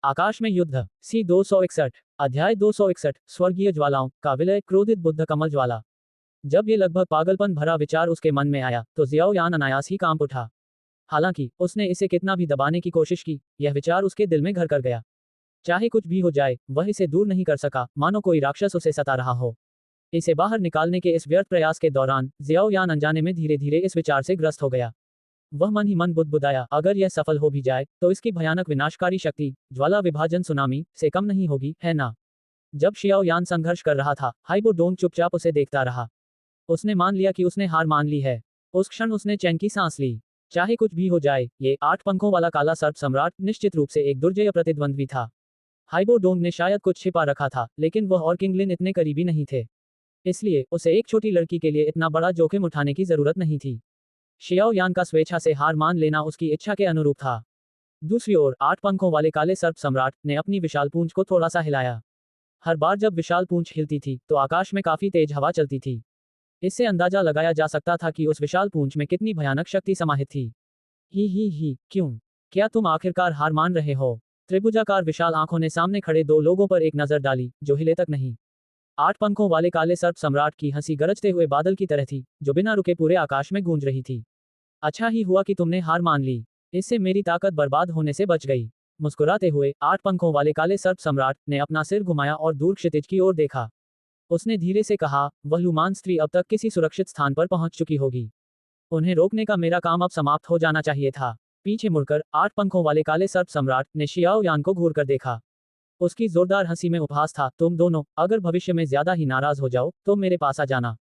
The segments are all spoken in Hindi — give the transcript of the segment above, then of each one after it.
आकाश में युद्ध सी 261 अध्याय 261 स्वर्गीय ज्वालाओं का विलय क्रोधित बुद्ध कमल ज्वाला। जब ये लगभग पागलपन भरा विचार उसके मन में आया तो जियाओ यान अनायास ही कांप उठा। हालांकि उसने इसे कितना भी दबाने की कोशिश की, यह विचार उसके दिल में घर कर गया। चाहे कुछ भी हो जाए, वह इसे दूर नहीं कर सका, मानो कोई राक्षस उसे सता रहा हो। इसे बाहर निकालने के इस व्यर्थ प्रयास के दौरान जियाओ यान अनजाने में धीरे धीरे इस विचार से ग्रस्त हो गया। वह मन ही मन बुदबुदाया, अगर यह सफल हो भी जाए तो इसकी भयानक विनाशकारी शक्ति ज्वाला विभाजन सुनामी से कम नहीं होगी, है ना। जब शियाओ यान संघर्ष कर रहा था, हाइबो डोंग चुपचाप उसे देखता रहा। उसने मान लिया कि उसने हार मान ली है। उस क्षण उसने चैन की सांस ली। चाहे कुछ भी हो जाए, ये 8 पंखों वाला काला सर्प सम्राट निश्चित रूप से एक दुर्जय प्रतिद्वंद्वी था। हाइबो डोंग ने शायद कुछ छिपा रखा था, लेकिन वह और किंगलिन इतने करीबी नहीं थे। इसलिए उसे एक छोटी लड़की के लिए इतना बड़ा जोखिम उठाने की जरूरत नहीं थी। शियाओ यान का स्वेच्छा से हार मान लेना उसकी इच्छा के अनुरूप था। दूसरी ओर 8 पंखों वाले काले सर्प सम्राट ने अपनी विशाल पूंछ को थोड़ा सा हिलाया। हर बार जब विशाल पूंछ हिलती थी तो आकाश में काफी तेज हवा चलती थी। इससे अंदाजा लगाया जा सकता था कि उस विशाल पूंछ में कितनी भयानक शक्ति समाहित थी। ही क्यों? क्या तुम आखिरकार हार मान रहे हो? त्रिभुजाकार विशाल आंखों ने सामने खड़े दो लोगों पर एक नजर डाली जो हिले तक नहीं। 8 पंखों वाले काले सर्प सम्राट की हंसी गरजते हुए बादल की तरह थी, जो बिना रुके पूरे आकाश में गूंज रही थी। अच्छा ही हुआ कि तुमने हार मान ली। इससे मेरी ताकत बर्बाद होने से बच गई। मुस्कुराते हुए 8 पंखों वाले काले सर्प सम्राट ने अपना सिर घुमाया और दूर क्षितिज की ओर देखा। उसने धीरे से कहा, वह लुमान स्त्री अब तक किसी सुरक्षित स्थान पर पहुंच चुकी होगी। उन्हें रोकने का मेरा काम अब समाप्त हो जाना चाहिए था। पीछे मुड़कर 8 पंखों वाले काले सर्प सम्राट ने शियाओ यान को घूर कर देखा। उसकी जोरदार हंसी में उपहास था, तुम दोनों अगर भविष्य में ज्यादा ही नाराज हो जाओ तो मेरे पास आ जाना।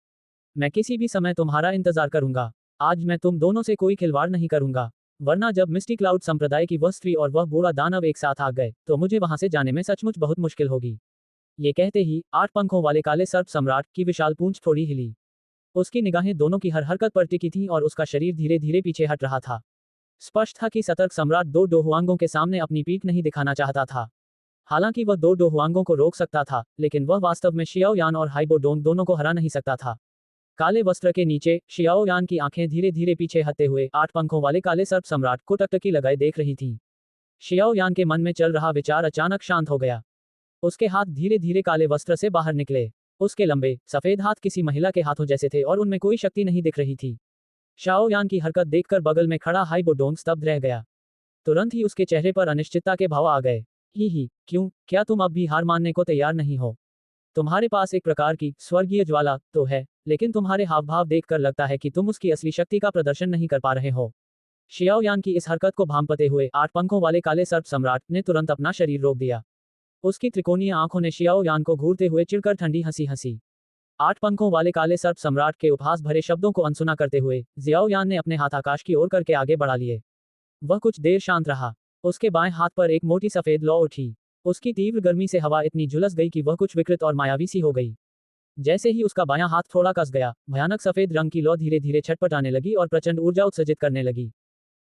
मैं किसी भी समय तुम्हारा इंतजार करूंगा। आज मैं तुम दोनों से कोई खिलवाड़ नहीं करूंगा, वरना जब मिस्टी क्लाउड संप्रदाय की वह स्त्री और वह बूढ़ा दानव एक साथ आ गए तो मुझे वहां से जाने में सचमुच बहुत मुश्किल होगी। ये कहते ही 8 पंखों वाले काले सर्प सम्राट की विशाल पूंछ थोड़ी हिली। उसकी निगाहें दोनों की हर हरकत पर टिकी थीं और उसका शरीर धीरे धीरे पीछे हट रहा था। स्पष्ट था कि सतर्क सम्राट दो डोहुआंगों के सामने अपनी पीठ नहीं दिखाना चाहता था। हालांकि वह दो डोहुआंगों को रोक सकता था, लेकिन वह वास्तव में शियाओ यान और हाइबो डोंग दोनों को हरा नहीं सकता था। काले वस्त्र के नीचे शियाओ यान की आंखें धीरे धीरे पीछे हटते हुए 8 पंखों वाले काले सर्प सम्राट को टकटकी लगाए देख रही थीं। शियाओ यान के मन में चल रहा विचार अचानक शांत हो गया। उसके हाथ धीरे धीरे काले वस्त्र से बाहर निकले। उसके लंबे सफेद हाथ किसी महिला के हाथों जैसे थे और उनमें कोई शक्ति नहीं दिख रही थी। शाओ यान की हरकत देखकर बगल में खड़ा हाइबो डोंग स्तब्ध रह गया। तुरंत ही उसके चेहरे पर अनिश्चितता के भाव आ गए। ही क्यों? क्या तुम अब भी हार मानने को तैयार नहीं हो? तुम्हारे पास एक प्रकार की स्वर्गीय ज्वाला तो है, लेकिन तुम्हारे हाव भाव देखकर लगता है कि तुम उसकी असली शक्ति का प्रदर्शन नहीं कर पा रहे हो। शियाओ यान की इस हरकत को भांपते हुए 8 पंखों वाले काले सर्प सम्राट ने तुरंत अपना शरीर रोक दिया। उसकी त्रिकोणीय आंखों ने शियाओ यान को घूरते हुए चिढ़कर ठंडी हंसी हंसी। 8 पंखों वाले काले सर्प सम्राट के उपहास भरे शब्दों को अनसुना करते हुए जियाओ यान ने अपने हाथ आकाश की ओर करके आगे बढ़ा लिए। वह कुछ देर शांत रहा। उसके बाएं हाथ पर एक मोटी सफेद लौ उठी। उसकी तीव्र गर्मी से हवा इतनी झुलस गई कि वह कुछ विकृत और मायावी सी हो गई। जैसे ही उसका बायां हाथ थोड़ा कस गया, भयानक सफेद रंग की लौ धीरे धीरे छटपटाने लगी और प्रचंड ऊर्जा उत्सर्जित करने लगी।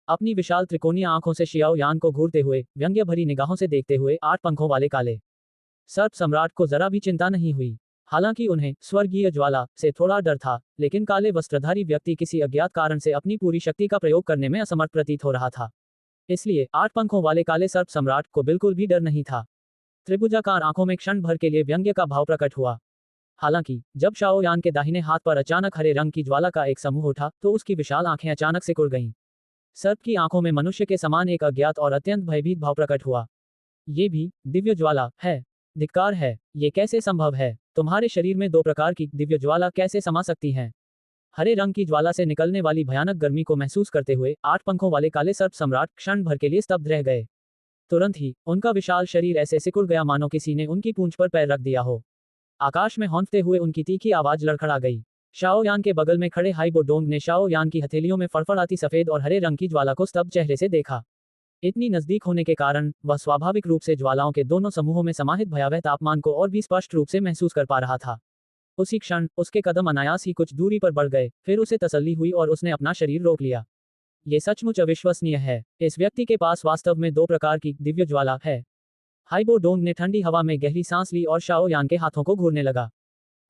अपनी विशाल त्रिकोणीय आंखों से शियाओ यान को घूरते हुए, व्यंग्य भरी निगाहों से देखते हुए 8 पंखों वाले काले सर्प सम्राट को जरा भी चिंता नहीं हुई। हालांकि उन्हें स्वर्गीय ज्वाला से थोड़ा डर था, लेकिन काले वस्त्रधारी व्यक्ति किसी अज्ञात कारण से अपनी पूरी शक्ति का प्रयोग करने में असमर्थ प्रतीत हो रहा था। इसलिए 8 पंखों वाले काले सर्प सम्राट को बिल्कुल भी डर नहीं था। त्रिभुजाकार आंखों में क्षण भर के लिए व्यंग्य का भाव प्रकट हुआ। हालांकि जब शाओ यान के दाहिने हाथ पर अचानक हरे रंग की ज्वाला का एक समूह उठा तो उसकी विशाल आंखें अचानक सिकुड़ गईं। सर्प की आंखों में मनुष्य के समान एक अज्ञात और अत्यंत भयभीत भाव प्रकट हुआ। ये भी दिव्य ज्वाला है? धिक्कार है, ये कैसे संभव है? तुम्हारे शरीर में 2 प्रकार की दिव्य ज्वाला कैसे समा सकती हैं? हरे रंग की ज्वाला से निकलने वाली भयानक गर्मी को महसूस करते हुए 8 पंखों वाले काले सर्प सम्राट क्षण भर के लिए स्तब्ध रह गए। तुरंत ही उनका विशाल शरीर ऐसे सिकुड़ गया मानो किसी ने उनकी पूंछ पर पैर रख दिया हो। आकाश में हौंकते हुए उनकी तीखी आवाज लड़खड़ा गई। शाओ यान के बगल में खड़े हाइबो डोंग ने शाओ यान की हथेलियों में फड़फड़ाती सफेद और हरे रंग की ज्वाला को स्तब्ध चेहरे से देखा। इतनी नजदीक होने के कारण वह स्वाभाविक रूप से ज्वालाओं के दोनों समूहों में समाहित भयावह तापमान को और भी स्पष्ट रूप से महसूस कर पा रहा था। उसी क्षण उसके कदम अनायास ही कुछ दूरी पर बढ़ गए, फिर उसे तसल्ली हुई और उसने अपना शरीर रोक लिया। ये सचमुच अविश्वसनीय है। इस व्यक्ति के पास वास्तव में 2 प्रकार की दिव्य ज्वाला है। हाइबो डोंग ने ठंडी हवा में गहरी सांस ली और शाओ यान के हाथों को घूरने लगा।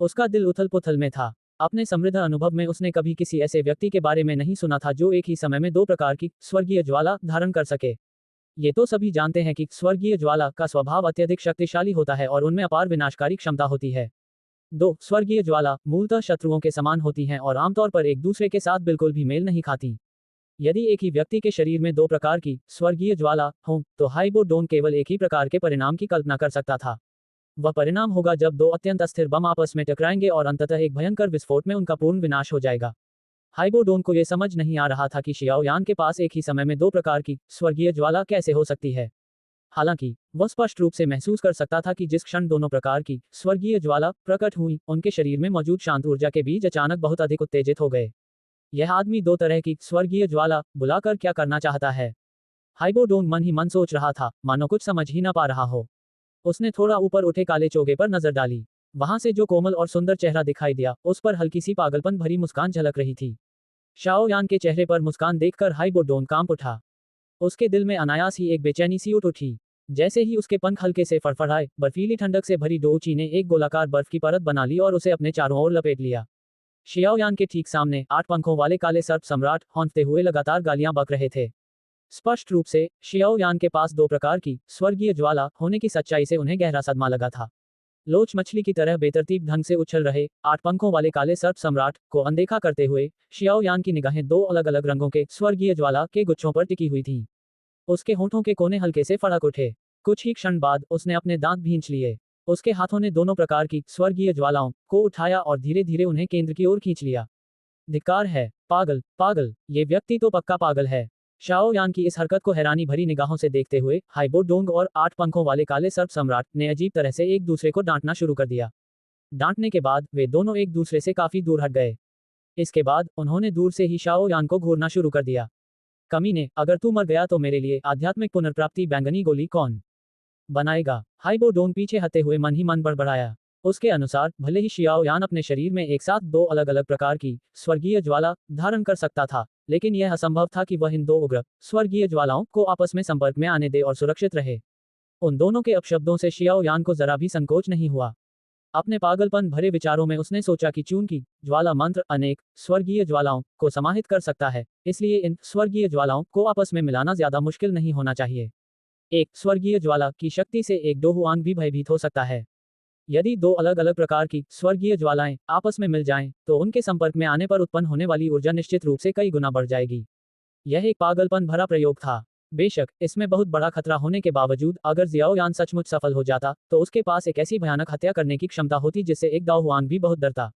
उसका दिल उथल पुथल में था। अपने समृद्ध अनुभव में उसने कभी किसी ऐसे व्यक्ति के बारे में नहीं सुना था जो एक ही समय में 2 प्रकार की स्वर्गीय ज्वाला धारण कर सके। ये तो सभी जानते हैं कि स्वर्गीय ज्वाला का स्वभाव अत्यधिक शक्तिशाली होता है और उनमें अपार विनाशकारी क्षमता होती है। दो स्वर्गीय ज्वाला मूलतः शत्रुओं के समान होती हैं और आमतौर पर एक दूसरे के साथ बिल्कुल भी मेल नहीं खाती। यदि एक ही व्यक्ति के शरीर में दो प्रकार की स्वर्गीय ज्वाला हों, तो हाइबोडोन केवल एक ही प्रकार के परिणाम की कल्पना कर सकता था। वह परिणाम होगा जब दो अत्यंत अस्थिर बम आपस में टकराएंगे और अंततः एक भयंकर विस्फोट में उनका पूर्ण विनाश हो जाएगा। हाइबोडोन को यह समझ नहीं आ रहा था कि शियाओ यान के पास एक ही समय में दो प्रकार की स्वर्गीय ज्वाला कैसे हो सकती है। हालांकि वह स्पष्ट रूप से महसूस कर सकता था कि जिस क्षण दोनों प्रकार की स्वर्गीय ज्वाला प्रकट हुई, उनके शरीर में मौजूद शांत ऊर्जा के बीज अचानक बहुत अधिक उत्तेजित हो गए। यह आदमी दो तरह की स्वर्गीय ज्वाला बुलाकर क्या करना चाहता है? हाइबोडोन मन ही मन सोच रहा था, मानो कुछ समझ ही न पा रहा हो। उसने थोड़ा ऊपर उठे काले चोगे पर नजर डाली। वहां से जो कोमल और सुंदर चेहरा दिखाई दिया, उस पर हल्की सी पागलपन भरी मुस्कान झलक रही थी। शाओ यान के चेहरे पर मुस्कान देखकर हाइबोडोन कांप उठा। उसके दिल में अनायास ही एक बेचैनी सी उठ उठी। जैसे ही उसके पंख हल्के से फड़फड़ाए, बर्फीली ठंडक से भरी डोउची ने एक गोलाकार बर्फ की परत बना ली और उसे अपने चारों ओर लपेट लिया। शियाओ यान के ठीक सामने 8 पंखों वाले काले सर्प सम्राट हौंकते हुए लगातार गालियां बक रहे थे। स्पष्ट रूप से शियाओ यान के पास दो प्रकार की स्वर्गीय ज्वाला होने की सच्चाई से उन्हें गहरा सदमा लगा था। लोच मछली की तरह बेतरतीब ढंग से उछल रहे 8 पंखों वाले काले सर्प सम्राट को अनदेखा करते हुए शियाओ यान की निगाहें दो अलग अलग रंगों के स्वर्गीय ज्वाला के गुच्छों पर टिकी हुई थीं। उसके होंठों के कोने हल्के से फड़क उठे। कुछ ही क्षण बाद उसने अपने दांत भींच लिए। उसके हाथों ने दोनों प्रकार की स्वर्गीय ज्वालाओं को उठाया और धीरे धीरे उन्हें केंद्र की ओर खींच लिया। धिक्कार है, पागल पागल, ये व्यक्ति तो पक्का पागल है। शाओ यान की इस हरकत को हैरानी भरी निगाहों से देखते हुए हाइबो डोंग और 8 पंखों वाले काले सर्प सम्राट ने अजीब तरह से एक दूसरे को डांटना शुरू कर दिया। डांटने के बाद वे दोनों एक दूसरे से काफी दूर हट गए। इसके बाद उन्होंने दूर से ही शाओ यान को घूरना शुरू कर दिया। कमीने, अगर तू मर गया तो मेरे लिए आध्यात्मिक पुनर्प्राप्ति बैंगनी गोली कौन बनाएगा? हाइबो डोंग पीछे हटे हुए मन ही मन बड़बड़ाया। उसके अनुसार भले ही शियाओ यान अपने शरीर में एक साथ दो अलग अलग प्रकार की स्वर्गीय ज्वाला धारण कर सकता था, लेकिन यह असंभव था कि वह इन दो उग्र स्वर्गीय ज्वालाओं को आपस में संपर्क में आने दे और सुरक्षित रहे। उन दोनों के अपशब्दों से शियाओ यान को जरा भी संकोच नहीं हुआ। अपने पागलपन भरे विचारों में उसने सोचा कि चूंकि ज्वाला मंत्र अनेक स्वर्गीय ज्वालाओं को समाहित कर सकता है, इसलिए इन स्वर्गीय ज्वालाओं को आपस में मिलाना ज्यादा मुश्किल नहीं होना चाहिए। एक स्वर्गीय ज्वाला की शक्ति से एक डोहुआंग भी भयभीत हो सकता है। यदि दो अलग अलग प्रकार की स्वर्गीय ज्वालाएं आपस में मिल जाएं, तो उनके संपर्क में आने पर उत्पन्न होने वाली ऊर्जा निश्चित रूप से कई गुना बढ़ जाएगी। यह एक पागलपन भरा प्रयोग था। बेशक इसमें बहुत बड़ा खतरा होने के बावजूद अगर जियाओ यान सचमुच सफल हो जाता, तो उसके पास एक ऐसी भयानक हत्या करने की क्षमता होती जिससे एक दाओ हुआंग भी बहुत डरता।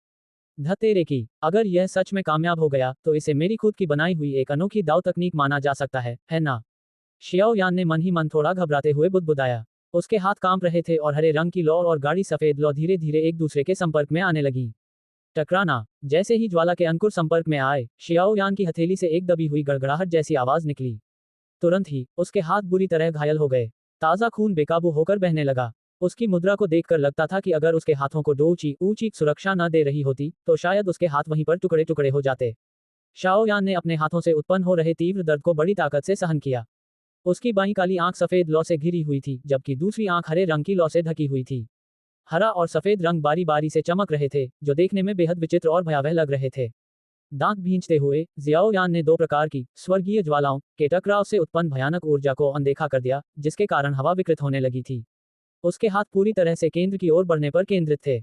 धतेरे की, अगर यह सच में कामयाब हो गया तो इसे मेरी खुद की बनाई हुई एक अनोखी दाव तकनीक माना जा सकता है ना? शियाओ यान ने मन ही मन थोड़ा घबराते हुए बुदबुदाया। उसके हाथ कांप रहे थे और हरे रंग की लौ और गाढ़ी सफेद लौ धीरे धीरे एक दूसरे के संपर्क में आने लगी। टकराना। जैसे ही ज्वाला के अंकुर संपर्क में आए, शियाओ यान की हथेली से एक दबी हुई गड़गड़ाहट जैसी आवाज निकली। तुरंत ही उसके हाथ बुरी तरह घायल हो गए। ताजा खून बेकाबू होकर बहने लगा। उसकी मुद्रा को देखकर लगता था कि अगर उसके हाथों को डोउची ऊंची सुरक्षा न दे रही होती, तो शायद उसके हाथ वहीं पर टुकड़े टुकड़े हो जाते। शाओ यान ने अपने हाथों से उत्पन्न हो रहे तीव्र दर्द को बड़ी ताकत से सहन किया। उसकी बाईं काली आंख सफेद लौ से घिरी हुई थी, जबकि दूसरी आंख हरे रंग की लौ से ढकी हुई थी। हरा और सफेद रंग बारी बारी से चमक रहे थे, जो देखने में बेहद विचित्र और भयावह लग रहे थे। दांत भींचते हुए जियाओ यान ने दो प्रकार की स्वर्गीय ज्वालाओं के टकराव से उत्पन्न भयानक ऊर्जा को अनदेखा कर दिया, जिसके कारण हवा विकृत होने लगी थी। उसके हाथ पूरी तरह से केंद्र की ओर बढ़ने पर केंद्रित थे।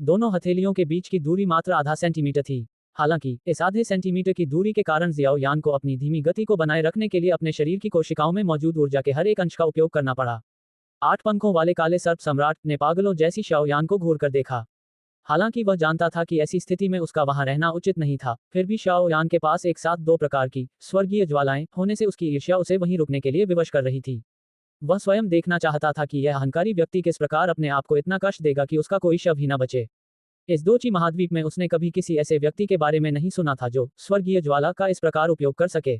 दोनों हथेलियों के बीच की दूरी मात्र आधा सेंटीमीटर थी। हालांकि इस आधे सेंटीमीटर की दूरी के कारण जियाओ यान को अपनी धीमी गति को बनाए रखने के लिए अपने शरीर की कोशिकाओं में मौजूद ऊर्जा के हर एक अंश का उपयोग करना पड़ा। 8 पंखों वाले काले सर्प सम्राट ने पागलों जैसी शाओ यान को घूर कर देखा। हालांकि वह जानता था कि ऐसी स्थिति में उसका वहां रहना उचित नहीं था, फिर भी शाओ यान के पास एक साथ दो प्रकार की स्वर्गीय ज्वालाएं होने से उसकी ईर्ष्या उसे वहीं रुकने के लिए विवश कर रही थी। वह स्वयं देखना चाहता था कि यह अहंकारी व्यक्ति किस प्रकार अपने आप को इतना कष्ट देगा कि उसका कोई शव ही न बचे। इस दोची महाद्वीप में उसने कभी किसी ऐसे व्यक्ति के बारे में नहीं सुना था जो स्वर्गीय ज्वाला का इस प्रकार उपयोग कर सके।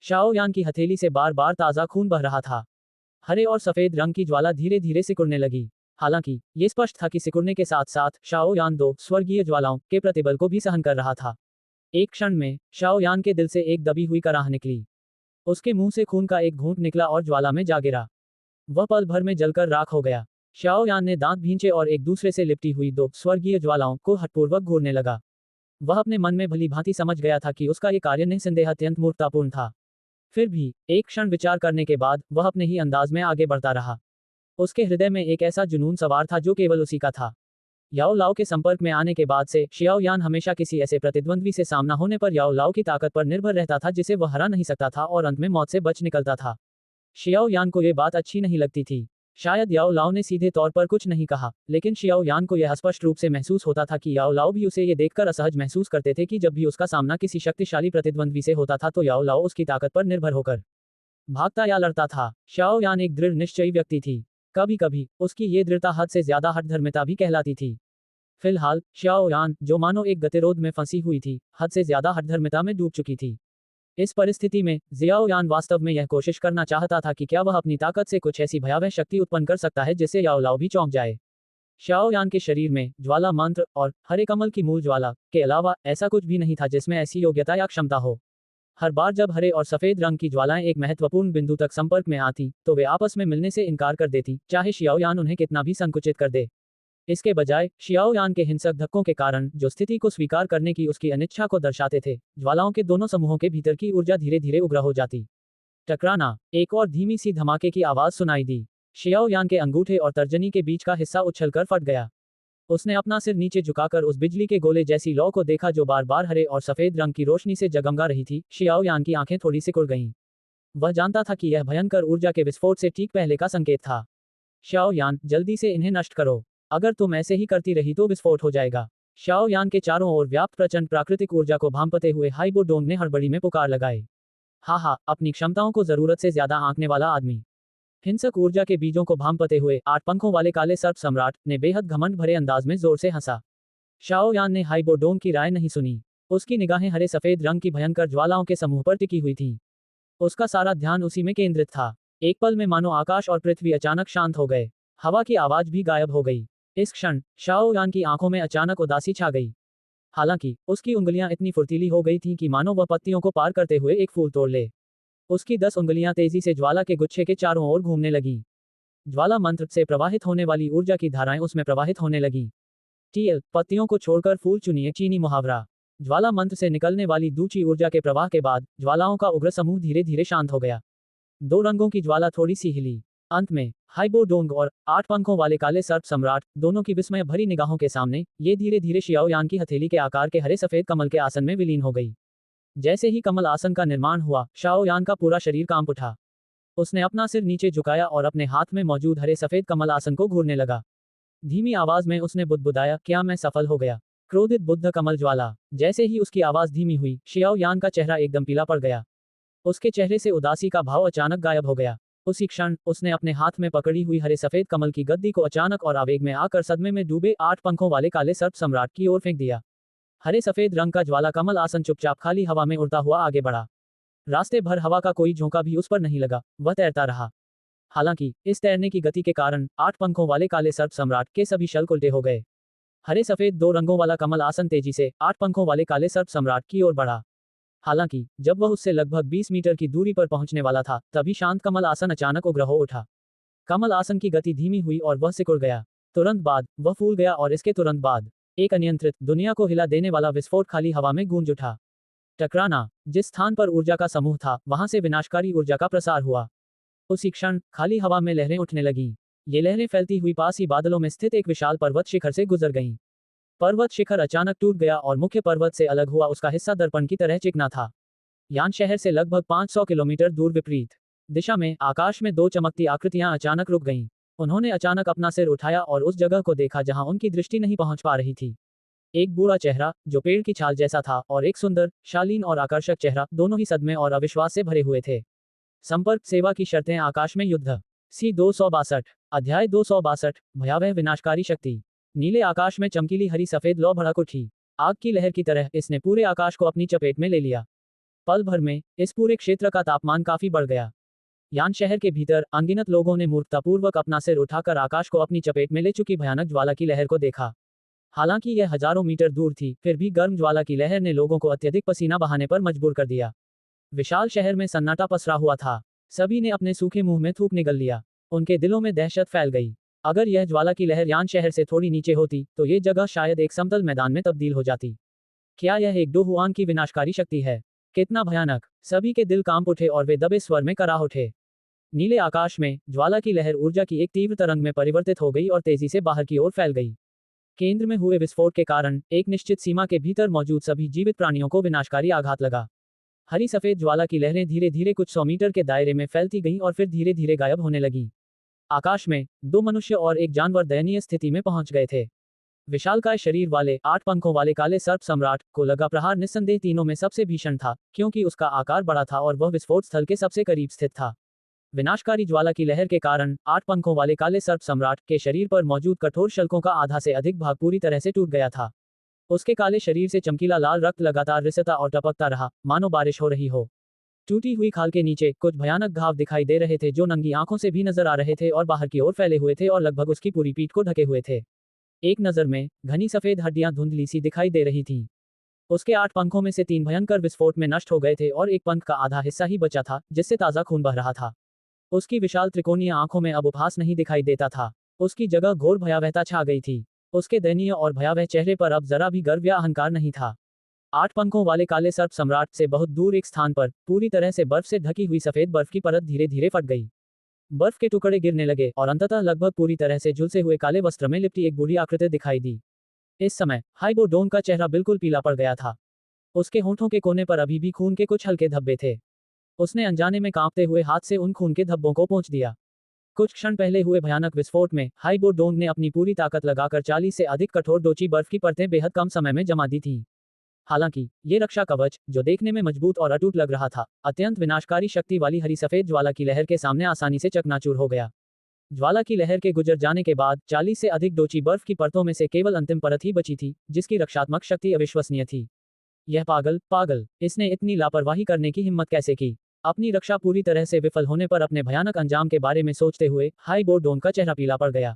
शाओ यान की हथेली से बार बार ताजा खून बह रहा था। हरे और सफेद रंग की ज्वाला धीरे धीरे सिकुड़ने लगी। हालांकि ये स्पष्ट था कि सिकुड़ने के साथ साथ शाओ यान दो स्वर्गीय ज्वालाओं के प्रतिबल को भी सहन कर रहा था। एक क्षण में शाओ यान के दिल से एक दबी हुई कराह निकली। उसके मुंह से खून का एक घूंट निकला और ज्वाला में जा गिरा। वह पल भर में जलकर राख हो गया। शाओ यान ने दांत भींचे और एक दूसरे से लिपटी हुई दो स्वर्गीय ज्वालाओं को हठपूर्वक घूरने लगा। वह अपने मन में भली भांति समझ गया था कि उसका ये कार्य निस्संदेह अत्यंत मूर्खतापूर्ण था। फिर भी एक क्षण विचार करने के बाद वह अपने ही अंदाज में आगे बढ़ता रहा। उसके हृदय में एक ऐसा जुनून सवार था जो केवल उसी का था। याओ लाओ के संपर्क में आने के बाद से शियाओ यान हमेशा किसी ऐसे प्रतिद्वंद्वी से सामना होने पर याओ लाओ की ताकत पर निर्भर रहता था जिसे वह हरा नहीं सकता था और अंत में मौत से बच निकलता था। शियाओ यान को ये बात अच्छी नहीं लगती थी। शायद याओ लाओ ने सीधे तौर पर कुछ नहीं कहा, लेकिन शियाओ यान को यह स्पष्ट रूप से महसूस होता था कि याओ लाओ भी उसे ये देखकर असहज महसूस करते थे कि जब भी उसका सामना किसी शक्तिशाली प्रतिद्वंद्वी से होता था तो याओ लाओ उसकी ताकत पर निर्भर होकर भागता या लड़ता था। शाओ यान एक दृढ़ निश्चयी व्यक्ति थी। कभी कभी उसकी ये दृढ़ता हद से ज्यादा हठधर्मिता भी कहलाती थी। फिलहाल शाओ यान, जो मानो एक गतिरोध में फंसी हुई थी, हद से ज्यादा हठधर्मिता में डूब चुकी थी। इस परिस्थिति में जियाओ यान वास्तव में यह कोशिश करना चाहता था कि क्या वह अपनी ताकत से कुछ ऐसी भयावह शक्ति उत्पन्न कर सकता है जिससे याओ लाओ भी चौंक जाए। शाओ यान के शरीर में ज्वाला मंत्र और हरे कमल की मूल ज्वाला के अलावा ऐसा कुछ भी नहीं था जिसमें ऐसी योग्यता या क्षमता हो। हर बार जब हरे और सफेद रंग की ज्वालाएं एक महत्वपूर्ण बिंदु तक संपर्क में आती तो वे आपस में मिलने से इनकार कर देती, चाहे शियाओ यान उन्हें कितना भी संकुचित कर दे। इसके बजाय शियाओ यान के हिंसक धक्कों के कारण, जो स्थिति को स्वीकार करने की उसकी अनिच्छा को दर्शाते थे, ज्वालाओं के दोनों समूहों के भीतर की ऊर्जा धीरे धीरे उग्र हो जाती। टकराना। एक और धीमी सी धमाके की आवाज सुनाई दी। शियाओ यान के अंगूठे और तर्जनी के बीच का हिस्सा उछलकर फट गया। उसने अपना सिर नीचे झुकाकर उस बिजली के गोले जैसी लौ को देखा जो बार बार हरे और सफेद रंग की रोशनी से जगमगा रही थी। शियाओ यान की आंखें थोड़ी सिकुड़ गईं। वह जानता था कि यह भयंकर ऊर्जा के विस्फोट से ठीक पहले का संकेत था। शाओ यान, जल्दी से इन्हें नष्ट करो। अगर तुम ऐसे ही करती रही तो विस्फोट हो जाएगा। शाओ यान के चारों ओर व्याप्त प्रचंड प्राकृतिक ऊर्जा को भांपते हुए हाइबो डोंग ने हड़बड़ी में पुकार लगाए। हा, अपनी क्षमताओं को जरूरत से ज्यादा आंकने वाला आदमी। हिंसक ऊर्जा के बीजों को भांपते हुए 8 पंखों वाले काले सर्प सम्राट ने बेहद घमंड भरे अंदाज में जोर से हंसा। शाओ यान ने हाइबो डोंग की राय नहीं सुनी। उसकी निगाहें हरे सफेद रंग की भयंकर ज्वालाओं के समूह पर टिकी हुई थीं। उसका सारा ध्यान उसी में केंद्रित था। एक पल में मानो आकाश और पृथ्वी अचानक शांत हो गए। हवा की आवाज भी गायब हो गई। इस क्षण शाओ यान की आंखों में अचानक उदासी छा गई। हालांकि उसकी उंगलियां इतनी फुर्तीली हो गई थीं कि मानो वह पत्तियों को पार करते हुए एक फूल तोड़ ले। उसकी 10 उंगलियां तेजी से ज्वाला के गुच्छे के चारों ओर घूमने लगीं। ज्वाला मंत्र से प्रवाहित होने वाली ऊर्जा की धाराएं उसमें प्रवाहित होने लगीं। पत्तियों को छोड़कर फूल चुनिए। चीनी मुहावरा। ज्वाला मंत्र से निकलने वाली दूची ऊर्जा के प्रवाह के बाद ज्वालाओं का उग्र समूह धीरे धीरे शांत हो गया। 2 रंगों की ज्वाला थोड़ी सी हिली। अंत में हाइबो डोंग और 8 पंखों वाले काले सर्प सम्राट दोनों की विस्मय भरी निगाहों के सामने ये धीरे धीरे शियाओ यान की हथेली के आकार के हरे सफेद कमल के आसन में विलीन हो गई। जैसे ही कमल आसन का निर्माण हुआ, शाओ यान का पूरा शरीर कांप उठा। उसने अपना सिर नीचे झुकाया और अपने हाथ में मौजूद हरे सफेद कमल आसन को घूरने लगा। धीमी आवाज में उसने बुदबुदाया, क्या मैं सफल हो गया? क्रोधित बुद्ध कमल ज्वाला। जैसे ही उसकी आवाज धीमी हुई, शियाओ यान का चेहरा एकदम पीला पड़ गया। उसके चेहरे से उदासी का भाव अचानक गायब हो गया। उसी क्षण उसने अपने हाथ में पकड़ी हुई हरे सफेद कमल की गद्दी को अचानक और आवेग में आकर सदमे में डूबे 8 पंखों वाले काले सर्प सम्राट की ओर फेंक दिया। हरे सफेद रंग का ज्वाला कमल आसन चुपचाप खाली हवा में उड़ता हुआ आगे बढ़ा। रास्ते भर हवा का कोई झोंका भी उस पर नहीं लगा। वह तैरता रहा। हालांकि इस तैरने की गति के कारण 8 पंखों वाले काले सर्प सम्राट के सभी शल्क उल्टे हो गए। हरे सफेद 2 रंगों वाला कमल आसन तेजी से 8 पंखों वाले काले सर्प सम्राट की ओर बढ़ा। हालांकि जब वह उससे लगभग 20 मीटर की दूरी पर पहुंचने वाला था, तभी शांत कमल आसन अचानक उग्र हो उठा। कमल आसन की गति धीमी हुई और वह सिकुड़ गया। तुरंत बाद वह फूल गया और इसके तुरंत बाद एक अनियंत्रित, दुनिया को हिला देने वाला विस्फोट खाली हवा में गूंज उठा। टकराना। जिस स्थान पर ऊर्जा का समूह था, वहां से विनाशकारी ऊर्जा का प्रसार हुआ। उसी क्षण खाली हवा में लहरें उठने लगीं। ये लहरें फैलती हुई पास ही बादलों में स्थित एक विशाल पर्वत शिखर से गुजर गईं। पर्वत शिखर अचानक टूट गया और मुख्य पर्वत से अलग हुआ उसका हिस्सा दर्पण की तरह चिकना था। यान शहर से लगभग 500 किलोमीटर दूर विपरीत दिशा में आकाश में 2 चमकती आकृतियां अचानक रुक गईं। उन्होंने अचानक अपना सिर उठाया और उस जगह को देखा जहां उनकी दृष्टि नहीं पहुंच पा रही थी। एक बूढ़ा चेहरा जो पेड़ की छाल जैसा था और एक सुंदर, शालीन और आकर्षक चेहरा, दोनों ही सदमे और अविश्वास से भरे हुए थे। संपर्क सेवा की शर्तें आकाश में युद्ध। सी 262। अध्याय 262। भयावह विनाशकारी शक्ति। नीले आकाश में चमकीली हरी सफेद लौ भड़क उठी। आग की लहर की तरह इसने पूरे आकाश को अपनी चपेट में ले लिया। पल भर में इस पूरे क्षेत्र का तापमान काफी बढ़ गया। यान शहर के भीतर अनगिनत लोगों ने मूर्खतापूर्वक अपना सिर उठाकर आकाश को अपनी चपेट में ले चुकी भयानक ज्वाला की लहर को देखा। हालांकि यह हजारों मीटर दूर थी, फिर भी गर्म ज्वाला की लहर ने लोगों को अत्यधिक पसीना बहाने पर मजबूर कर दिया। विशाल शहर में सन्नाटा पसरा हुआ था। सभी ने अपने सूखे मुंह में थूक निगल लिया। उनके दिलों में दहशत फैल गई। अगर यह ज्वाला की लहर यान शहर से थोड़ी नीचे होती तो ये जगह शायद एक समतल मैदान में तब्दील हो जाती। क्या यह एक डोहुआन की विनाशकारी शक्ति है? कितना भयानक! सभी के दिल कांप उठे और वे दबे स्वर में कराह उठे। नीले आकाश में ज्वाला की लहर ऊर्जा की एक तीव्र तरंग में परिवर्तित हो गई और तेजी से बाहर की ओर फैल गई। केंद्र में हुए विस्फोट के कारण एक निश्चित सीमा के भीतर मौजूद सभी जीवित प्राणियों को विनाशकारी आघात लगा। हरी सफेद ज्वाला की लहरें धीरे धीरे कुछ 100 मीटर के दायरे में फैलती गईं और फिर धीरे धीरे गायब होने लगीं। आकाश में 2 मनुष्य और एक जानवर दयनीय स्थिति में पहुंच गए थे। विशालकाय शरीर वाले 8 पंखों वाले काले सर्प सम्राट को लगा प्रहार निस्संदेह तीनों में सबसे भीषण था, क्योंकि उसका आकार बड़ा था और वह विस्फोट स्थल के सबसे करीब स्थित था। विनाशकारी ज्वाला की लहर के कारण 8 पंखों वाले काले सर्प सम्राट के शरीर पर मौजूद कठोर शल्कों का आधा से अधिक भाग पूरी तरह से टूट गया था। उसके काले शरीर से चमकीला लाल रक्त लगातार रिसता और टपकता रहा, मानो बारिश हो रही हो। टूटी हुई खाल के नीचे कुछ भयानक घाव दिखाई दे रहे थे जो नंगी आंखों से भी नजर आ रहे थे और बाहर की ओर फैले हुए थे और लगभग उसकी पूरी पीठ को ढके हुए थे। एक नजर में घनी सफेद हड्डियां धुंधली सी दिखाई दे रही थीं। उसके 8 पंखों में से 3 भयंकर विस्फोट में नष्ट हो गए थे और एक पंख का आधा हिस्सा ही बचा था, जिससे ताजा खून बह रहा था। उसकी विशाल त्रिकोणीय आंखों में अब उपहास नहीं दिखाई देता था। उसकी जगह घोर भयावहता छा गई थी। उसके दयनीय और भयावह चेहरे पर अब जरा भी गर्व या अहंकार नहीं था। 8 पंखों वाले काले सर्प सम्राट से बहुत दूर एक स्थान पर पूरी तरह से बर्फ से ढकी हुई सफेद बर्फ की परत धीरे धीरे फट गई। बर्फ के टुकड़े गिरने लगे और अंततः लगभग पूरी तरह से झुलसे हुए काले वस्त्र में लिपटी एक बूढ़ी आकृति दिखाई दी। इस समय हाइबोडोन का चेहरा बिल्कुल पीला पड़ गया था। उसके होंठों के कोने पर अभी भी खून के कुछ हल्के धब्बे थे। उसने अनजाने में कांपते हुए हाथ से उन खून के धब्बों को पोंछ दिया। कुछ क्षण पहले हुए भयानक विस्फोट में हाइबोडोन ने अपनी पूरी ताकत लगाकर 40 से अधिक कठोर डोची बर्फ की परतें बेहद कम समय में जमा दी थीं। हालांकि ये रक्षा कवच, जो देखने में मजबूत और अटूट लग रहा था, अत्यंत विनाशकारी शक्ति वाली हरी सफेद ज्वाला की लहर के सामने आसानी से चकनाचूर हो गया। ज्वाला की लहर के गुजर जाने के बाद 40 से अधिक डोची बर्फ की परतों में से केवल अंतिम परत ही बची थी, जिसकी रक्षात्मक शक्ति अविश्वसनीय थी। यह पागल, इसने इतनी लापरवाही करने की हिम्मत कैसे की? अपनी रक्षा पूरी तरह से विफल होने पर अपने भयानक अंजाम के बारे में सोचते हुए हाइबोडोन का चेहरा पीला पड़ गया।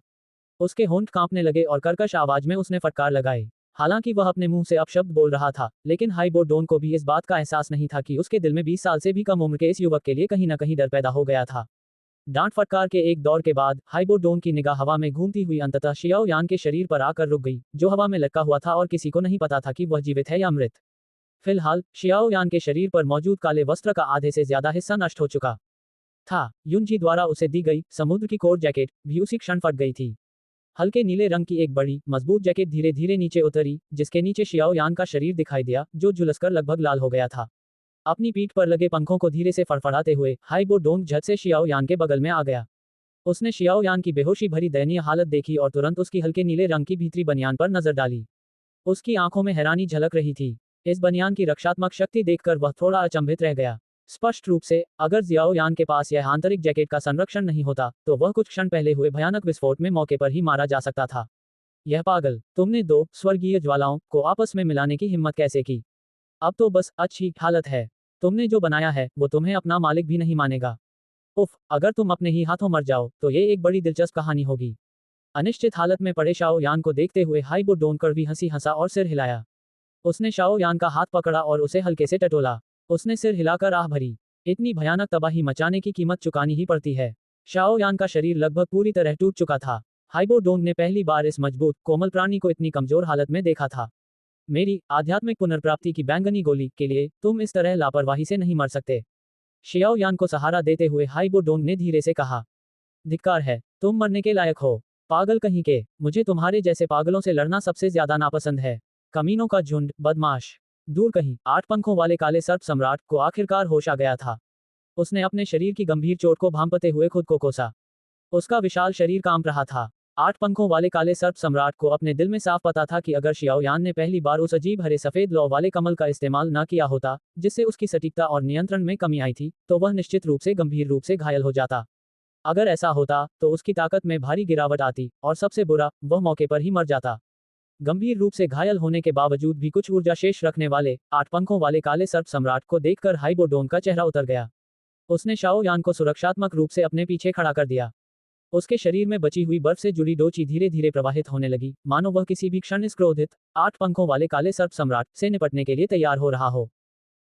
उसके होंठ कांपने लगे और कर्कश आवाज में उसने फटकार लगाए। हालांकि वह अपने मुंह से अपशब्द बोल रहा था, लेकिन हाइबोडोन को भी इस बात का एहसास नहीं था कि उसके दिल में 20 साल से भी कम उम्र के इस युवक के लिए कहीं न कहीं डर पैदा हो गया था। डांट फटकार के एक दौर के बाद हाइबोडोन की निगाह हवा में घूमती हुई अंततः शियाओ यान के शरीर पर आकर रुक गई, जो हवा में लटका हुआ था और किसी को नहीं पता था कि वह जीवित है या मृत। फिलहाल शियाओ यान के शरीर पर मौजूद काले वस्त्र का आधे से ज्यादा हिस्सा नष्ट हो चुका था। युनजी द्वारा उसे दी गई समुद्र की कोर जैकेट भी उसी क्षण फट गई थी। हल्के नीले रंग की एक बड़ी मजबूत जैकेट धीरे धीरे नीचे उतरी, जिसके नीचे शियाओ यान का शरीर दिखाई दिया, जो झुलसकर लगभग लाल हो गया था। अपनी पीठ पर लगे पंखों को धीरे से फड़फड़ाते हुए हाइबोडोन झट से शियाओ यान के बगल में आ गया। उसने शियाओ यान की बेहोशी भरी दयनीय हालत देखी और तुरंत उसकी हल्के नीले रंग की भीतरी बनियान पर नजर डाली। उसकी आंखों में हैरानी झलक रही थी। इस बनियान की रक्षात्मक शक्ति देखकर वह थोड़ा अचंभित रह गया। स्पष्ट रूप से, अगर जियाओ यान के पास यह आंतरिक जैकेट का संरक्षण नहीं होता, तो वह कुछ क्षण पहले हुए भयानक विस्फोट में मौके पर ही मारा जा सकता था। यह पागल, तुमने 2 स्वर्गीय ज्वालाओं को आपस में मिलाने की हिम्मत कैसे की? अब तो बस अच्छी हालत है। तुमने जो बनाया है वो तुम्हें अपना मालिक भी नहीं मानेगा। उफ, अगर तुम अपने ही हाथों मर जाओ तो ये एक बड़ी दिलचस्प कहानी होगी। अनिश्चित हालत में पड़े शाओ यान को देखते हुए हाइबोडोन कड़वी हंसी हंसा और सिर हिलाया। उसने शाओ यान का हाथ पकड़ा और उसे हल्के से टटोला। उसने सिर हिलाकर आह भरी। इतनी भयानक तबाही मचाने की कीमत चुकानी ही पड़ती है। शाओ यान का शरीर लगभग पूरी तरह टूट चुका था। हाइबोडोंग ने पहली बार इस मजबूत कोमल प्राणी को इतनी कमजोर हालत में देखा था। मेरी आध्यात्मिक पुनर्प्राप्ति की बैंगनी गोली के लिए तुम इस तरह लापरवाही से नहीं मर सकते। शियाओ यान को सहारा देते हुए हाइबोडोंग ने धीरे से कहा। धिक्कार है, तुम मरने के लायक हो। पागल कहीं के, मुझे तुम्हारे जैसे पागलों से लड़ना सबसे ज्यादा नापसंद है। कमीनों का झुंड, बदमाश। दूर कहीं 8 पंखों वाले काले सर्प सम्राट को आखिरकार होश आ गया था। उसने अपने शरीर की गंभीर चोट को भांपते हुए खुद को कोसा। उसका विशाल शरीर कांप रहा था। 8 पंखों वाले काले सर्प सम्राट को अपने दिल में साफ पता था कि अगर शियाओ यान ने पहली बार उस अजीब हरे सफेद लौ वाले कमल का इस्तेमाल न किया होता, जिससे उसकी सटीकता और नियंत्रण में कमी आई थी, तो वह निश्चित रूप से गंभीर रूप से घायल हो जाता। अगर ऐसा होता तो उसकी ताकत में भारी गिरावट आती और सबसे बुरा, वह मौके पर ही मर जाता। गंभीर रूप से घायल होने के बावजूद भी कुछ ऊर्जा शेष रखने वाले 8 पंखों वाले काले सर्प सम्राट को देखकर हाइबोडोन का चेहरा उतर गया। उसने शाओ यान को सुरक्षात्मक रूप से अपने पीछे खड़ा कर दिया। उसके शरीर में बची हुई बर्फ से जुड़ी डोची धीरे धीरे प्रवाहित होने लगी, मानो वह किसी भी क्षण इस क्रोधित 8 पंखों वाले काले सर्प सम्राट से निपटने के लिए तैयार हो रहा हो।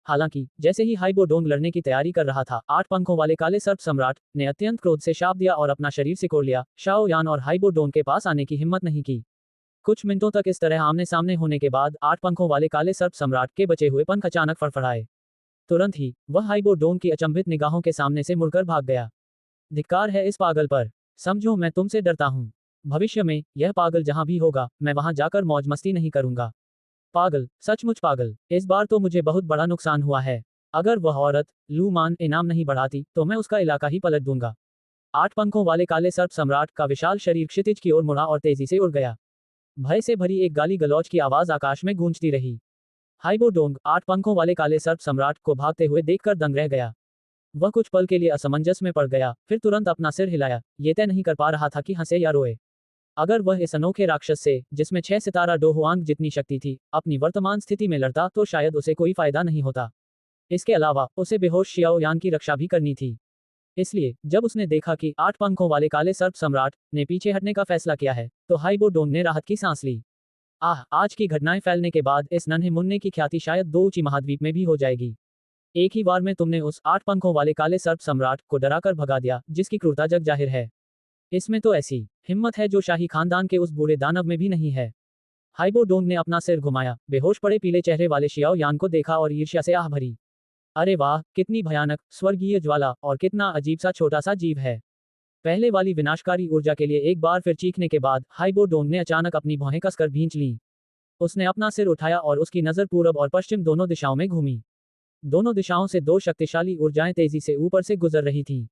हालांकि जैसे ही हाइबोडोंग लड़ने की तैयारी कर रहा था, 8 पंखों वाले काले सर्प सम्राट ने अत्यंत क्रोध से शाप दिया और अपना शरीर सिकोड़ लिया। शाओ यान और हाइबोडोंग के पास आने की हिम्मत नहीं की। कुछ मिनटों तक इस तरह आमने सामने होने के बाद 8 पंखों वाले काले सर्प सम्राट के बचे हुए पंख अचानक फड़फड़ाए। तुरंत ही वह हाइबो डोंग की अचंभित निगाहों के सामने से मुड़कर भाग गया। धिक्कार है इस पागल पर। समझो मैं तुमसे डरता हूँ। भविष्य में यह पागल जहां भी होगा मैं वहां जाकर मौज मस्ती नहीं करूंगा। पागल, सचमुच पागल। इस बार तो मुझे बहुत बड़ा नुकसान हुआ है। अगर वह औरत लू मान इनाम नहीं बढ़ाती तो मैं उसका इलाका ही पलट दूंगा। 8 पंखों वाले काले सर्प सम्राट का विशाल शरीर क्षितिज की ओर मुड़ा और तेजी से उड़ गया। भय से भरी एक गाली गलौज की आवाज आकाश में गूंजती रही। हाइबो डोंग 8 पंखों वाले काले सर्प सम्राट को भागते हुए देखकर दंग रह गया। वह कुछ पल के लिए असमंजस में पड़ गया, फिर तुरंत अपना सिर हिलाया, ये तय नहीं कर पा रहा था कि हंसे या रोए। अगर वह इस अनोखे राक्षस से, जिसमें 6 सितारा डोहुआंग जितनी शक्ति थी, अपनी वर्तमान स्थिति में लड़ता तो शायद उसे कोई फायदा नहीं होता। इसके अलावा उसे बेहोश शियाओ यान की रक्षा भी करनी थी। इसलिए जब उसने देखा कि 8 पंखों वाले काले सर्प सम्राट ने पीछे हटने का फैसला किया है, तो हाइबो डोंग ने राहत की सांस ली। आह, आज की घटनाएं फैलने के बाद इस नन्हे मुन्ने की ख्याति शायद 2 ऊंची महाद्वीप में भी हो जाएगी। एक ही बार में तुमने उस 8 पंखों वाले काले सर्प सम्राट को डराकर भगा दिया, जिसकी क्रूरता जग जाहिर है। इसमें तो ऐसी हिम्मत है जो शाही खानदान के उस बूढ़े दानव में भी नहीं है। हाइबो डोंग ने अपना सिर घुमाया, बेहोश पड़े पीले चेहरे वाले शियाओ यान को देखा और ईर्ष्या से आह भरी। अरे वाह, कितनी भयानक स्वर्गीय ज्वाला, और कितना अजीब सा छोटा सा जीव है। पहले वाली विनाशकारी ऊर्जा के लिए एक बार फिर चीखने के बाद हाइबो डोंग ने अचानक अपनी भौहें कसकर भींच लीं। उसने अपना सिर उठाया और उसकी नजर पूरब और पश्चिम दोनों दिशाओं में घूमी। दोनों दिशाओं से 2 शक्तिशाली ऊर्जाएं तेजी से ऊपर से गुजर रही थीं।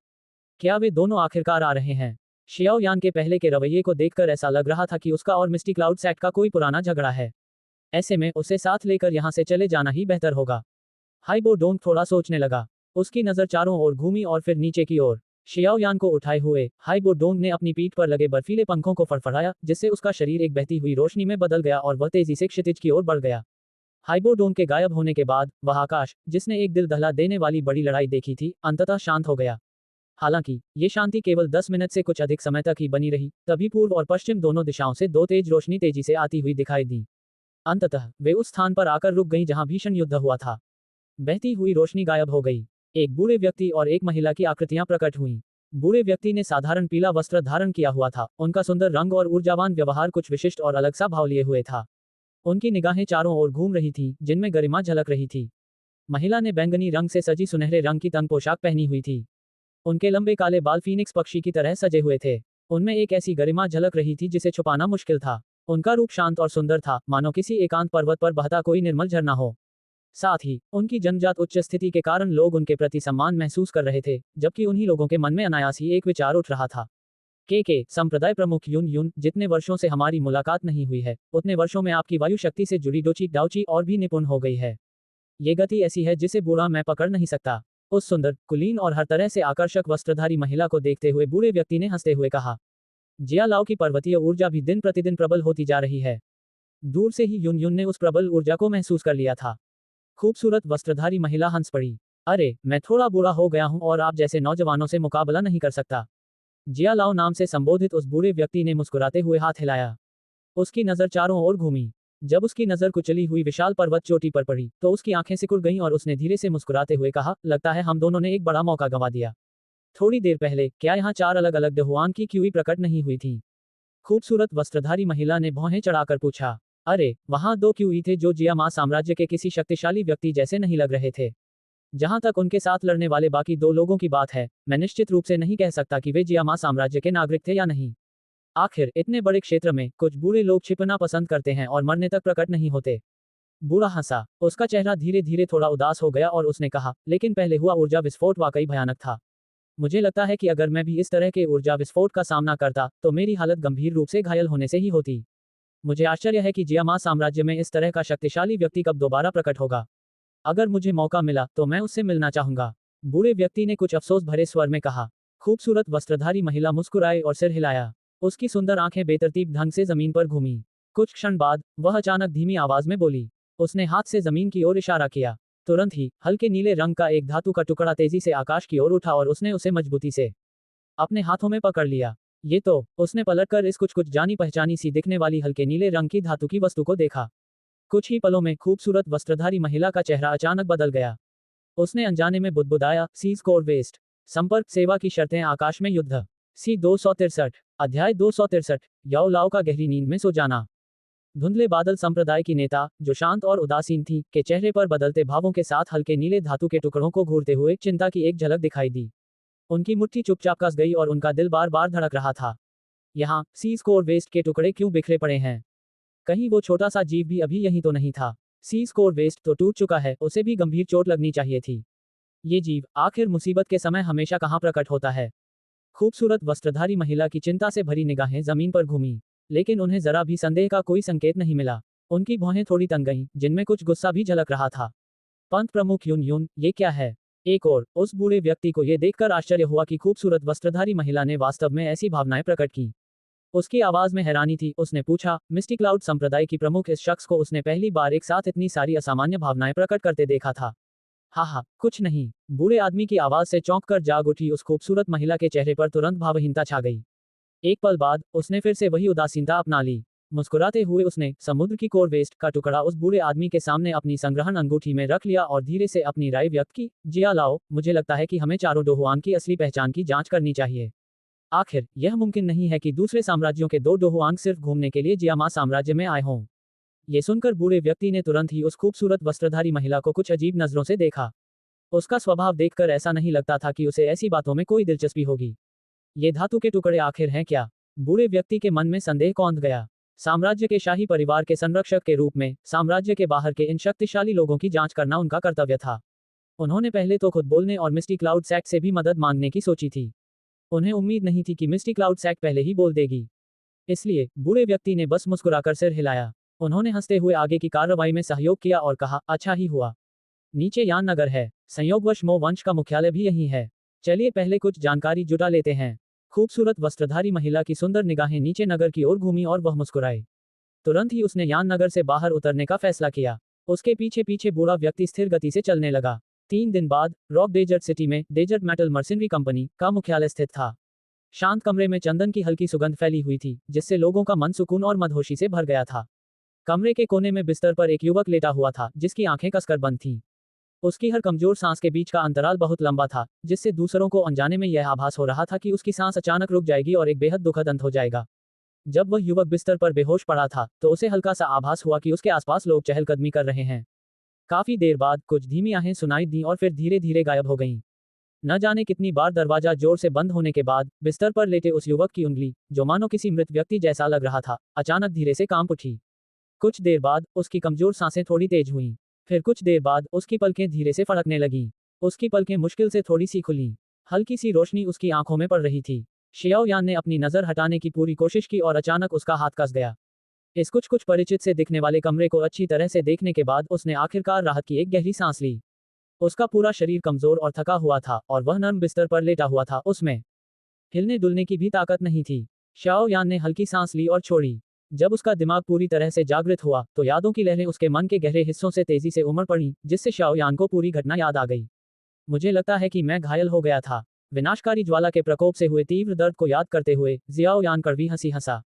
क्या वे दोनों आखिरकार आ रहे हैं? शियाओ यान के पहले के रवैये को देखकर ऐसा लग रहा था कि उसका और मिस्टी क्लाउड सेट का कोई पुराना झगड़ा है। ऐसे में उसे साथ लेकर यहां से चले जाना ही बेहतर होगा। हाइबो डोंग थोड़ा सोचने लगा। उसकी नजर चारों ओर घूमी और फिर नीचे की ओर। शियाओ यान को उठाए हुए हाइबो डोंग ने अपनी पीठ पर लगे बर्फीले पंखों को फड़फड़ाया, जिससे उसका शरीर एक बहती हुई रोशनी में बदल गया और वह तेजी से क्षितिज की ओर बढ़ गया। हाइबो डोंग के गायब होने के बाद वह आकाश, जिसने एक दिल दहला देने वाली बड़ी लड़ाई देखी थी, अंततः शांत हो गया। हालांकि ये शांति केवल 10 मिनट से कुछ अधिक समय तक ही बनी रही, तभी पूर्व और पश्चिम दोनों दिशाओं से 2 तेज रोशनी तेजी से आती हुई दिखाई दी। अंततः वे उस स्थान पर आकर रुक गईं जहां भीषण युद्ध हुआ था। बहती हुई रोशनी गायब हो गई। एक बूढ़े व्यक्ति और एक महिला की आकृतियां प्रकट हुईं। बूढ़े व्यक्ति ने साधारण पीला वस्त्र धारण किया हुआ था, उनका सुंदर रंग और ऊर्जावान व्यवहार कुछ विशिष्ट और अलग सा भाव लिए हुए था। उनकी निगाहें चारों ओर घूम रही थीं, जिनमें गरिमा झलक रही थी। महिला ने बैंगनी रंग से सजी सुनहरे रंग की तंग पोशाक पहनी हुई थी। उनके लंबे काले बाल फीनिक्स पक्षी की तरह सजे हुए थे। उनमें एक ऐसी गरिमा झलक रही थी जिसे छुपाना मुश्किल था। उनका रूप शांत और सुंदर था, मानो किसी एकांत पर्वत पर बहता कोई निर्मल झरना हो। साथ ही उनकी जन्मजात उच्च स्थिति के कारण लोग उनके प्रति सम्मान महसूस कर रहे थे, जबकि उन्हीं लोगों के मन में अनायास ही एक विचार उठ रहा था। के संप्रदाय प्रमुख युन युन, जितने वर्षों से हमारी मुलाकात नहीं हुई है, उतने वर्षों में आपकी वायु शक्ति से जुड़ी डोची डाउची और भी निपुण हो गई है। ये गति ऐसी है जिसे बूढ़ा मैं पकड़ नहीं सकता। उस सुंदर, कुलीन और हर तरह से आकर्षक वस्त्रधारी महिला को देखते हुए बूढ़े व्यक्ति ने हंसते हुए कहा। जिया लाओ की पर्वतीय ऊर्जा भी दिन प्रतिदिन प्रबल होती जा रही है। दूर से ही युन युन ने उस प्रबल ऊर्जा को महसूस कर लिया था। खूबसूरत वस्त्रधारी महिला हंस पड़ी। अरे, मैं थोड़ा बूढ़ा हो गया हूं और आप जैसे नौजवानों से मुकाबला नहीं कर सकता। जिया लाओ नाम से संबोधित उस बूढ़े व्यक्ति ने मुस्कुराते हुए हाथ हिलाया। उसकी नजर चारों ओर घूमी। जब उसकी नजर कुचली हुई विशाल पर्वत चोटी पर पड़ी, तो उसकी आंखें सिकुड़ गईं और उसने धीरे से मुस्कुराते हुए कहा, लगता है हम दोनों ने एक बड़ा मौका गंवा दिया। थोड़ी देर पहले क्या यहाँ 4 अलग अलग डहुआन की क्यूई प्रकट नहीं हुई थी? खूबसूरत वस्त्रधारी महिला ने भौहें चढ़ाकर पूछा। अरे, वहां 2 क्यूई थे जो जिया मा साम्राज्य के किसी शक्तिशाली व्यक्ति जैसे नहीं लग रहे थे। जहां तक उनके साथ लड़ने वाले बाकी 2 लोगों की बात है, मैं निश्चित रूप से नहीं कह सकता कि वे जिया मा साम्राज्य के नागरिक थे या नहीं। आखिर इतने बड़े क्षेत्र में कुछ बूढ़े लोग छिपना पसंद करते हैं और मरने तक प्रकट नहीं होते। बूढ़ा हंसा। उसका चेहरा धीरे धीरे थोड़ा उदास हो गया और उसने कहा, लेकिन पहले हुआ ऊर्जा विस्फोट वाकई भयानक था। मुझे लगता है कि अगर मैं भी इस तरह के ऊर्जा विस्फोट का सामना करता, तो मेरी हालत गंभीर रूप से घायल होने से ही होती। मुझे आश्चर्य है कि जिया मा साम्राज्य में इस तरह का शक्तिशाली व्यक्ति कब दोबारा प्रकट होगा। अगर मुझे मौका मिला तो मैं उससे मिलना चाहूंगा। बूढ़े व्यक्ति ने कुछ अफसोस भरे स्वर में कहा। खूबसूरत वस्त्रधारी महिला मुस्कुराई और सिर हिलाया। उसकी सुंदर आंखें बेतरतीब ढंग से जमीन पर घूमी। कुछ क्षण बाद वह अचानक धीमी आवाज में बोली। उसने हाथ से जमीन की ओर इशारा किया। तुरंत ही हल्के नीले रंग का एक धातु का टुकड़ा तेजी से आकाश की ओर उठा और उसने उसे मजबूती से अपने हाथों में पकड़ लिया। ये तो, उसने पलटकर इस कुछ जानी पहचानी सी दिखने वाली हल्के नीले रंग की धातु की वस्तु को देखा। कुछ ही पलों में खूबसूरत वस्त्रधारी महिला का चेहरा अचानक बदल गया। उसने अनजाने में बुदबुदाया, सीज कोर वेस्ट। संपर्क सेवा की शर्तें आकाश में युद्ध। सी 263। अध्याय 263। याओ लाओ का गहरी नींद में सो जाना। धुंधले बादल संप्रदाय की नेता, जो शांत और उदासीन थी, के चेहरे पर बदलते भावों के साथ हल्के नीले धातु के टुकड़ों को घूरते हुए चिंता की एक झलक दिखाई दी। उनकी मुट्ठी चुपचाप कस गई और उनका दिल बार बार धड़क रहा था। यहाँ सी स्कोर वेस्ट के टुकड़े क्यों बिखरे पड़े हैं? कहीं वो छोटा सा जीव भी अभी यहीं तो नहीं था? सी स्कोर वेस्ट तो टूट चुका है, उसे भी गंभीर चोट लगनी चाहिए थी। ये जीव आखिर मुसीबत के समय हमेशा कहाँ प्रकट होता है? खूबसूरत वस्त्रधारी महिला की चिंता से भरी निगाहें जमीन पर घूमी, लेकिन उन्हें जरा भी संदेह का कोई संकेत नहीं मिला। उनकी भौहें थोड़ी तन गईं, जिनमें कुछ गुस्सा भी झलक रहा था। पंत प्रमुख यून यून, ये क्या है? एक और उस बूढ़े व्यक्ति को यह देखकर आश्चर्य हुआ कि खूबसूरत वस्त्रधारी महिला ने वास्तव में ऐसी भावनाएं प्रकट की। उसकी आवाज में हैरानी थी। उसने पूछा, मिस्टी क्लाउड संप्रदाय की प्रमुख, इस शख्स को उसने पहली बार एक साथ इतनी सारी असामान्य भावनाएं प्रकट करते देखा था। हाँ, कुछ नहीं। बूढ़े आदमी की आवाज से चौंक कर जाग उठी उस खूबसूरत महिला के चेहरे पर तुरंत भावहीनता छा गई। एक पल बाद उसने फिर से वही उदासीनता अपना ली। मुस्कुराते हुए उसने समुद्र की कोर वेस्ट का टुकड़ा उस बूढ़े आदमी के सामने अपनी संग्रहण अंगूठी में रख लिया और धीरे से अपनी राय व्यक्त की। जिया लाओ, मुझे लगता है कि हमें चारों डोहुआन की असली पहचान की जांच करनी चाहिए। आखिर यह मुमकिन नहीं है कि दूसरे साम्राज्यों के 2 डोहुआंग सिर्फ घूमने के लिए जियामा साम्राज्य में आए हों। ये सुनकर बूढ़े व्यक्ति ने तुरंत ही उस खूबसूरत वस्त्रधारी महिला को कुछ अजीब नजरों से देखा। उसका स्वभाव देखकर ऐसा नहीं लगता था कि उसे ऐसी बातों में कोई दिलचस्पी होगी। ये धातु के टुकड़े आखिर हैं क्या? बूढ़े व्यक्ति के मन में संदेह कौंध गया। साम्राज्य के शाही परिवार के संरक्षक के रूप में साम्राज्य के बाहर के इन शक्तिशाली लोगों की जांच करना उनका कर्तव्य था। उन्होंने पहले तो खुद बोलने और मिस्टी क्लाउड सैक से भी मदद मांगने की सोची थी। उन्हें उम्मीद नहीं थी कि मिस्टी क्लाउड सैक पहले ही बोल देगी। इसलिए बूढ़े व्यक्ति ने बस मुस्कुराकर सिर हिलाया। उन्होंने हंसते हुए आगे की कार्रवाई में सहयोग किया और कहा, अच्छा ही हुआ। नीचे यान नगर है। संयोगवश मो वंश का मुख्यालय भी यहीं है। चलिए पहले कुछ जानकारी जुटा लेते हैं। खूबसूरत वस्त्रधारी महिला की सुंदर निगाहें नीचे नगर की ओर घूमी और वह मुस्कुराई। तुरंत ही उसने यान नगर से बाहर उतरने का फैसला किया। उसके पीछे पीछे बूढ़ा व्यक्ति स्थिर गति से चलने लगा। 3 दिन बाद रॉक डेजर्ट सिटी में डेजर्ट मेटल मर्सिनरी कंपनी का मुख्यालय स्थित था। शांत कमरे में चंदन की हल्की सुगंध फैली हुई थी, जिससे लोगों का मन सुकून और मदहोशी से भर गया था। कमरे के कोने में बिस्तर पर एक युवक लेटा हुआ था, जिसकी आंखें कसकर बंद थीं। उसकी हर कमजोर सांस के बीच का अंतराल बहुत लंबा था, जिससे दूसरों को अनजाने में यह आभास हो रहा था कि उसकी सांस अचानक रुक जाएगी और एक बेहद दुखद अंत हो जाएगा। जब वह युवक बिस्तर पर बेहोश पड़ा था, तो उसे हल्का सा आभास हुआ कि उसके आसपास लोग चहलकदमी कर रहे हैं। काफी देर बाद कुछ धीमी आहें सुनाई दी और फिर धीरे धीरे गायब हो गईं। न जाने कितनी बार दरवाजा जोर से बंद होने के बाद बिस्तर पर लेटे उस युवक की उंगली, जो मानो किसी मृत व्यक्ति जैसा लग रहा था, अचानक धीरे से कांप उठी। कुछ देर बाद उसकी कमजोर सांसें थोड़ी तेज हुईं। फिर कुछ देर बाद उसकी पलकें धीरे से फड़कने लगीं। उसकी पलकें मुश्किल से थोड़ी सी खुलीं। हल्की सी रोशनी उसकी आंखों में पड़ रही थी। शियाओ यान ने अपनी नजर हटाने की पूरी कोशिश की और अचानक उसका हाथ कस गया। इस कुछ कुछ परिचित से दिखने वाले कमरे को अच्छी तरह से देखने के बाद उसने आखिरकार राहत की एक गहरी सांस ली। उसका पूरा शरीर कमजोर और थका हुआ था और वह नर्म बिस्तर पर लेटा हुआ था। उसमें हिलने डुलने की भी ताकत नहीं थी। शाओ यान ने हल्की सांस ली और छोड़ी। जब उसका दिमाग पूरी तरह से जागृत हुआ, तो यादों की लहरें उसके मन के गहरे हिस्सों से तेजी से उमड़ पड़ी, जिससे शाओ यान को पूरी घटना याद आ गई। मुझे लगता है कि मैं घायल हो गया था। विनाशकारी ज्वाला के प्रकोप से हुए तीव्र दर्द को याद करते हुए जियाओ यान कड़वी हंसी हंसा।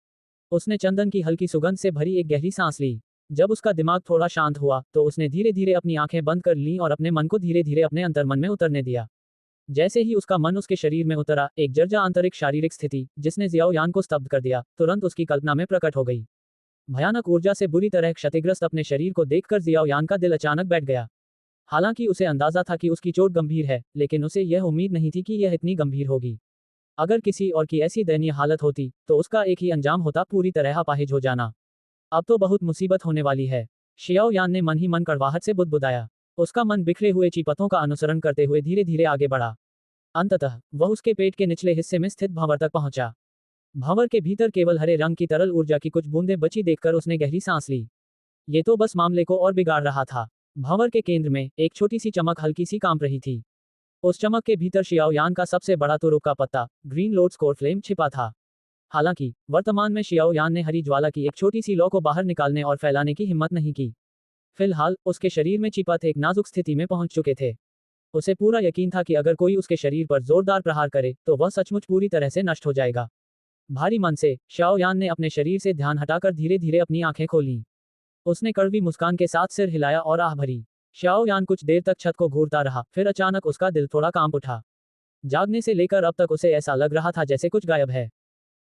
उसने चंदन की हल्की सुगंध से भरी एक गहरी सांस ली। जब उसका दिमाग थोड़ा शांत हुआ, तो उसने धीरे धीरे अपनी आंखें बंद कर लीं और अपने मन को धीरे धीरे अपने अंतर्मन में उतरने दिया। जैसे ही उसका मन उसके शरीर में उतरा, एक जर्जा आंतरिक शारीरिक स्थिति, जिसने जियाओ यान को स्तब्ध कर दिया, तुरंत उसकी कल्पना में प्रकट हो गई। भयानक ऊर्जा से बुरी तरह क्षतिग्रस्त अपने शरीर को देखकर जियाओ यान का दिल अचानक बैठ गया। हालांकि उसे अंदाजा था कि उसकी चोट गंभीर है, लेकिन उसे यह उम्मीद नहीं थी कि यह इतनी गंभीर होगी। अगर किसी और की ऐसी दयनीय हालत होती, तो उसका एक ही अंजाम होता, पूरी तरह अपाहिज हो जाना। अब तो बहुत मुसीबत होने वाली है। शियाओ यान ने मन ही मन कड़वाहट से बुदबुदाया। उसका मन बिखरे हुए चीपथों का अनुसरण करते हुए धीरे धीरे आगे बढ़ा। अंततः वह उसके पेट के निचले हिस्से में स्थित भंवर तक पहुंचा। भंवर के भीतर केवल हरे रंग की तरल ऊर्जा की कुछ बूंदें बची देखकर उसने गहरी सांस ली। ये तो बस मामले को और बिगाड़ रहा था। भंवर के केंद्र में एक छोटी सी चमक हल्की सी कांप रही थी। उस चमक के भीतर शियाओ यान का सबसे बड़ा तुरुप का पत्ता, ग्रीन लोड स्कोर फ्लेम, छिपा था। हालांकि वर्तमान में शियाओ यान ने हरी ज्वाला की एक छोटी सी लौ को बाहर निकालने और फैलाने की हिम्मत नहीं की। फिलहाल उसके शरीर में चिपत एक नाजुक स्थिति में पहुंच चुके थे। उसे पूरा यकीन था कि अगर कोई उसके शरीर पर जोरदार प्रहार करे, तो वह सचमुच पूरी तरह से नष्ट हो जाएगा। भारी मन से शियाओ यान ने अपने शरीर से ध्यान हटाकर धीरे धीरे अपनी आंखें खोलीं। उसने कड़वी मुस्कान के साथ सिर हिलाया और आह भरी। शियाओ यान कुछ देर तक छत को घूरता रहा, फिर अचानक उसका दिल थोड़ा कांप उठा। जागने से लेकर अब तक उसे ऐसा लग रहा था जैसे कुछ गायब है।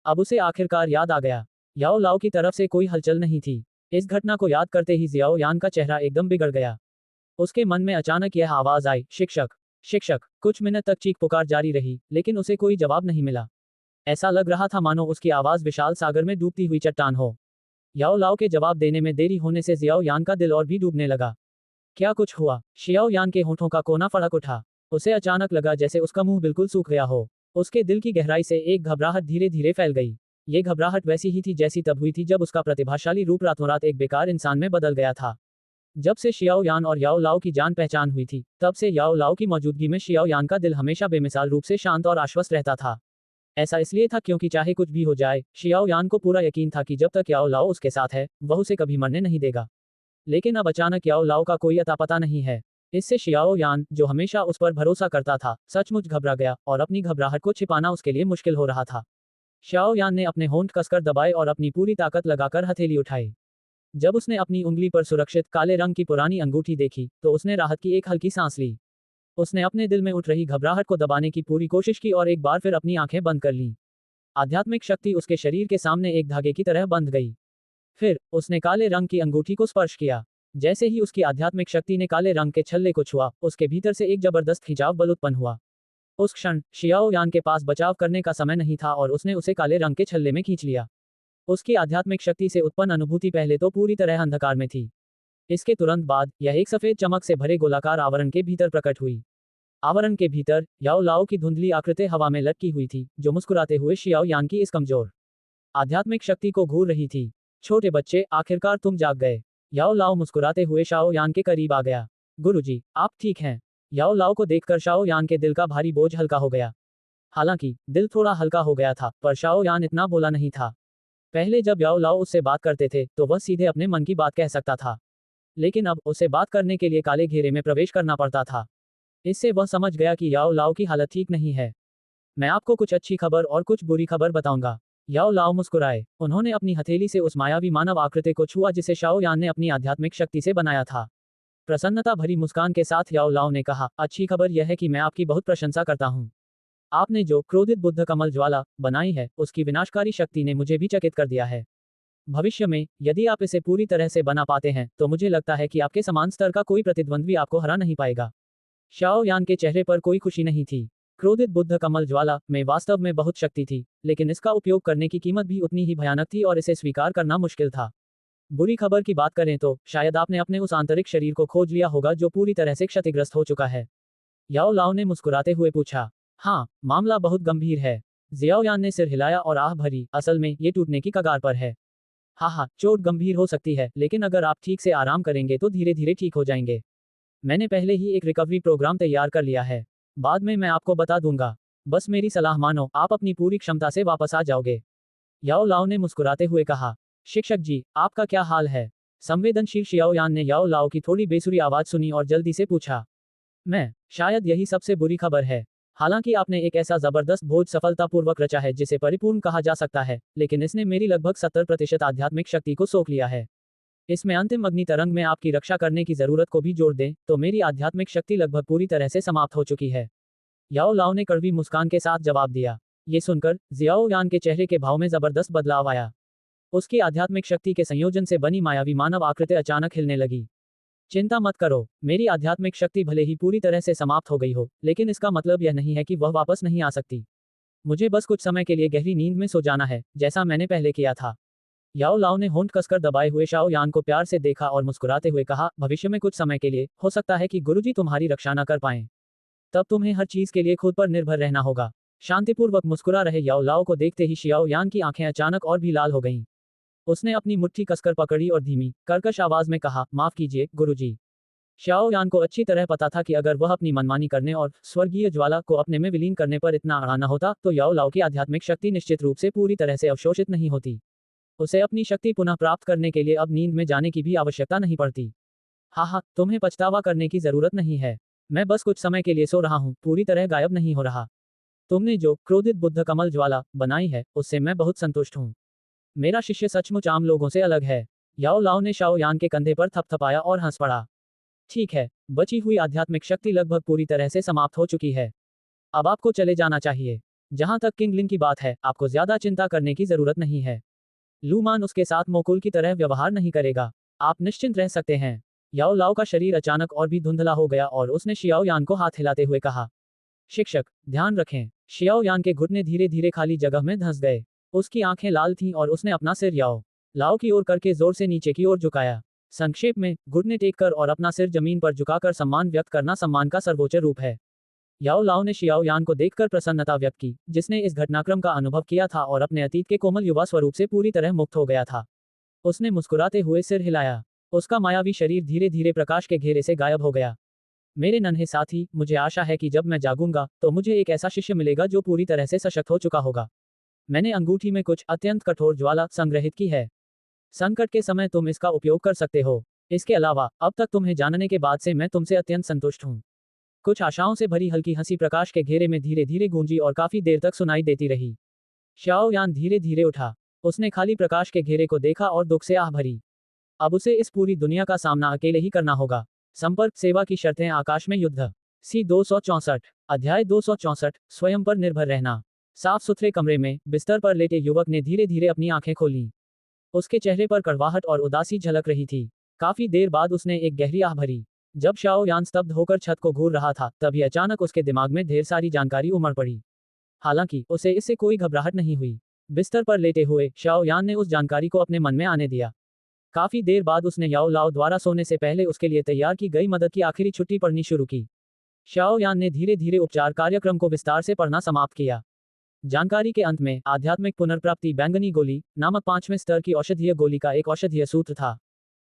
अब उसे आखिरकार याद आ गया। याओ लाओ की तरफ से कोई हलचल नहीं थी। इस घटना को याद करते ही जियाओ यान का चेहरा एकदम बिगड़ गया। उसके मन में अचानक यह आवाज आई, शिक्षक, शिक्षक। कुछ मिनट तक चीख पुकार जारी रही, लेकिन उसे कोई जवाब नहीं मिला। ऐसा लग रहा था मानो उसकी आवाज विशाल सागर में डूबती हुई चट्टान हो। याओ लाओ के जवाब देने में देरी होने से जियाओ यान का दिल और भी डूबने लगा। क्या कुछ हुआ? शियाओ यान के होठों का कोना फड़क उठा। उसे अचानक लगा जैसे उसका मुंह बिल्कुल सूख गया हो। उसके दिल की गहराई से एक घबराहट धीरे धीरे फैल गई। ये घबराहट वैसी ही थी जैसी तब हुई थी जब उसका प्रतिभाशाली रूप रातों रात एक बेकार इंसान में बदल गया था। जब से शियाओ यान और याओ लाओ की जान पहचान हुई थी, तब से याओ लाओ की मौजूदगी में शियाओ यान का दिल हमेशा बेमिसाल रूप से शांत और आश्वस्त रहता था। ऐसा इसलिए था क्योंकि चाहे कुछ भी हो जाए, शियाओ यान को पूरा यकीन था कि जब तक याओ लाओ उसके साथ है, वह उसे कभी मरने नहीं देगा। लेकिन अब अचानक याओ लाओ का कोई अता पता नहीं है। इससे शियाओ यान, जो हमेशा उस पर भरोसा करता था, सचमुच घबरा गया और अपनी घबराहट को छिपाना उसके लिए मुश्किल हो रहा था। शियाओ यान ने अपने होंठ कसकर दबाए और अपनी पूरी ताकत लगाकर हथेली उठाई। जब उसने अपनी उंगली पर सुरक्षित काले रंग की पुरानी अंगूठी देखी, तो उसने राहत की एक हल्की सांस ली। उसने अपने दिल में उठ रही घबराहट को दबाने की पूरी कोशिश की और एक बार फिर अपनी आंखें बंद कर लीं। आध्यात्मिक शक्ति उसके शरीर के सामने एक धागे की तरह बंध गई। फिर उसने काले रंग की अंगूठी को स्पर्श किया। जैसे ही उसकी आध्यात्मिक शक्ति ने काले रंग के छल्ले को छुआ, उसके भीतर से एक जबरदस्त खिंचाव बल उत्पन्न हुआ। उस क्षण शियाओ यान के पास बचाव करने का समय नहीं था और उसने उसे काले रंग के छल्ले में खींच लिया। उसकी आध्यात्मिक शक्ति से उत्पन्न अनुभूति पहले तो पूरी तरह अंधकार में थी। इसके तुरंत बाद यह एक सफेद चमक से भरे गोलाकार आवरण के भीतर प्रकट हुई। आवरण के भीतर याओ लाओ की धुंधली आकृति हवा में लटकी हुई थी, जो मुस्कुराते हुए शियाओ यान की इस कमजोर आध्यात्मिक शक्ति को घूर रही थी। छोटे बच्चे, आखिरकार तुम जाग गए। याओ लाओ मुस्कुराते हुए शाओ यान के करीब आ गया। गुरुजी, आप ठीक हैं? याओ लाओ को देखकर शाओ यान के दिल का भारी बोझ हल्का हो गया। हालांकि दिल थोड़ा हल्का हो गया था, पर शाओ यान इतना बोला नहीं था। पहले जब याओ लाओ उससे बात करते थे, तो वह सीधे अपने मन की बात कह सकता था। लेकिन अब उसे बात करने के लिए काले घेरे में प्रवेश करना पड़ता था। इससे वह समझ गया कि याओ लाओ की हालत ठीक नहीं है। मैं आपको कुछ अच्छी खबर और कुछ बुरी खबर बताऊंगा। याओ लाओ मुस्कुराए। उन्होंने अपनी हथेली से उस मायावी मानव आकृति को छुआ जिसे शाओ यान ने अपनी आध्यात्मिक शक्ति से बनाया था। प्रसन्नता भरी मुस्कान के साथ याओ लाओ ने कहा, अच्छी खबर यह है कि मैं आपकी बहुत प्रशंसा करता हूँ। आपने जो क्रोधित बुद्ध कमल ज्वाला बनाई है, उसकी विनाशकारी शक्ति ने मुझे भी चकित कर दिया है। भविष्य में यदि आप इसे पूरी तरह से बना पाते हैं, तो मुझे लगता है कि आपके समान स्तर का कोई प्रतिद्वंद्वी आपको हरा नहीं पाएगा। शाओ यान के चेहरे पर कोई खुशी नहीं थी। क्रोधित बुद्ध कमल ज्वाला में वास्तव में बहुत शक्ति थी, लेकिन इसका उपयोग करने की कीमत भी उतनी ही भयानक थी और इसे स्वीकार करना मुश्किल था। बुरी खबर की बात करें तो शायद आपने अपने उस आंतरिक शरीर को खोज लिया होगा जो पूरी तरह से क्षतिग्रस्त हो चुका है। याओ लाओ ने मुस्कुराते हुए पूछा। हाँ, मामला बहुत गंभीर है। जियाओ यान ने सिर हिलाया और आह भरी, असल में ये टूटने की कगार पर है। हाँ, चोट गंभीर हो सकती है, लेकिन अगर आप ठीक से आराम करेंगे तो धीरे धीरे ठीक हो जाएंगे। मैंने पहले ही एक रिकवरी प्रोग्राम तैयार कर लिया है। बाद में मैं आपको बता दूंगा। बस मेरी सलाह मानो, आप अपनी पूरी क्षमता से वापस आ जाओगे। याओ लाओ ने मुस्कुराते हुए कहा। शिक्षक जी, आपका क्या हाल है? संवेदनशील शियाओ यान ने याओ लाओ की थोड़ी बेसुरी आवाज सुनी और जल्दी से पूछा। मैं, शायद यही सबसे बुरी खबर है। हालांकि आपने एक ऐसा जबरदस्त भोज सफलतापूर्वक रचा है जिसे परिपूर्ण कहा जा सकता है, लेकिन इसने मेरी लगभग 70% आध्यात्मिक शक्ति को सोख लिया है। इसमें अंतिम अग्नि तरंग में आपकी रक्षा करने की जरूरत को भी जोड़ दें, तो मेरी आध्यात्मिक शक्ति लगभग पूरी तरह से समाप्त हो चुकी है। याओ लाओ ने कड़वी मुस्कान के साथ जवाब दिया। ये सुनकर जियाओ यान के चेहरे के भाव में जबरदस्त बदलाव आया। उसकी आध्यात्मिक शक्ति के संयोजन से बनी मायावी मानव आकृति अचानक हिलने लगी। चिंता मत करो, मेरी आध्यात्मिक शक्ति भले ही पूरी तरह से समाप्त हो गई हो, लेकिन इसका मतलब यह नहीं है कि वह वापस नहीं आ सकती। मुझे बस कुछ समय के लिए गहरी नींद में सो जाना है, जैसा मैंने पहले किया था। याओ लाओ ने होंठ कसकर दबाए हुए शाओ यान को प्यार से देखा और मुस्कुराते हुए कहा, भविष्य में कुछ समय के लिए हो सकता है कि गुरुजी तुम्हारी रक्षा न कर पाएं। तब तुम्हें हर चीज के लिए खुद पर निर्भर रहना होगा। शांतिपूर्वक मुस्कुरा रहे याओ लाओ को देखते ही शियाओ यान की आंखें अचानक और भी लाल हो गईं। उसने अपनी मुट्ठी कसकर पकड़ी और धीमी, कर्कश आवाज में कहा, माफ कीजिए, गुरुजी। शाओ यान को अच्छी तरह पता था कि अगर वह अपनी मनमानी करने और स्वर्गीय ज्वाला को अपने में विलीन करने पर इतना अड़ा न होता, तो याओ लाओ की आध्यात्मिक शक्ति निश्चित रूप से पूरी तरह से अवशोषित नहीं होती। उसे अपनी शक्ति पुनः प्राप्त करने के लिए अब नींद में जाने की भी आवश्यकता नहीं पड़ती। हाँ, तुम्हें पछतावा करने की जरूरत नहीं है। मैं बस कुछ समय के लिए सो रहा हूँ, पूरी तरह गायब नहीं हो रहा। तुमने जो क्रोधित बुद्ध कमल ज्वाला बनाई है, उससे मैं बहुत संतुष्ट हूँ। मेरा शिष्य सचमुच आम लोगों से अलग है। याओ लाओ ने शाओ यान के कंधे पर थपथपाया और हंस पड़ा। ठीक है, बची हुई आध्यात्मिक शक्ति लगभग पूरी तरह से समाप्त हो चुकी है। अब आपको चले जाना चाहिए। जहां तक किंगलिंग की बात है, आपको ज्यादा चिंता करने की जरूरत नहीं है। लूमान उसके साथ मोकुल की तरह व्यवहार नहीं करेगा। आप निश्चिंत रह सकते हैं। याओ लाओ का शरीर अचानक और भी धुंधला हो गया और उसने शियाओ यान को हाथ हिलाते हुए कहा, शिक्षक, ध्यान रखें। शियाओ यान के घुटने धीरे धीरे खाली जगह में धंस गए। उसकी आंखें लाल थीं और उसने अपना सिर याओ लाओ की ओर करके जोर से नीचे की ओर झुकाया। संक्षेप में, घुटने टेक कर और अपना सिर जमीन पर झुकाकर सम्मान व्यक्त करना सम्मान का सर्वोच्च रूप है। याओ लाओ ने शियाओ यान को देखकर प्रसन्नता व्यक्त की, जिसने इस घटनाक्रम का अनुभव किया था और अपने अतीत के कोमल युवा स्वरूप से पूरी तरह मुक्त हो गया था। उसने मुस्कुराते हुए सिर हिलाया। उसका मायावी शरीर धीरे धीरे प्रकाश के घेरे से गायब हो गया। मेरे नन्हे साथी, मुझे आशा है कि जब मैं जागूंगा तो मुझे एक ऐसा शिष्य मिलेगा जो पूरी तरह से सशक्त हो चुका होगा। मैंने अंगूठी में कुछ अत्यंत कठोर ज्वाला संग्रहित की है। संकट के समय तुम इसका उपयोग कर सकते हो। इसके अलावा, अब तक तुम्हें जानने के बाद से मैं तुमसे अत्यंत संतुष्ट हूँ। कुछ आशाओं से भरी हल्की हंसी प्रकाश के घेरे में धीरे धीरे गूंजी और काफी देर तक सुनाई देती रही। शाओ यान धीरे धीरे उठा। उसने खाली प्रकाश के घेरे को देखा और दुख से आह भरी। अब उसे इस पूरी दुनिया का सामना अकेले ही करना होगा। संपर्क सेवा की शर्तें आकाश में युद्ध। सी 264 अध्याय 264 स्वयं पर निर्भर रहना। साफ सुथरे कमरे में बिस्तर पर लेटे युवक ने धीरे धीरे अपनी आंखें खोलीं। उसके चेहरे पर कड़वाहट और उदासी झलक रही थी। काफी देर बाद उसने एक गहरी आह भरी। जब शाओ यान स्तब्ध होकर छत को घूर रहा था, तभी अचानक उसके दिमाग में ढेर सारी जानकारी उमड़ पड़ी। हालांकि उसे इससे कोई घबराहट नहीं हुई। बिस्तर पर लेटे हुए शाओ यान ने उस जानकारी को अपने मन में आने दिया। काफी देर बाद उसने याओ लाओ द्वारा सोने से पहले उसके लिए तैयार की गई मदद की आखिरी छुट्टी पढ़नी शुरू की। शाओ यान ने धीरे धीरे उपचार कार्यक्रम को विस्तार से पढ़ना समाप्त किया। जानकारी के अंत में आध्यात्मिक पुनर्प्राप्ति बैंगनी गोली नामक 5वें स्तर की औषधीय गोली का एक औषधीय सूत्र था।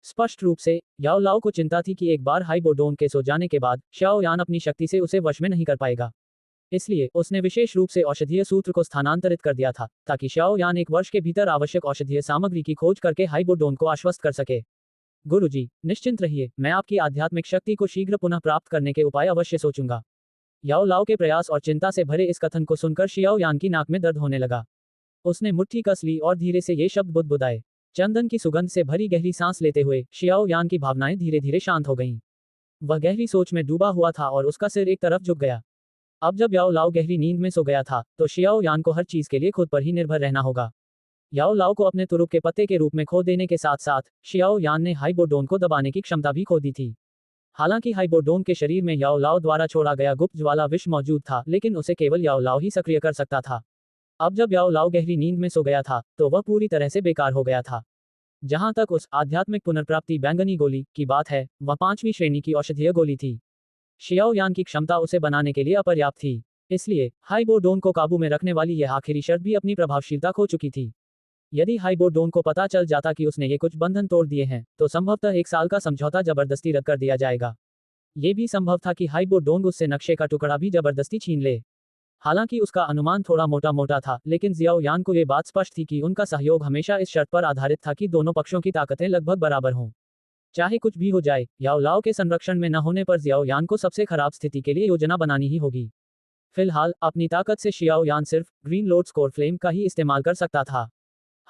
स्पष्ट रूप से, याओ लाओ को चिंता थी कि एक बार हाइबोडोन के सो जाने के बाद शाओ यान अपनी शक्ति से उसे वश में नहीं कर पाएगा। इसलिए उसने विशेष रूप से औषधीय सूत्र को स्थानांतरित कर दिया था, ताकि शाओ यान एक वर्ष के भीतर आवश्यक औषधीय सामग्री की खोज करके हाइबोडोन को आश्वस्त कर सके। गुरुजी, निश्चिंत रहिए, मैं आपकी आध्यात्मिक शक्ति को शीघ्र पुनः प्राप्त करने के उपाय अवश्य सोचूंगा। याओ लाओ के प्रयास और चिंता से भरे इस कथन को सुनकर शियाओ यान की नाक में दर्द होने लगा। उसने मुट्ठी कस ली और धीरे से ये शब्द बुदबुदाए। चंदन की सुगंध से भरी गहरी सांस लेते हुए शियाओ यान की भावनाएं धीरे धीरे शांत हो गईं। वह गहरी सोच में डूबा हुआ था और उसका सिर एक तरफ झुक गया। अब जब याओ लाओ गहरी नींद में सो गया था, तो शियाओ यान को हर चीज के लिए खुद पर ही निर्भर रहना होगा। याओ लाओ को अपने तुरुप के पत्ते के रूप में खो देने के साथ साथ शियाओ यान ने हाइबोडोन को दबाने की क्षमता भी खो दी थी। हालांकि हाइबोडोन के शरीर में याओ लाओ द्वारा छोड़ा गया गुप्त ज्वाला विष मौजूद था, लेकिन उसे केवल याओ लाओ ही सक्रिय कर सकता था। अब जब याओ लाओ गहरी नींद में सो गया था, तो वह पूरी तरह से बेकार हो गया था। जहां तक उस आध्यात्मिक पुनर्प्राप्ति बैंगनी गोली की बात है, वह 5वीं श्रेणी की औषधीय गोली थी। शियाओ यान की क्षमता उसे बनाने के लिए अपर्याप्त थी। इसलिए हाइबोडोन को काबू में रखने वाली यह आखिरी शर्त भी अपनी प्रभावशीलता खो चुकी थी। यदि हाइबोडोन को पता चल जाता कि उसने ये कुछ बंधन तोड़ दिए हैं, तो संभवतः 1 साल का समझौता जबरदस्ती रद्द कर दिया जाएगा। ये भी संभव था कि हाइबोडोन उससे नक्शे का टुकड़ा भी जबरदस्ती छीन ले। हालांकि उसका अनुमान थोड़ा मोटा मोटा था, लेकिन जियाओ यान को ये बात स्पष्ट थी कि उनका सहयोग हमेशा इस शर्त पर आधारित था कि दोनों पक्षों की ताकतें लगभग बराबर हों। चाहे कुछ भी हो जाए, याओ लाओ के संरक्षण में न होने पर जियाओ यान को सबसे खराब स्थिति के लिए योजना बनानी ही होगी। फिलहाल अपनी ताकत से शियाओ यान सिर्फ ग्रीन लोड स्कोर फ्लेम का ही इस्तेमाल कर सकता था।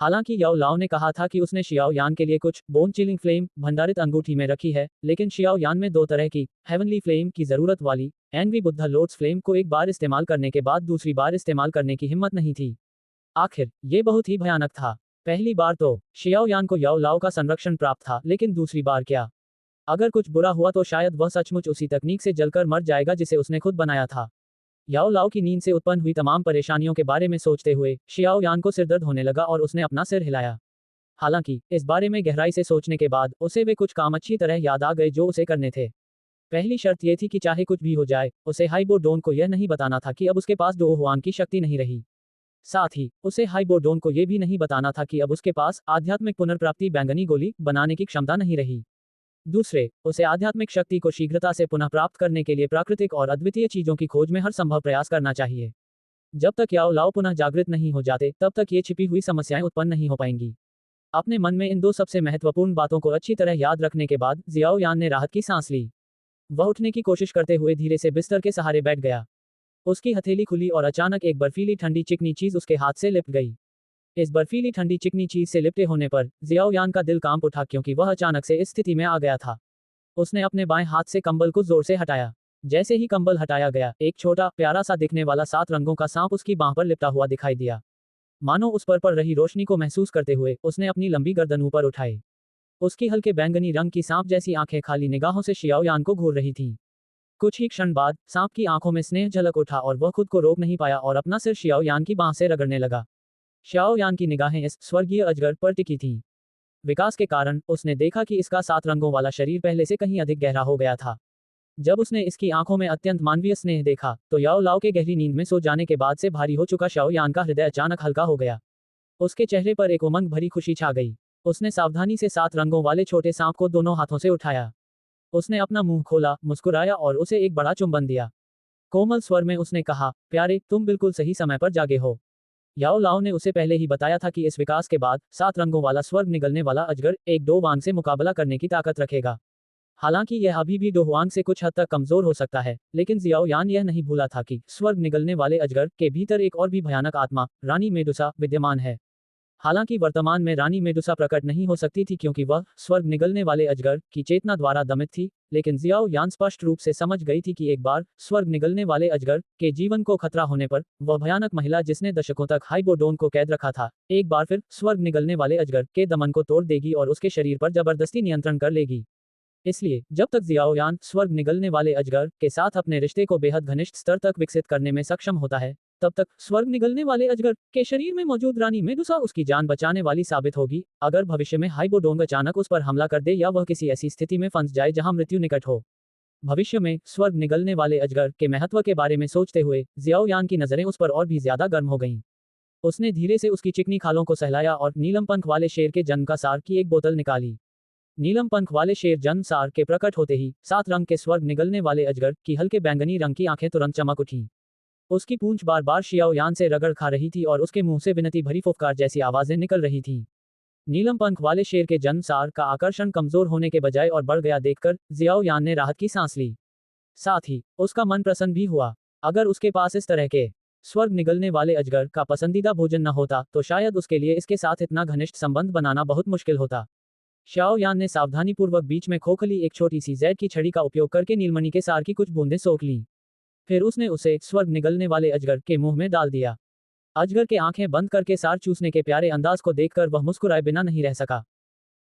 हालांकि याओ लाओ ने कहा था कि उसने शियाओ यान के लिए कुछ बोन चिलिंग फ्लेम भंडारित अंगूठी में रखी है, लेकिन शियाओ यान में 2 तरह की हेवनली फ्लेम की जरूरत वाली एंग्री बुद्धा लोड्स फ्लेम को एक बार इस्तेमाल करने के बाद दूसरी बार इस्तेमाल करने की हिम्मत नहीं थी। आखिर ये बहुत ही भयानक था। पहली बार तो शियाओ यान को याओ लाओ का संरक्षण प्राप्त था, लेकिन दूसरी बार क्या? अगर कुछ बुरा हुआ तो शायद वह सचमुच उसी तकनीक से जलकर मर जाएगा जिसे उसने खुद बनाया था। याओ लाओ की नींद से उत्पन्न हुई तमाम परेशानियों के बारे में सोचते हुए शियाओ यान को सिरदर्द होने लगा और उसने अपना सिर हिलाया। हालांकि इस बारे में गहराई से सोचने के बाद उसे वे कुछ काम अच्छी तरह याद आ गए जो उसे करने थे। पहली शर्त यह थी कि चाहे कुछ भी हो जाए, उसे हाइबोडोन को यह नहीं बताना था कि अब उसके पास डो हुआन की शक्ति नहीं रही। साथ ही उसे हाइबोडोन को यह भी नहीं बताना था कि अब उसके पास आध्यात्मिक पुनर्प्राप्ति बैंगनी गोली बनाने की क्षमता नहीं रही। दूसरे, उसे आध्यात्मिक शक्ति को शीघ्रता से पुनः प्राप्त करने के लिए प्राकृतिक और अद्वितीय चीजों की खोज में हर संभव प्रयास करना चाहिए। जब तक याओ लाओ पुनः जागृत नहीं हो जाते, तब तक ये छिपी हुई समस्याएं उत्पन्न नहीं हो पाएंगी। अपने मन में इन 2 सबसे महत्वपूर्ण बातों को अच्छी तरह याद रखने के बाद जियाओ यान ने राहत की सांस ली। वह उठने की कोशिश करते हुए धीरे से बिस्तर के सहारे बैठ गया। उसकी हथेली खुली और अचानक एक बर्फीली ठंडी चिकनी चीज उसके हाथ से लिपट गई। इस बर्फीली ठंडी चिकनी चीज से लिपटे होने पर जियाओ यान का दिल कांप उठा, क्योंकि वह अचानक से इस स्थिति में आ गया था। उसने अपने बाएं हाथ से कंबल को जोर से हटाया। जैसे ही कंबल हटाया गया, एक छोटा प्यारा सा दिखने वाला 7 रंगों का सांप उसकी बांह पर लिपटा हुआ दिखाई दिया। मानो उस पर पड़ रही रोशनी को महसूस करते हुए उसने अपनी लंबी गर्दन ऊपर उठाई। उसकी हल्के बैंगनी रंग की सांप जैसी आंखें खाली निगाहों से शियाओ यान को घूर रही थीं। कुछ ही क्षण बाद सांप की आंखों में स्नेह झलक उठा और वह खुद को रोक नहीं पाया और अपना सिर शियाओ यान की बांह से रगड़ने लगा। शियाओ यान की निगाहें इस स्वर्गीय अजगर पर टिकी थीं। विकास के कारण उसने देखा कि इसका 7 रंगों वाला शरीर पहले से कहीं अधिक गहरा हो गया था। जब उसने इसकी आंखों में अत्यंत मानवीय स्नेह देखा तो याओ लाओ के गहरी नींद में सो जाने के बाद से भारी हो चुका शियाओ यान का हृदय अचानक हल्का हो गया। उसके चेहरे पर एक उमंग भरी खुशी छा गई। उसने सावधानी से 7 रंगों वाले छोटे सांप को दोनों हाथों से उठाया। उसने अपना मुंह खोला, मुस्कुराया और उसे एक बड़ा चुंबन दिया। कोमल स्वर में उसने कहा, प्यारे, तुम बिल्कुल सही समय पर जागे हो। याओ लाओ ने उसे पहले ही बताया था कि इस विकास के बाद 7 रंगों वाला स्वर्ग निगलने वाला अजगर एक डोहुआंग से मुकाबला करने की ताकत रखेगा। हालांकि यह अभी भी डोहुआंग से कुछ हद तक कमजोर हो सकता है, लेकिन जियाओ यान यह नहीं भूला था कि स्वर्ग निगलने वाले अजगर के भीतर एक और भी भयानक आत्मा, रानी मेडुसा, विद्यमान है। हालांकि वर्तमान में रानी मेडुसा प्रकट नहीं हो सकती थी क्योंकि वह स्वर्ग निगलने वाले अजगर की चेतना द्वारा दमित थी, लेकिन जियाओ यान स्पष्ट रूप से समझ गई थी कि एक बार स्वर्ग निगलने वाले अजगर के जीवन को खतरा होने पर वह भयानक महिला जिसने दशकों तक हाइबोडोन को कैद रखा था, एक बार फिर स्वर्ग निगलने वाले अजगर के दमन को तोड़ देगी और उसके शरीर पर जबरदस्ती नियंत्रण कर लेगी। इसलिए जब तक जियाओ यान स्वर्ग निगलने वाले अजगर के साथ अपने रिश्ते को बेहद घनिष्ठ स्तर तक विकसित करने में सक्षम होता है, तब तक स्वर्ग निगलने वाले अजगर के शरीर में मौजूद रानी मेडुसा उसकी जान बचाने वाली साबित होगी। अगर भविष्य में हाइबोडोंग अचानक उस पर हमला कर दे या वह किसी ऐसी स्थिति में फंस जाए जहां मृत्यु निकट हो। भविष्य में स्वर्ग निगलने वाले अजगर के महत्व के बारे में सोचते हुए जियाओ यान की नजरें उस पर और भी ज्यादा गर्म हो गईं। उसने धीरे से उसकी चिकनी खालों को सहलाया और नीलम पंख वाले शेर के जन्म का सार की एक बोतल निकाली। नीलम पंख वाले शेर जन्म सार के प्रकट होते ही 7 रंग के स्वर्ग निगलने वाले अजगर की हल्के बैंगनी रंग की आंखें तुरंत चमक उठीं। उसकी पूंछ बार बार शियाओ यान से रगड़ खा रही थी और उसके मुंह से विनती भरी फुफकार जैसी आवाजें निकल रही थीं। नीलम पंख वाले शेर के जन्म सार का आकर्षण कमजोर होने के बजाय और बढ़ गया देखकर जियाओ यान ने राहत की सांस ली। साथ ही उसका मन प्रसन्न भी हुआ। अगर उसके पास इस तरह के स्वर्ग निगलने वाले अजगर का पसंदीदा भोजन न होता तो शायद उसके लिए इसके साथ इतना घनिष्ठ संबंध बनाना बहुत मुश्किल होता। शियाओ यान ने सावधानीपूर्वक बीच में खोखली एक छोटी सी जैड की छड़ी का उपयोग करके नीलमणि के सार की कुछ बूंदें सोख लीं। फिर उसने उसे स्वर्ग निगलने वाले अजगर के मुंह में डाल दिया। अजगर के आंखें बंद करके सार चूसने के प्यारे अंदाज को देखकर वह मुस्कुराए बिना नहीं रह सका।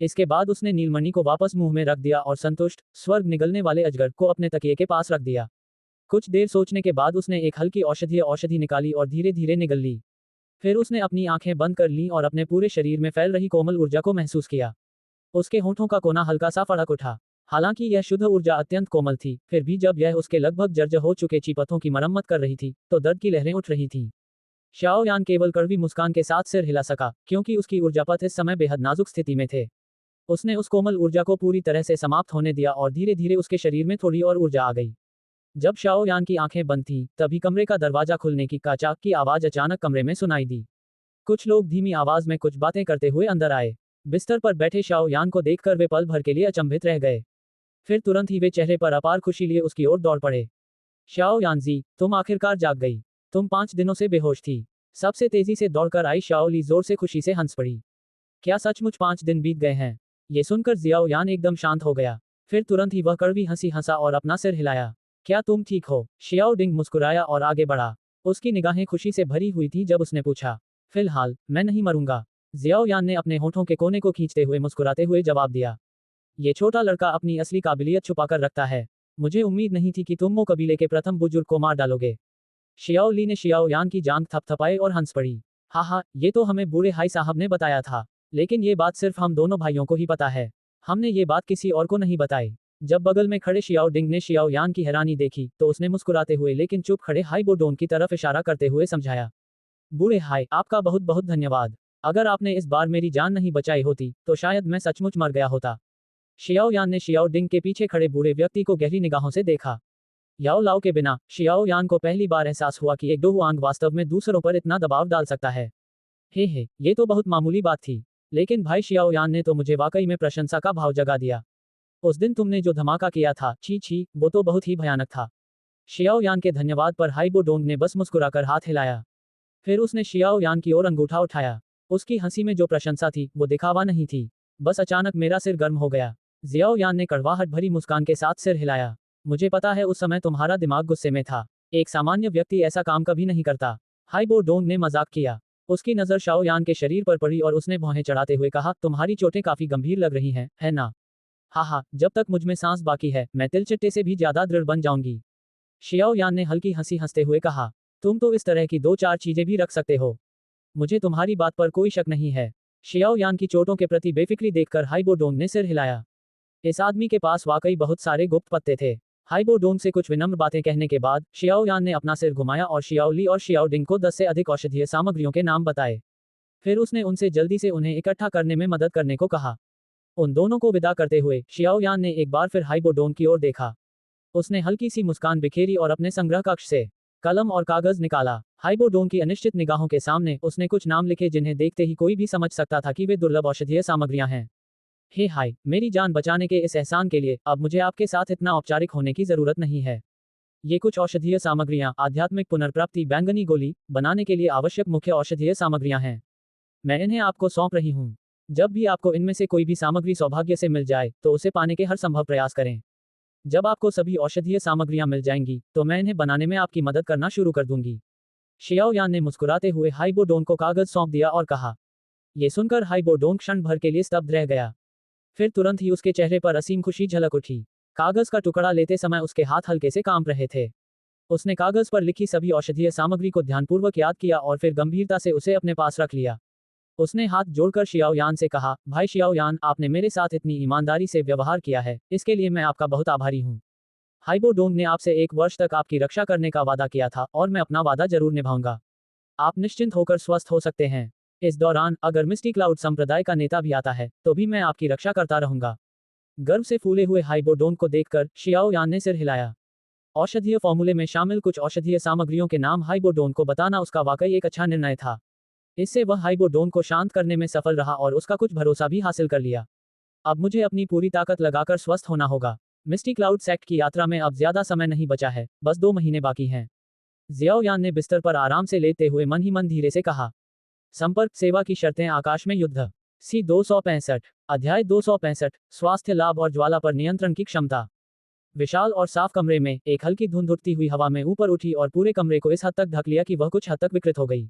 इसके बाद उसने नीलमणि को वापस मुंह में रख दिया और संतुष्ट स्वर्ग निगलने वाले अजगर को अपने तकिए के पास रख दिया। कुछ देर सोचने के बाद उसने एक हल्की औषधि निकाली और धीरे धीरे निगल ली। फिर उसने अपनी आंखें बंद कर लीं और अपने पूरे शरीर में फैल रही कोमल ऊर्जा को महसूस किया। उसके होठों का कोना हल्का सा फड़क उठा। हालांकि यह शुद्ध ऊर्जा अत्यंत कोमल थी, फिर भी जब यह उसके लगभग जर्जर हो चुके चीपथों की मरम्मत कर रही थी तो दर्द की लहरें उठ रही थीं। शियाओ यान केवल कड़वी मुस्कान के साथ सिर हिला सका क्योंकि उसकी ऊर्जापथ इस समय बेहद नाजुक स्थिति में थे। उसने उस कोमल ऊर्जा को पूरी तरह से समाप्त होने दिया और धीरे धीरे उसके शरीर में थोड़ी और ऊर्जा आ गई। जब शियाओ यान की आंखें बंद थीं, तभी कमरे का दरवाजा खुलने की काचाक की आवाज अचानक कमरे में सुनाई दी। कुछ लोग धीमी आवाज में कुछ बातें करते हुए अंदर आए। बिस्तर पर बैठे शियाओ यान को देखकर वे पल भर के लिए अचंभित रह गए। फिर तुरंत ही वे चेहरे पर अपार खुशी लिए उसकी ओर दौड़ पड़े। शियाओ यान जी, तुम आखिरकार जाग गई। तुम 5 दिनों से बेहोश थी। सबसे तेजी से दौड़कर आई शाओ ली जोर से खुशी से हंस पड़ी। क्या सचमुच 5 दिन बीत गए हैं? ये सुनकर जियाओ यान एकदम शांत हो गया। फिर तुरंत ही वह कड़वी हंसी हंसा और अपना सिर हिलाया। क्या तुम ठीक हो? शियाओ डिंग मुस्कुराया और आगे बढ़ा। उसकी निगाहें खुशी से भरी हुई थी जब उसने पूछा। फिलहाल मैं नहीं मरूंगा, जियाओ यान ने अपने होठों के कोने को खींचते हुए मुस्कुराते हुए जवाब दिया। ये छोटा लड़का अपनी असली काबिलियत छुपाकर रखता है। मुझे उम्मीद नहीं थी कि तुम मो कबीले के प्रथम बुजुर्ग को मार डालोगे। शियाओ ली ने शियाओ यान की जांघ थपथपाई और हंस पड़ी। हाँ, ये तो हमें बूढ़े हाई साहब ने बताया था, लेकिन ये बात सिर्फ हम दोनों भाइयों को ही पता है। हमने ये बात किसी और को नहीं बताई। जब बगल में खड़े शियाओ डिंग ने शियाओ यान की हैरानी देखी तो उसने मुस्कुराते हुए लेकिन चुप खड़े हाई बोडोन की तरफ इशारा करते हुए समझाया। बूढ़े हाई, आपका बहुत बहुत धन्यवाद। अगर आपने इस बार मेरी जान नहीं बचाई होती तो शायद मैं सचमुच मर गया होता। शियाओ यान ने शियाओ डिंग के पीछे खड़े बूढ़े व्यक्ति को गहरी निगाहों से देखा। याओ लाओ के बिना शियाओ यान को पहली बार एहसास हुआ कि एक डोहुआंग वास्तव में दूसरों पर इतना दबाव डाल सकता है। हे, ये तो बहुत मामूली बात थी, लेकिन भाई शियाओ यान ने तो मुझे वाकई में प्रशंसा का भाव जगा दिया। उस दिन तुमने जो धमाका किया था, छी, वो तो बहुत ही भयानक था। शियाओ यान के धन्यवाद पर हाइबो डोंग ने बस मुस्कुराकर हाथ हिलाया। फिर उसने शियाओ यान की ओर अंगूठा उठाया। उसकी हंसी में जो प्रशंसा थी वो दिखावा नहीं थी। बस अचानक मेरा सिर गर्म हो गया। जियाओ यान ने कड़वाहट भरी मुस्कान के साथ सिर हिलाया। मुझे पता है उस समय तुम्हारा दिमाग गुस्से में था। एक सामान्य व्यक्ति ऐसा काम कभी नहीं करता। हाइबो डोंग ने मजाक किया। उसकी नज़र शाओ यान के शरीर पर पड़ी और उसने भौहें चढ़ाते हुए कहा, तुम्हारी चोटें काफी गंभीर लग रही हैं, है ना? हाँ हाँ, जब तक मुझ में सांस बाकी है मैं तिलचिट्टे से भी ज्यादा दृढ़ बन जाऊंगी। शियाओ यान ने हल्की हंसी हंसते हुए कहा, तुम तो इस तरह की दो चार चीजें भी रख सकते हो। मुझे तुम्हारी बात पर कोई शक नहीं है। शियाओ यान की चोटों के प्रति बेफिक्री देखकर हाइबो डोंग ने सिर हिलाया। इस आदमी के पास वाकई बहुत सारे गुप्त पत्ते थे। हाइबो डोंग से कुछ विनम्र बातें कहने के बाद शियाओ यान ने अपना सिर घुमाया और शियाओ ली और शियाओ डिंग को 10 से अधिक औषधीय सामग्रियों के नाम बताए। फिर उसने उनसे जल्दी से उन्हें इकट्ठा करने में मदद करने को कहा। उन दोनों को विदा करते हुए शियाओ यान ने एक बार फिर हाइबो डोंग की ओर देखा। उसने हल्की सी मुस्कान बिखेरी और अपने संग्रह कक्ष से कलम और कागज निकाला। हाइबो डोंग की अनिश्चित निगाहों के सामने उसने कुछ नाम लिखे जिन्हें देखते ही कोई भी समझ सकता था कि वे दुर्लभ औषधीय सामग्रियां हैं। हे हाय, मेरी जान बचाने के इस एहसान के लिए अब मुझे आपके साथ इतना औपचारिक होने की जरूरत नहीं है। ये कुछ औषधीय सामग्रियां आध्यात्मिक पुनर्प्राप्ति बैंगनी गोली बनाने के लिए आवश्यक मुख्य औषधीय सामग्रियां हैं। मैं इन्हें आपको सौंप रही हूँ। जब भी आपको इनमें से कोई भी सामग्री सौभाग्य से मिल जाए तो उसे पाने के हर संभव प्रयास करें। जब आपको सभी औषधीय सामग्रियां मिल जाएंगी तो मैं इन्हें बनाने में आपकी मदद करना शुरू कर दूंगी। शियाओ यान ने मुस्कुराते हुए हाइबो डोंग को कागज सौंप दिया और कहा। ये सुनकर हाइबो डोंग क्षण भर के लिए स्तब्ध रह गया। फिर तुरंत ही उसके चेहरे पर असीम खुशी झलक उठी। कागज का टुकड़ा लेते समय उसके हाथ हल्के से कांप रहे थे। उसने कागज पर लिखी सभी औषधीय सामग्री को ध्यानपूर्वक याद किया और फिर गंभीरता से उसे अपने पास रख लिया। उसने हाथ जोड़कर शियाओ यान से कहा, भाई शियाओ यान, आपने मेरे साथ इतनी ईमानदारी से व्यवहार किया है, इसके लिए मैं आपका बहुत आभारी हूँ। हाइबो डोंग ने आपसे 1 वर्ष तक आपकी रक्षा करने का वादा किया था और मैं अपना वादा जरूर निभाऊंगा। आप निश्चिंत होकर स्वस्थ हो सकते हैं। इस दौरान अगर मिस्टी क्लाउड संप्रदाय का नेता भी आता है तो भी मैं आपकी रक्षा करता रहूंगा। गर्व से फूले हुए हाइबो डोंग को देखकर शियाओ यान ने सिर हिलाया। औषधीय फॉर्मूले में शामिल कुछ औषधीय सामग्रियों के नाम हाइबो डोंग को बताना उसका वाकई एक अच्छा निर्णय था। इससे वह हाइबो डोंग को शांत करने में सफल रहा और उसका कुछ भरोसा भी हासिल कर लिया। अब मुझे अपनी पूरी ताकत लगाकर स्वस्थ होना होगा। मिस्टी क्लाउड सेक्ट की यात्रा में अब ज्यादा समय नहीं बचा है, बस 2 महीने बाकी हैं। जियाओ यान ने बिस्तर पर आराम से लेटे हुए मन ही मन धीरे से कहा। संपर्क सेवा की शर्तें आकाश में युद्ध। सी 265 अध्याय 265 स्वास्थ्य लाभ और ज्वाला पर नियंत्रण की क्षमता। विशाल और साफ कमरे में एक हल्की धुंध उठती हुई हवा में ऊपर उठी और पूरे कमरे को इस हद तक ढक लिया कि वह कुछ हद तक विकृत हो गई।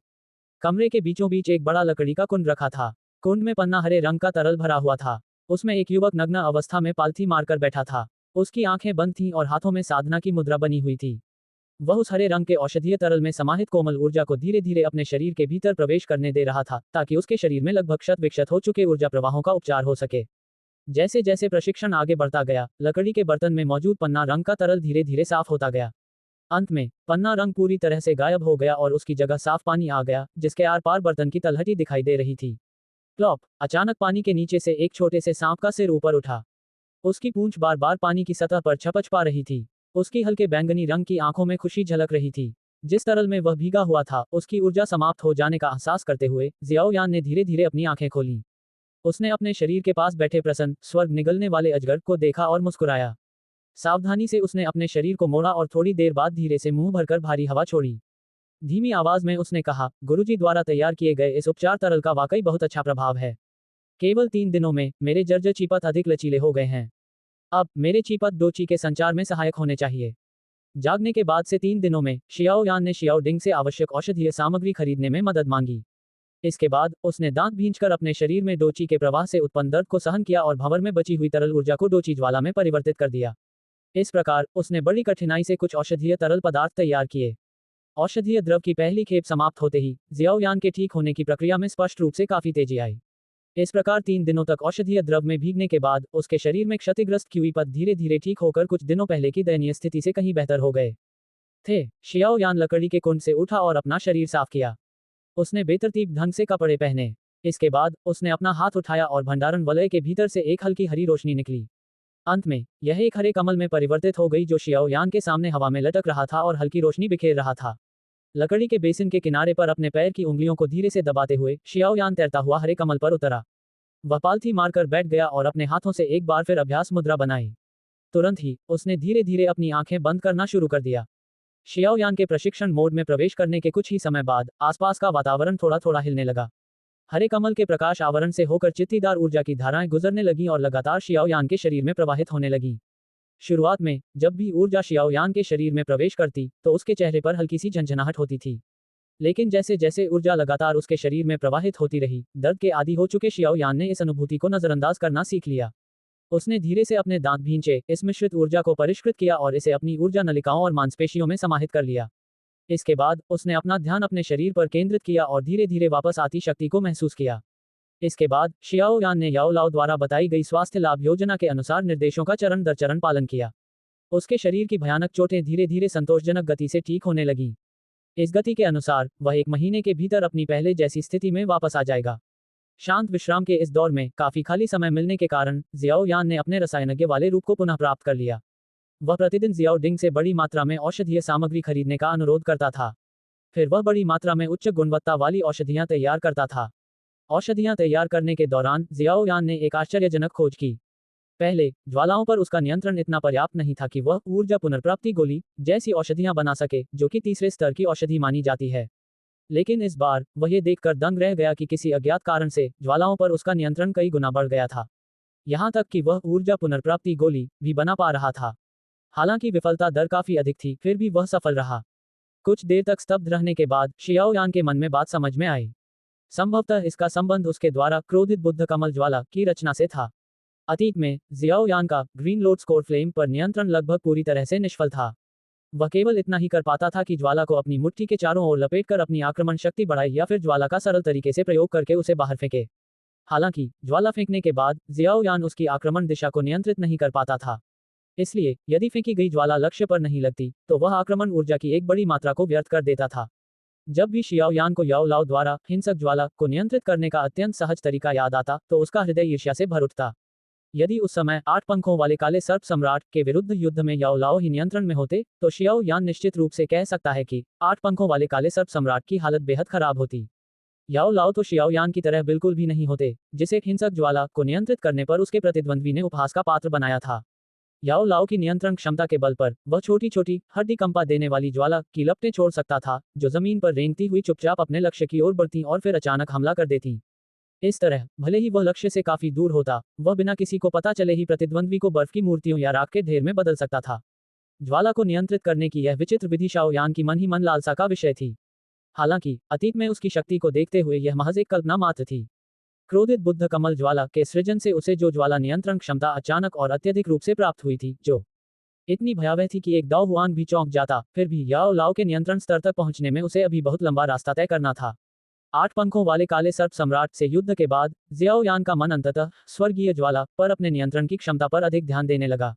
कमरे के बीचों बीच एक बड़ा लकड़ी का कुंड रखा था। कुंड में पन्ना हरे रंग का तरल भरा हुआ था। उसमें एक युवक नग्न अवस्था में पालथी मारकर बैठा था। उसकी आंखें बंद थीं और हाथों में साधना की मुद्रा बनी हुई थी। वह उस हरे रंग के औषधीय तरल में समाहित कोमल ऊर्जा को धीरे धीरे अपने शरीर के भीतर प्रवेश करने दे रहा था ताकि उसके शरीर में लगभग शत विक्षत हो चुके ऊर्जा प्रवाहों का उपचार हो सके। जैसे जैसे प्रशिक्षण आगे बढ़ता गया, लकड़ी के बर्तन में मौजूद पन्ना रंग का तरल धीरे धीरे साफ होता गया। अंत में पन्ना रंग पूरी तरह से गायब हो गया और उसकी जगह साफ पानी आ गया, जिसके आर पार बर्तन की तलहटी दिखाई दे रही थी। प्लॉप! अचानक पानी के नीचे से एक छोटे से सांप का सिर ऊपर उठा। उसकी पूंछ बार बार पानी की सतह पर छपच पा रही थी। उसकी हल्के बैंगनी रंग की आंखों में खुशी झलक रही थी। जिस तरल में वह भीगा हुआ था, उसकी ऊर्जा समाप्त हो जाने का एहसास करते हुए जियाओ यान ने धीरे धीरे अपनी आंखें खोलीं। उसने अपने शरीर के पास बैठे प्रसन्न स्वर्ग निगलने वाले अजगर को देखा और मुस्कुराया। सावधानी से उसने अपने शरीर को मोड़ा और थोड़ी देर बाद धीरे से मुंह भरकर भारी हवा छोड़ी। धीमी आवाज में उसने कहा, गुरुजी द्वारा तैयार किए गए इस उपचार तरल का वाकई बहुत अच्छा प्रभाव है। केवल 3 दिनों में मेरे जर्जर चीपत अधिक लचीले हो गए हैं। अब मेरे चीपत डोची के संचार में सहायक होने चाहिए। जागने के बाद से 3 दिनों में शियाओ यान ने शियाओ डिंग से आवश्यक औषधीय सामग्री खरीदने में मदद मांगी। इसके बाद उसने दांत भींचकर अपने शरीर में डोची के प्रवाह से उत्पन्न दर्द को सहन किया और भंवर में बची हुई तरल ऊर्जा को डोची ज्वाला में परिवर्तित कर दिया। इस प्रकार उसने बड़ी कठिनाई से कुछ औषधीय तरल पदार्थ तैयार किए। औषधीय द्रव की पहली खेप समाप्त होते ही जियाओ यान के ठीक होने की प्रक्रिया में स्पष्ट रूप से काफी तेजी आई। इस प्रकार 3 दिनों तक औषधीय द्रव में भीगने के बाद उसके शरीर में क्षतिग्रस्त क्यूई पद धीरे धीरे ठीक होकर कुछ दिनों पहले की दयनीय स्थिति से कहीं बेहतर हो गए थे। शियाओ यान लकड़ी के कुंड से उठा और अपना शरीर साफ किया। उसने बेतरतीब ढंग से कपड़े पहने। इसके बाद उसने अपना हाथ उठाया और भंडारण वलय के भीतर से एक हल्की हरी रोशनी निकली। अंत में यह एक हरे कमल में परिवर्तित हो गई जो शियाओ यान के सामने हवा में लटक रहा था और हल्की रोशनी बिखेर रहा था। लकड़ी के बेसिन के किनारे पर अपने पैर की उंगलियों को धीरे से दबाते हुए शियाओ यान तैरता हुआ हरे कमल पर उतरा। वह पालथी मारकर बैठ गया और अपने हाथों से एक बार फिर अभ्यास मुद्रा बनाई। तुरंत ही उसने धीरे धीरे अपनी आंखें बंद करना शुरू कर दिया। शियाओ यान के प्रशिक्षण मोड में प्रवेश करने के कुछ ही समय बाद आसपास का वातावरण थोड़ा थोड़ा हिलने लगा। हरे कमल के प्रकाश आवरण से होकर चित्तीदार ऊर्जा की धाराएं गुजरने लगीं और लगातार शियाओ यान के शरीर में प्रवाहित होने लगीं। शुरुआत में जब भी ऊर्जा शियाओ यान के शरीर में प्रवेश करती तो उसके चेहरे पर हल्की सी झंझनाहट होती थी। लेकिन जैसे जैसे ऊर्जा लगातार उसके शरीर में प्रवाहित होती रही, दर्द के आदी हो चुके शियाओ यान ने इस अनुभूति को नजरअंदाज करना सीख लिया। उसने धीरे से अपने दांत भींचे, इस मिश्रित ऊर्जा को परिष्कृत किया और इसे अपनी ऊर्जा नलिकाओं और मांसपेशियों में समाहित कर लिया। इसके बाद उसने अपना ध्यान अपने शरीर पर केंद्रित किया और धीरे धीरे वापस आती शक्ति को महसूस किया। इसके बाद शियाओ यान ने याओ लाओ द्वारा बताई गई स्वास्थ्य लाभ योजना के अनुसार निर्देशों का चरण दर चरण पालन किया। उसके शरीर की भयानक चोटें धीरे धीरे संतोषजनक गति से ठीक होने लगीं। इस गति के अनुसार वह 1 महीने के भीतर अपनी पहले जैसी स्थिति में वापस आ जाएगा। शांत विश्राम के इस दौर में काफी खाली समय मिलने के कारण जियाओ यान ने अपने रसायनज्ञ वाले रूप को पुनः प्राप्त कर लिया। वह प्रतिदिन जियाओ डिंग से बड़ी मात्रा में औषधीय सामग्री खरीदने का अनुरोध करता था। फिर वह बड़ी मात्रा में उच्च गुणवत्ता वाली औषधियां तैयार करता था। औषधियां तैयार करने के दौरान जियाओ यान ने एक आश्चर्यजनक खोज की। पहले ज्वालाओं पर उसका नियंत्रण इतना पर्याप्त नहीं था कि वह ऊर्जा पुनर्प्राप्ति गोली जैसी औषधियां बना सके, जो कि तीसरे स्तर की औषधि मानी जाती है। लेकिन इस बार वह ये देखकर दंग रह गया कि किसी अज्ञात कारण से ज्वालाओं पर उसका नियंत्रण कई गुना बढ़ गया था। यहां तक कि वह ऊर्जा पुनर्प्राप्ति गोली भी बना पा रहा था। हालांकि विफलता दर काफी अधिक थी, फिर भी वह सफल रहा। कुछ देर तक स्तब्ध रहने के बाद शियाओ यान के मन में बात समझ में आई। संभवतः इसका संबंध उसके द्वारा क्रोधित बुद्ध कमल ज्वाला की रचना से था। अतीत में जियाओ यान का ग्रीन लोड स्कोर फ्लेम पर नियंत्रण लगभग पूरी तरह से निष्फल था। वह केवल इतना ही कर पाता था कि ज्वाला को अपनी मुट्ठी के चारों ओर लपेटकर अपनी आक्रमण शक्ति बढ़ाए या फिर ज्वाला का सरल तरीके से प्रयोग करके उसे बाहर फेंके। हालांकि ज्वाला फेंकने के बाद जियाओ यान उसकी आक्रमण दिशा को नियंत्रित नहीं कर पाता था। इसलिए यदि फेंकी गई ज्वाला लक्ष्य पर नहीं लगती, तो वह आक्रमण ऊर्जा की एक बड़ी मात्रा को व्यर्थ कर देता था। जब भी शियाओ यान को याओ लाओ द्वारा हिंसक ज्वाला को नियंत्रित करने का अत्यंत सहज तरीका याद आता, तो उसका हृदय ईर्ष्या से भर उठता। यदि उस समय 8 पंखों वाले काले सर्प सम्राट के विरुद्ध युद्ध में याओ लाओ ही नियंत्रण में होते, तो शियाओ यान निश्चित रूप से कह सकता है कि 8 पंखों वाले काले सर्प सम्राट की हालत बेहद खराब होती। याओ लाओ तो शियाओ यान की तरह बिल्कुल भी नहीं होते, जिसे हिंसक ज्वाला को नियंत्रित करने पर उसके प्रतिद्वंद्वी ने उपहास का पात्र बनाया था। याओ लाओ की नियंत्रण क्षमता के बल पर वह छोटी छोटी हड्डी कंपा देने वाली ज्वाला की लपटें छोड़ सकता था, जो जमीन पर रेंगती हुई चुपचाप अपने लक्ष्य की ओर बढ़ती और फिर अचानक हमला कर देती। इस तरह भले ही वह लक्ष्य से काफी दूर होता, वह बिना किसी को पता चले ही प्रतिद्वंद्वी को बर्फ की मूर्तियों या राख के ढेर में बदल सकता था। ज्वाला को नियंत्रित करने की यह विचित्र विधि शाओ यान की मन ही मन लालसा का विषय थी। हालांकि अतीत में उसकी शक्ति को देखते हुए यह महज एक कल्पना मात्र थी। क्रोधित बुद्ध कमल ज्वाला के सृजन से उसे जो ज्वाला नियंत्रण क्षमता अचानक और अत्यधिक रूप से प्राप्त हुई थी, जो इतनी भयावह थी कि एक दाओ हुआन भी चौंक जाता, फिर भी याओ लाओ के नियंत्रण स्तर तक पहुंचने में उसे अभी बहुत लंबा रास्ता तय करना था। 8 पंखों वाले काले सर्प सम्राट से युद्ध के बाद जियाओ यान का मन अंततः स्वर्गीय ज्वाला पर अपने नियंत्रण की क्षमता पर अधिक ध्यान देने लगा।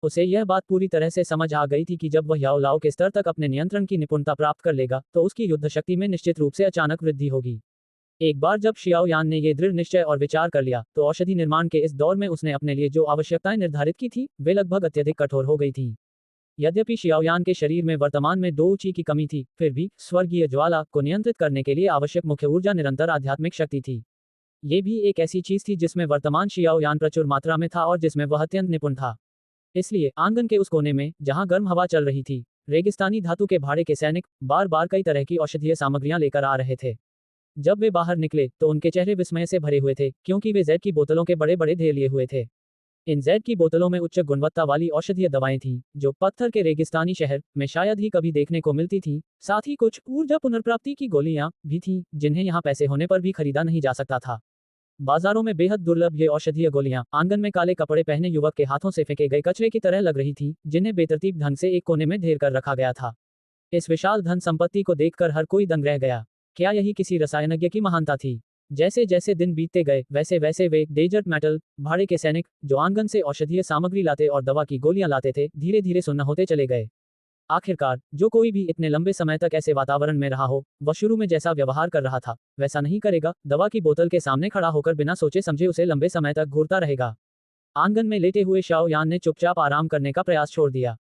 उसे यह बात पूरी तरह से समझ आ गई थी कि जब वह याओ लाओ के स्तर तक अपने नियंत्रण की निपुणता प्राप्त कर लेगा, तो उसकी युद्ध शक्ति में निश्चित रूप से अचानक वृद्धि होगी। एक बार जब शियाओ यान ने ये दृढ़ निश्चय और विचार कर लिया, तो औषधि निर्माण के इस दौर में उसने अपने लिए जो आवश्यकताएं निर्धारित की थी, वे लगभग अत्यधिक कठोर हो गई थीं। यद्यपि शियाओ यान के शरीर में वर्तमान में 2 ची की कमी थी, फिर भी स्वर्गीय ज्वाला को नियंत्रित करने के लिए आवश्यक मुख्य ऊर्जा निरंतर आध्यात्मिक शक्ति थी। ये भी एक ऐसी चीज थी जिसमें वर्तमान शियाओ यान प्रचुर मात्रा में था और जिसमें वह अत्यंत निपुण था। इसलिए आंगन के उस कोने में, जहां गर्म हवा चल रही थी, रेगिस्तानी धातु के भाड़े के सैनिक बार बार कई तरह की औषधीय सामग्रियां लेकर आ रहे थे। जब वे बाहर निकले तो उनके चेहरे विस्मय से भरे हुए थे, क्योंकि वे जेड की बोतलों के बड़े बड़े ढेर लिए हुए थे। इन जेड की बोतलों में उच्च गुणवत्ता वाली औषधीय दवाएं थीं, जो पत्थर के रेगिस्तानी शहर में शायद ही कभी देखने को मिलती थीं। साथ ही कुछ ऊर्जा पुनर्प्राप्ति की गोलियां भी थीं, जिन्हें यहां पैसे होने पर भी खरीदा नहीं जा सकता था। बाजारों में बेहद दुर्लभ ये औषधीय गोलियां आंगन में काले कपड़े पहने युवक के हाथों से फेंके गए कचरे की तरह लग रही थीं, जिन्हें बेतरतीब ढंग से एक कोने में ढेर कर रखा गया था। इस विशाल धन संपत्ति को देखकर हर कोई दंग रह गया। क्या यही किसी रसायनज्ञ की महानता थी? जैसे जैसे दिन बीतते गए, वैसे वैसे वे डेजर्ट मेटल भाड़े के सैनिक, जो आंगन से औषधीय सामग्री लाते और दवा की गोलियां लाते थे, धीरे धीरे सुन्न होते चले गए। आखिरकार जो कोई भी इतने लंबे समय तक ऐसे वातावरण में रहा हो, वह शुरू में जैसा व्यवहार कर रहा था, वैसा नहीं करेगा। दवा की बोतल के सामने खड़ा होकर बिना सोचे समझे उसे लंबे समय तक घूरता रहेगा। आंगन में लेटे हुए शाओ यान ने चुपचाप आराम करने का प्रयास छोड़ दिया।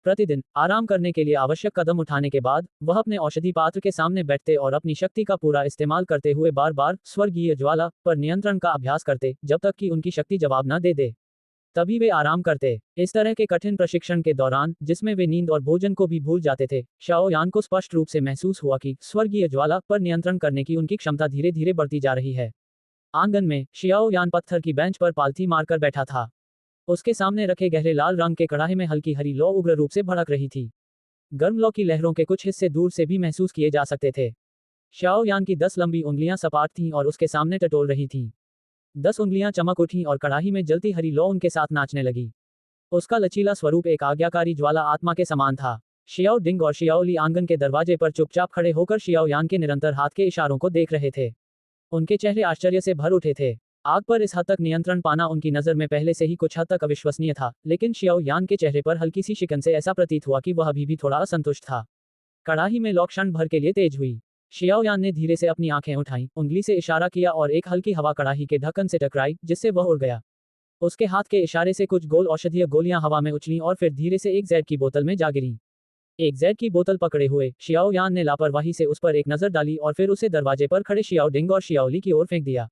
प्रतिदिन आराम करने के लिए आवश्यक कदम उठाने के बाद वह अपने औषधि पात्र के सामने बैठते और अपनी शक्ति का पूरा इस्तेमाल करते हुए बार बार स्वर्गीय ज्वाला पर नियंत्रण का अभ्यास करते, जब तक कि उनकी शक्ति जवाब न दे दे। तभी वे आराम करते। इस तरह के कठिन प्रशिक्षण के दौरान, जिसमें वे नींद और भोजन को भी भूल जाते थे, शाओ यान को स्पष्ट रूप से महसूस हुआ कि स्वर्गीय ज्वाला पर नियंत्रण करने की उनकी क्षमता धीरे धीरे बढ़ती जा रही है। आंगन में शियाओ यान पत्थर की बेंच पर पालथी मारकर बैठा था। उसके सामने रखे गहरे लाल रंग के कड़ाहे में हल्की हरी लौ उग्र रूप से भड़क रही थी। गर्म लौ की लहरों के कुछ हिस्से दूर से भी महसूस किए जा सकते थे। शाओ यान की 10 लंबी उंगलियां सपाट थीं और उसके सामने टटोल रही थीं। 10 उंगलियां चमक उठीं और कड़ाही में जलती हरी लौ उनके साथ नाचने लगी। उसका लचीला स्वरूप एक आज्ञाकारी ज्वाला आत्मा के समान था। शियाओ डिंग और शियाओ ली आंगन के दरवाजे पर चुपचाप खड़े होकर शियाओ यान के निरंतर हाथ के इशारों को देख रहे थे। उनके चेहरे आश्चर्य से भर उठे थे। आग पर इस हद तक नियंत्रण पाना उनकी नज़र में पहले से ही कुछ हद तक अविश्वसनीय था, लेकिन शियाओ यान के चेहरे पर हल्की सी शिकन से ऐसा प्रतीत हुआ कि वह अभी भी थोड़ा असंतुष्ट था। कड़ाही में लौ क्षण भर के लिए तेज हुई। शियाओ यान ने धीरे से अपनी आंखें उठाईं, उंगली से इशारा किया और एक हल्की हवा कड़ाही के ढक्कन से टकराई, जिससे वह उड़ गया। उसके हाथ के इशारे से कुछ गोल औषधीय गोलियां हवा में उछलीं और फिर धीरे से एक जैड की बोतल में जा गिरीं। एक जैड की बोतल पकड़े हुए शियाओ यान ने लापरवाही से उस पर एक नजर डाली और फिर उसे दरवाजे पर खड़े शियाओ डिंग और शियाओ ली की ओर फेंक दिया।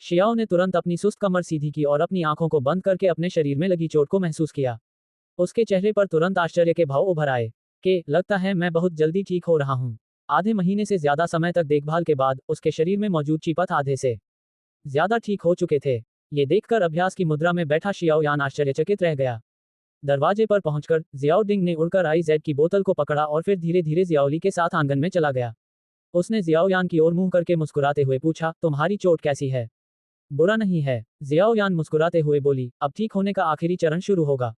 शियाओ ने तुरंत अपनी सुस्त कमर सीधी की और अपनी आंखों को बंद करके अपने शरीर में लगी चोट को महसूस किया। उसके चेहरे पर तुरंत आश्चर्य के भाव उभर आए कि लगता है मैं बहुत जल्दी ठीक हो रहा हूँ। आधे महीने से ज्यादा समय तक देखभाल के बाद उसके शरीर में मौजूद चीपत आधे से ज्यादा ठीक हो चुके थे। ये देखकर अभ्यास की मुद्रा में बैठा शियाओ यान आश्चर्यचकित रह गया। दरवाजे पर पहुंचकर जियाओ डिंग ने उड़कर आई जेड की बोतल को पकड़ा और फिर धीरे धीरे जियाओली के साथ आंगन में चला गया। उसने जियाओ यान की ओर मुंह करके मुस्कुराते हुए पूछा, तुम्हारी चोट कैसी है? बुरा नहीं है, जियाओ यान मुस्कुराते हुए बोली, अब ठीक होने का आखिरी चरण शुरू होगा।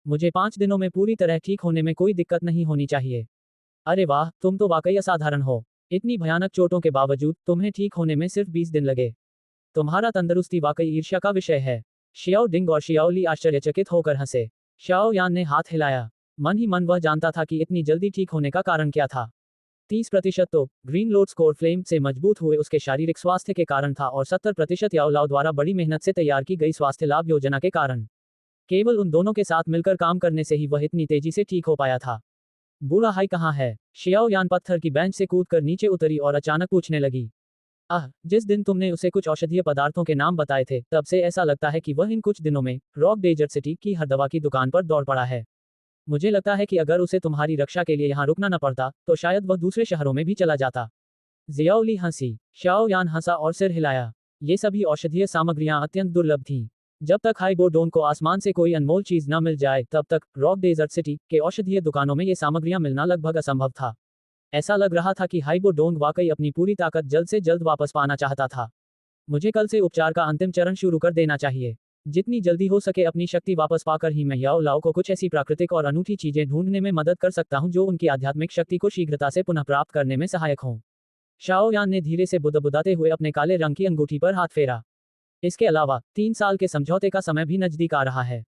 मुझे 5 दिनों में पूरी तरह ठीक होने में कोई दिक्कत नहीं होनी चाहिए। अरे वाह, तुम तो वाकई असाधारण हो। इतनी भयानक चोटों के बावजूद तुम्हें ठीक होने में सिर्फ 20 दिन लगे। तुम्हारा तंदुरुस्ती वाकई ईर्ष्या का विषय है। शियाओ डिंग और शियाओ ली आश्चर्यचकित होकर हंसे। शाओ यान ने हाथ हिलाया। मन ही मन वह जानता था कि इतनी जल्दी ठीक होने का कारण क्या था। 30% तो ग्रीन लोड स्कोर फ्लेम से मजबूत हुए उसके शारीरिक स्वास्थ्य के कारण था और 70% याओ लाओ द्वारा बड़ी मेहनत से तैयार की गई स्वास्थ्य लाभ योजना के कारण। केवल उन दोनों के साथ मिलकर काम करने से ही वह इतनी तेजी से ठीक हो पाया था। बूढ़ा हाई कहाँ है? शियाओ यान पत्थर की बेंच से कूदकर नीचे उतरी और अचानक पूछने लगी। जिस दिन तुमने उसे कुछ औषधीय पदार्थों के नाम बताए थे, तब से ऐसा लगता है कि वह इन कुछ दिनों में रॉक डेजर्ट सिटी की हर दवा की दुकान पर दौड़ पड़ा है। मुझे लगता है कि अगर उसे तुम्हारी रक्षा के लिए यहाँ रुकना न पड़ता, तो शायद वह दूसरे शहरों में भी चला जाता। जियाओली हंसी। शाओ यान हंसा और सिर हिलाया। ये सभी औषधीय सामग्रियां अत्यंत दुर्लभ थीं। जब तक हाइबो डोन को आसमान से कोई अनमोल चीज न मिल जाए, तब तक रॉक डेजर्ट सिटी के औषधीय दुकानों में ये सामग्रियां मिलना लगभग असंभव था। ऐसा लग रहा था कि हाइबो डोंग वाकई अपनी पूरी ताकत जल्द से जल्द वापस पाना चाहता था। मुझे कल से उपचार का अंतिम चरण शुरू कर देना चाहिए। जितनी जल्दी हो सके अपनी शक्ति वापस पाकर ही मैं याओ लाओ को कुछ ऐसी प्राकृतिक और अनूठी चीजें ढूंढने में मदद कर सकता हूं जो उनकी आध्यात्मिक शक्ति को शीघ्रता से पुनः प्राप्त करने में सहायक हों। शाओ यान ने धीरे से बुदबुदाते हुए अपने काले रंग की अंगूठी पर हाथ फेरा। इसके अलावा 3 साल के समझौते का समय भी नजदीक आ रहा है।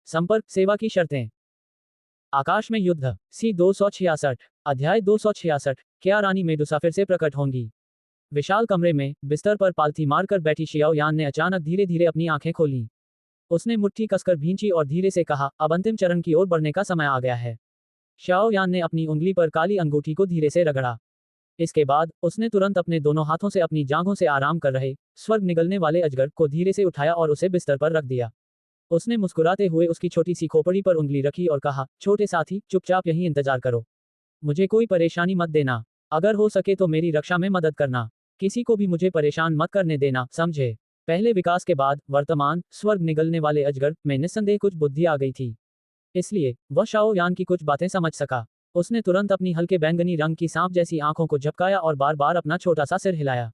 संपर्क सेवा की शर्तें। आकाश में युद्ध सी 266 अध्याय 266 क्या रानी मेडुसा फिर से प्रकट होंगी? विशाल कमरे में बिस्तर पर पालथी मारकर बैठी शियाओ यान ने अचानक धीरे धीरे अपनी आंखें खोलीं। उसने मुट्ठी कसकर भींची और धीरे से कहा, अब अंतिम चरण की ओर बढ़ने का समय आ गया है। शाओ यान ने अपनी उंगली पर काली अंगूठी को धीरे से रगड़ा। इसके बाद उसने तुरंत अपने दोनों हाथों से अपनी जांघों से आराम कर रहे स्वर्ग निगलने वाले अजगर को धीरे से उठाया और उसे बिस्तर पर रख दिया। उसने मुस्कुराते हुए उसकी छोटी सी खोपड़ी पर उंगली रखी और कहा, छोटे साथी, चुपचाप यहीं इंतजार करो। मुझे कोई परेशानी मत देना। अगर हो सके तो मेरी रक्षा में मदद करना। किसी को भी मुझे परेशान मत करने देना, समझे? पहले विकास के बाद वर्तमान स्वर्ग निगलने वाले अजगर में निस्संदेह कुछ बुद्धि आ गई थी। इसलिए वह शाओ यान की कुछ बातें समझ सका। उसने तुरंत अपनी हल्के बैंगनी रंग की सांप जैसी आंखों को झपकाया और बार बार अपना छोटा सा सिर हिलाया।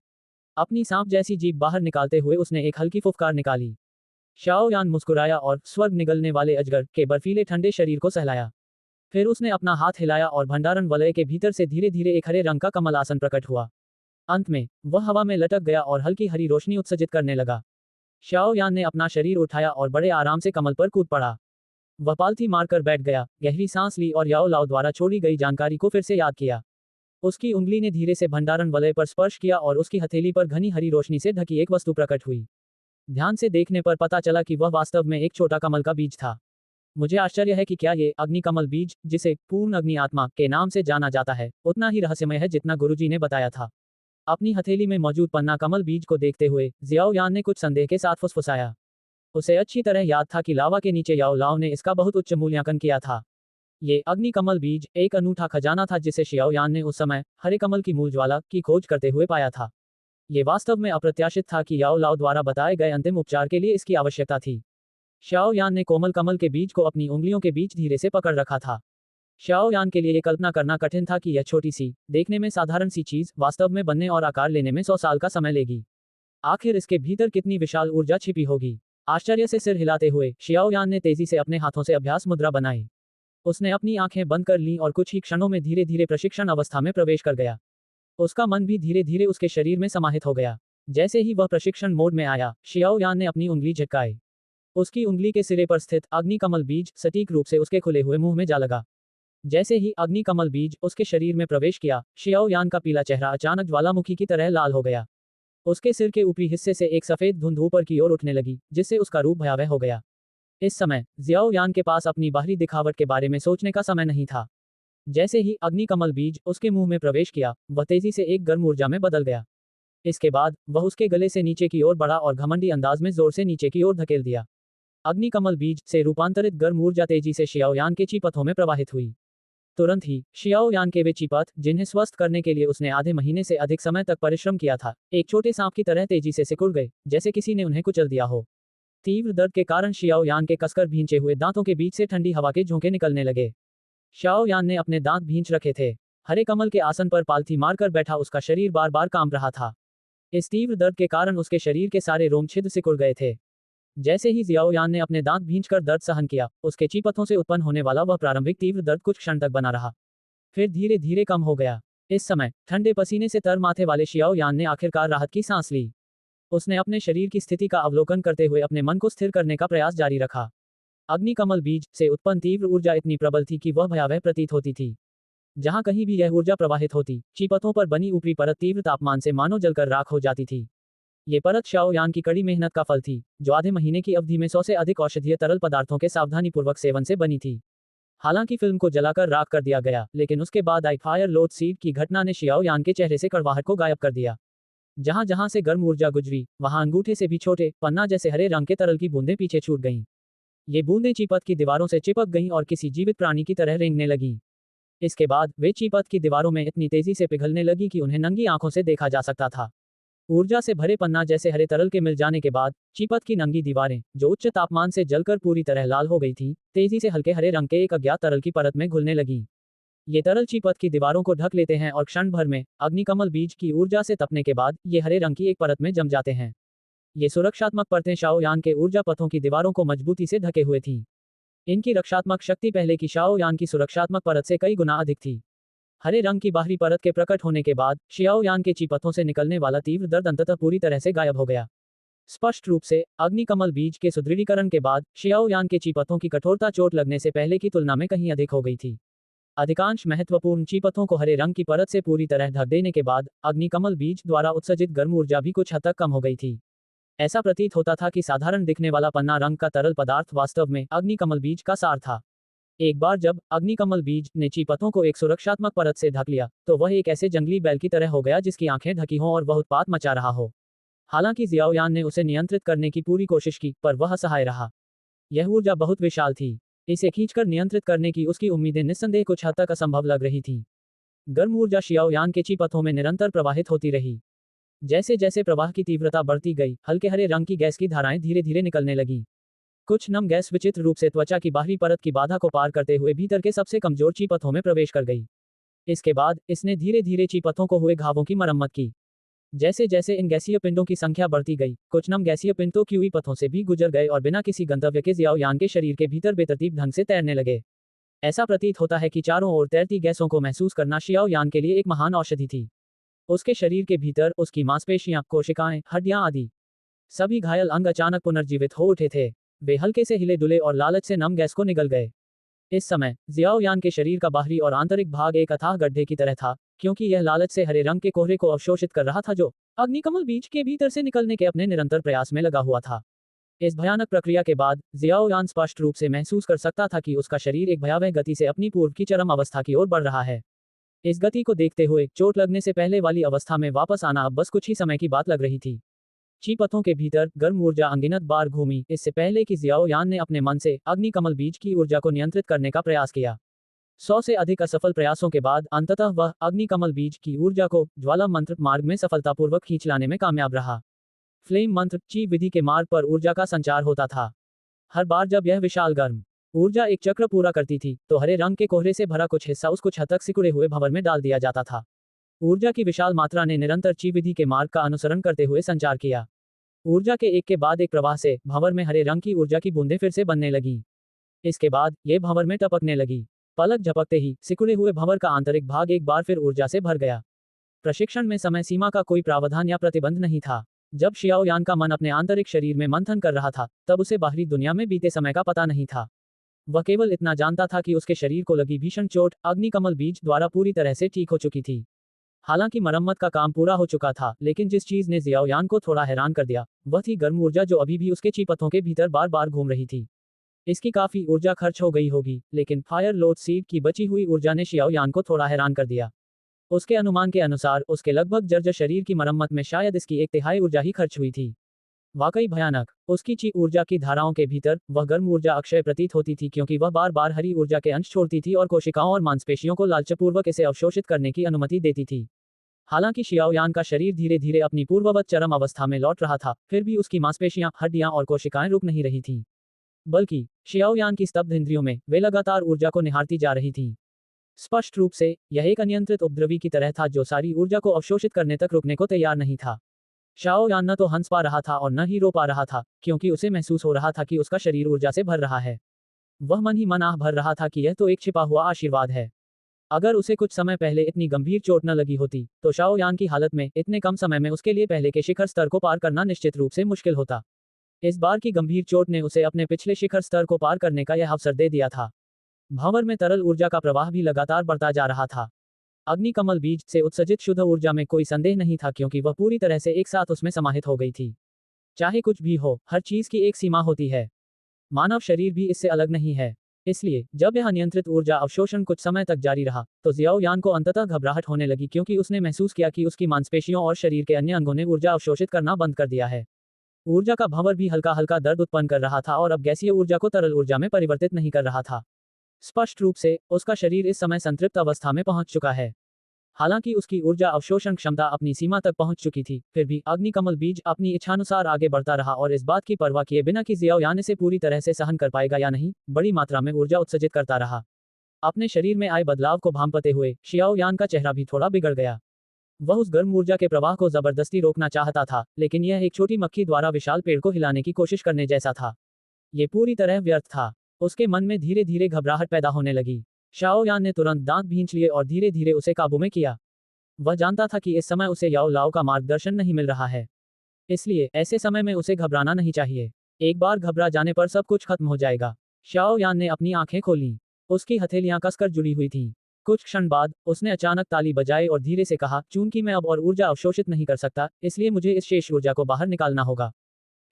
अपनी सांप जैसी जीभ बाहर निकालते हुए उसने एक हल्की फुफकार निकाली। शाओ यान मुस्कुराया और स्वर्ग निगलने वाले अजगर के बर्फीले ठंडे शरीर को सहलाया। फिर उसने अपना हाथ हिलाया और भंडारण वलय के भीतर से धीरे धीरे एक हरे रंग का कमल आसन प्रकट हुआ। अंत में वह हवा में लटक गया और हल्की हरी रोशनी उत्सर्जित करने लगा। शाओ यान ने अपना शरीर उठाया और बड़े आराम से कमल पर कूद पड़ा। वह पालथी मारकर बैठ गया, गहरी सांस ली और याओ लाओ द्वारा छोड़ी गई जानकारी को फिर से याद किया। उसकी उंगली ने धीरे से भंडारण वलय पर स्पर्श किया और उसकी हथेली पर घनी हरी रोशनी से ढकी एक वस्तु प्रकट हुई। ध्यान से देखने पर पता चला कि वह वास्तव में एक छोटा कमल का बीज था। मुझे आश्चर्य है कि क्या ये अग्नि कमल बीज, जिसे पूर्ण अग्नि आत्मा के नाम से जाना जाता है, उतना ही रहस्यमय है जितना गुरुजी ने बताया था। अपनी हथेली में मौजूद पन्ना कमल बीज को देखते हुए जियाओ यान ने कुछ संदेह के साथ फुसफुसाया। उसे अच्छी तरह याद था कि लावा के नीचे याओ लाओ ने इसका बहुत उच्च मूल्यांकन किया था। ये अग्नि कमल बीज एक अनूठा खजाना था जिसे शियाओ यान ने उस समय हरे कमल की मूल ज्वाला की खोज करते हुए पाया था। ये वास्तव में अप्रत्याशित था कि याओ लाओ द्वारा बताए गए अंतिम उपचार के लिए इसकी आवश्यकता थी। शाओ यान ने कोमल कमल के बीज को अपनी उंगलियों के बीच धीरे से पकड़ रखा था। शाओ यान के लिए ये कल्पना करना कठिन था कि यह छोटी सी, देखने में साधारण सी चीज वास्तव में बनने और आकार लेने में 100 साल का समय लेगी। आखिर इसके भीतर कितनी विशाल ऊर्जा छिपी होगी। आश्चर्य से सिर हिलाते हुए शियाओ यान ने तेजी से अपने हाथों से अभ्यास मुद्रा बनाई। उसने अपनी आंखें बंद कर लीं और कुछ ही क्षणों में धीरे धीरे प्रशिक्षण अवस्था में प्रवेश कर गया। उसका मन भी धीरे धीरे उसके शरीर में समाहित हो गया। जैसे ही वह प्रशिक्षण मोड में आया, शियाओ यान ने अपनी उंगली झटकाई। उसकी उंगली के सिरे पर स्थित अग्निकमल बीज सटीक रूप से उसके खुले हुए मुंह में जा लगा। जैसे ही अग्निकमल बीज उसके शरीर में प्रवेश किया, शियाओ यान का पीला चेहरा अचानक ज्वालामुखी की तरह लाल हो गया। उसके सिर के ऊपरी हिस्से से एक सफेद धुंध ऊपर की ओर उठने लगी, जिससे उसका रूप भयावह हो गया। इस समय जियाओ यान के पास अपनी बाहरी दिखावट के बारे में सोचने का समय नहीं था। जैसे ही अग्निकमल बीज उसके मुंह में प्रवेश किया, वह तेजी से एक गर्म ऊर्जा में बदल गया। इसके बाद वह उसके गले से नीचे की ओर बढ़ा और घमंडी अंदाज में जोर से नीचे की ओर धकेल दिया। अग्निकमल बीज से रूपांतरित गर्म ऊर्जा तेजी से शियाओ यान के चीपथों में प्रवाहित हुई। तुरंत ही शियाओ यान के वे चीपथ, जिन्हें स्वस्थ करने के लिए उसने आधे महीने से अधिक समय तक परिश्रम किया था, एक छोटे सांप की तरह तेजी से सिकुड़ गए, जैसे किसी ने उन्हें कुचल दिया हो। तीव्र दर्द के कारण शियाओ यान के कसकर भींचे हुए दांतों के बीच से ठंडी हवा के झोंके निकलने लगे। शियाओ यान ने अपने दांत भींच रखे थे। हरे कमल के आसन पर पालथी मारकर बैठा उसका शरीर बार बार कांप रहा था। इस तीव्र दर्द के कारण उसके शरीर के सारे रोम छिद्र सिकुड़ गए थे। जैसे ही जियाओ यान ने अपने दांत भींचकर दर्द सहन किया, उसके चीपथों से उत्पन्न होने वाला वह प्रारंभिक तीव्र दर्द कुछ क्षण तक बना रहा, फिर धीरे धीरे कम हो गया। इस समय ठंडे पसीने से तर माथे वाले शियाओ यान ने आखिरकार राहत की सांस ली। उसने अपने शरीर की स्थिति का अवलोकन करते हुए अपने मन को स्थिर करने का प्रयास जारी रखा। अग्निकमल बीज से उत्पन्न तीव्र ऊर्जा इतनी प्रबल थी कि वह भयावह प्रतीत होती थी। जहां कहीं भी यह ऊर्जा प्रवाहित होती, चीपथों पर बनी ऊपरी परत तीव्र तापमान से मानो जलकर राख हो जाती थी। ये परत शाओ यान की कड़ी मेहनत का फल थी, जो आधे महीने की अवधि में 100 से अधिक औषधीय तरल पदार्थों के सावधानीपूर्वक सेवन से बनी थी। हालांकि फिल्म को जलाकर राख कर दिया गया, लेकिन उसके बाद आई फायर लोड सीड की घटना ने शियाओ यान के चेहरे से कड़वाहट को गायब कर दिया। जहां जहां से गर्म ऊर्जा गुजरी, वहां अंगूठे से भी छोटे पन्ना जैसे हरे रंग के तरल की बूंदें पीछे छूट गईं। ये बूंदें चीपत की दीवारों से चिपक गईं और किसी जीवित प्राणी की तरह रेंगने लगीं। इसके बाद वे चीपत की दीवारों में इतनी तेजी से पिघलने लगी कि उन्हें नंगी आंखों से देखा जा सकता था। ऊर्जा से भरे पन्ना जैसे हरे तरल के मिल जाने के बाद चीपत की नंगी दीवारें, जो उच्च तापमान से जलकर पूरी तरह लाल हो गई थीं, तेजी से हल्के हरे रंग के एक अज्ञात तरल की परत में घुलने लगीं। ये तरल चीपत की दीवारों को ढक लेते हैं और क्षण भर में अग्निकमल बीज की ऊर्जा से तपने के बाद ये हरे रंग की एक परत में जम जाते हैं। ये सुरक्षात्मक परतें शाओ यान के ऊर्जा पथों की दीवारों को मजबूती से ढके हुए थीं। इनकी रक्षात्मक शक्ति पहले की शाओ यान की सुरक्षात्मक परत से कई गुना अधिक थी। हरे रंग की बाहरी परत के प्रकट होने के बाद शियाओ यान के चीपथों से निकलने वाला तीव्र दर्द अंततः पूरी तरह से गायब हो गया। स्पष्ट रूप से अग्निकमल बीज के सुदृढ़ीकरण के बाद शियाओ यान के चीपथों की कठोरता चोट लगने से पहले की तुलना में कहीं अधिक हो गई थी। अधिकांश महत्वपूर्ण चीपथों को हरे रंग की परत से पूरी तरह ढक देने के बाद अग्निकमल बीज द्वारा उत्सर्जित गर्म ऊर्जा भी कुछ हद तक कम हो गई थी। ऐसा प्रतीत होता था कि साधारण दिखने वाला पन्ना रंग का तरल पदार्थ वास्तव में अग्निकमल बीज का सार था। एक बार जब अग्निकमल बीज ने चीपथों को एक सुरक्षात्मक परत से ढक लिया, तो वह एक ऐसे जंगली बैल की तरह हो गया जिसकी आंखें ढकी हों और वह उत्पात मचा रहा हो। हालांकि जियाओ यान ने उसे नियंत्रित करने की पूरी कोशिश की, पर वह असहाय रहा। यह ऊर्जा बहुत विशाल थी। इसे खींचकर नियंत्रित करने की उसकी उम्मीदें निस्संदेह कुछ हद तक असंभव लग रही थीं। गर्म ऊर्जा शियाओ यान के चीपथों में निरंतर प्रवाहित होती रही। जैसे जैसे प्रवाह की तीव्रता बढ़ती गई, हल्के हरे रंग की गैस की धाराएं धीरे धीरे निकलने लगीं। कुछ नम गैस विचित्र रूप से त्वचा की बाहरी परत की बाधा को पार करते हुए भीतर के सबसे कमजोर चीपथों में प्रवेश कर गई। इसके बाद इसने धीरे धीरे चीपथों को हुए घावों की मरम्मत की। जैसे जैसे इन गैसीय पिंडों की संख्या बढ़ती गई, कुछ नम गैसीय पिंड तो क्यूई पथों से भी गुजर गए और बिना किसी गंतव्य के जियाओ यान के शरीर के भीतर बेतरतीब ढंग से तैरने लगे। ऐसा प्रतीत होता है कि चारों ओर तैरती गैसों को महसूस करना शियाओ यान के लिए एक महान औषधि थी। उसके शरीर के भीतर उसकी मांसपेशियां, कोशिकाएं, हड्डियां आदि सभी घायल अंग अचानक पुनर्जीवित हो उठे थे। वे हल्के से हिले डुले और लालच से नम गैस को निगल गए। इस समय जियाओ यान के शरीर का बाहरी और आंतरिक भाग एक अथाह गड्ढे की तरह था, क्योंकि यह लालच से हरे रंग के कोहरे को अवशोषित कर रहा था जो अग्निकमल बीज के भीतर से निकलने के अपने निरंतर प्रयास में लगा हुआ था। इस भयानक प्रक्रिया के बाद जियाओ यान स्पष्ट रूप से महसूस कर सकता था कि उसका शरीर एक भयावह गति से अपनी पूर्व की चरम अवस्था की ओर बढ़ रहा है। इस गति को देखते हुए चोट लगने से पहले वाली अवस्था में वापस आना अब बस कुछ ही समय की बात लग रही थी। चीपथों के भीतर गर्म ऊर्जा अनगिनत बार घूमी, इससे पहले कि जियाओ यान ने अपने मन से अग्निकमल बीज की ऊर्जा को नियंत्रित करने का प्रयास किया। 100 से अधिक असफल प्रयासों के बाद अंततः वह अग्निकमल बीज की ऊर्जा को ज्वाला मंत्र मार्ग में सफलतापूर्वक खींच लाने में कामयाब रहा। फ्लेम मंत्र ची विधि के मार्ग पर ऊर्जा का संचार होता था। हर बार जब यह विशाल गर्म ऊर्जा एक चक्र पूरा करती थी तो हरे रंग के कोहरे से भरा कुछ हिस्सा उस छत तक सिकुड़े हुए भंवर में डाल दिया जाता था। ऊर्जा की विशाल मात्रा ने निरंतर ची विधि के मार्ग का अनुसरण करते हुए संचार किया। ऊर्जा के एक के बाद एक प्रवाह से भंवर में हरे रंग की ऊर्जा की बूंदें फिर से बनने लगी। इसके बाद ये भंवर में टपकने लगी। पलक झपकते ही सिकुड़े हुए भंवर का आंतरिक भाग एक बार फिर ऊर्जा से भर गया। प्रशिक्षण में समय सीमा का कोई प्रावधान या प्रतिबंध नहीं था। जब शियाओ यान का मन अपने आंतरिक शरीर में मंथन कर रहा था तब उसे बाहरी दुनिया में बीते समय का पता नहीं था। वह केवल इतना जानता था कि उसके शरीर को लगी भीषण चोट अग्निकमल बीज द्वारा पूरी तरह से ठीक हो चुकी थी। हालांकि मरम्मत का काम पूरा हो चुका था, लेकिन जिस चीज ने जियाओ यान को थोड़ा हैरान कर दिया वह थी गर्म ऊर्जा जो अभी भी उसके चीपथों के भीतर बार बार घूम रही थी। इसकी काफी ऊर्जा खर्च हो गई होगी, लेकिन फायर लोड सीड की बची हुई ऊर्जा ने शियाओ यान को थोड़ा हैरान कर दिया। उसके अनुमान के अनुसार उसके लगभग जर्जर शरीर की मरम्मत में शायद इसकी एक तिहाई ऊर्जा ही खर्च हुई थी। वाकई भयानक। उसकी ची ऊर्जा की धाराओं के भीतर वह गर्म ऊर्जा अक्षय प्रतीत होती थी, क्योंकि वह बार बार हरी ऊर्जा के अंश छोड़ती थी और कोशिकाओं और मांसपेशियों को लालचपूर्वक इसे अवशोषित करने की अनुमति देती थी। हालांकि शियाओ यान का शरीर धीरे धीरे अपनी पूर्ववत चरम अवस्था में लौट रहा था, फिर भी उसकी मांसपेशियां, हड्डियां और कोशिकाएं रुक नहीं रही थीं। बल्कि शियाओ यान की स्तब्ध इंद्रियों में वे लगातार ऊर्जा को निहारती जा रही थीं। स्पष्ट रूप से यह एक अनियंत्रित उपद्रवी की तरह था जो सारी ऊर्जा को अवशोषित करने तक रुकने को तैयार नहीं था। शाओ यान न तो हंस पा रहा था और न ही रो पा रहा था, क्योंकि उसे महसूस हो रहा था कि उसका शरीर ऊर्जा से भर रहा है। वह मन ही मन आह भर रहा था कि यह तो एक छिपा हुआ आशीर्वाद है। अगर उसे कुछ समय पहले इतनी गंभीर चोट न लगी होती तो शाओ यान की हालत में इतने कम समय में उसके लिए पहले के शिखर स्तर को पार करना निश्चित रूप से मुश्किल होता। इस बार की गंभीर चोट ने उसे अपने पिछले शिखर स्तर को पार करने का यह अवसर दे दिया था। भंवर में तरल ऊर्जा का प्रवाह भी लगातार बढ़ता जा रहा था। अग्निकमल बीज से उत्सर्जित शुद्ध ऊर्जा में कोई संदेह नहीं था, क्योंकि वह पूरी तरह से एक साथ उसमें समाहित हो गई थी। चाहे कुछ भी हो, हर चीज की एक सीमा होती है। मानव शरीर भी इससे अलग नहीं है। इसलिए जब यह अनियंत्रित ऊर्जा अवशोषण कुछ समय तक जारी रहा तो जियाओ यान को अंततः घबराहट होने लगी, क्योंकि उसने महसूस किया कि उसकी मांसपेशियों और शरीर के अन्य अंगों ने ऊर्जा अवशोषित करना बंद कर दिया है। ऊर्जा का भंवर भी हल्का हल्का दर्द उत्पन्न कर रहा था और अब गैसीय ऊर्जा को तरल ऊर्जा में परिवर्तित नहीं कर रहा था। स्पष्ट रूप से उसका शरीर इस समय संतृप्त अवस्था में पहुंच चुका है। हालांकि उसकी ऊर्जा अवशोषण क्षमता अपनी सीमा तक पहुंच चुकी थी, फिर भी अग्निकमल बीज अपनी इच्छानुसार आगे बढ़ता रहा और इस बात की परवाह किए बिना कि जियाओ यान इसे पूरी तरह से सहन कर पाएगा या नहीं, बड़ी मात्रा में ऊर्जा उत्सर्जित करता रहा। अपने शरीर में आए बदलाव को भांपते हुए शियाओ यान का चेहरा भी थोड़ा बिगड़ गया। वह उस गर्म ऊर्जा के प्रवाह को जबरदस्ती रोकना चाहता था, लेकिन यह एक छोटी मक्खी द्वारा विशाल पेड़ को हिलाने की कोशिश करने जैसा था। ये पूरी तरह व्यर्थ था। उसके मन में धीरे धीरे घबराहट पैदा होने लगी। शाओ यान ने तुरंत दांत भींच लिए और धीरे धीरे उसे काबू में किया। वह जानता था कि इस समय उसे याओ लाओ का मार्गदर्शन नहीं मिल रहा है, इसलिए ऐसे समय में उसे घबराना नहीं चाहिए। एक बार घबरा जाने पर सब कुछ खत्म हो जाएगा। शाओ यान ने अपनी आंखें खोलीं। उसकी हथेलियां कसकर जुड़ी हुई थीं। कुछ क्षण बाद उसने अचानक ताली बजाई और धीरे से कहा, चूंकि मैं अब और ऊर्जा अवशोषित नहीं कर सकता, इसलिए मुझे इस शेष ऊर्जा को बाहर निकालना होगा।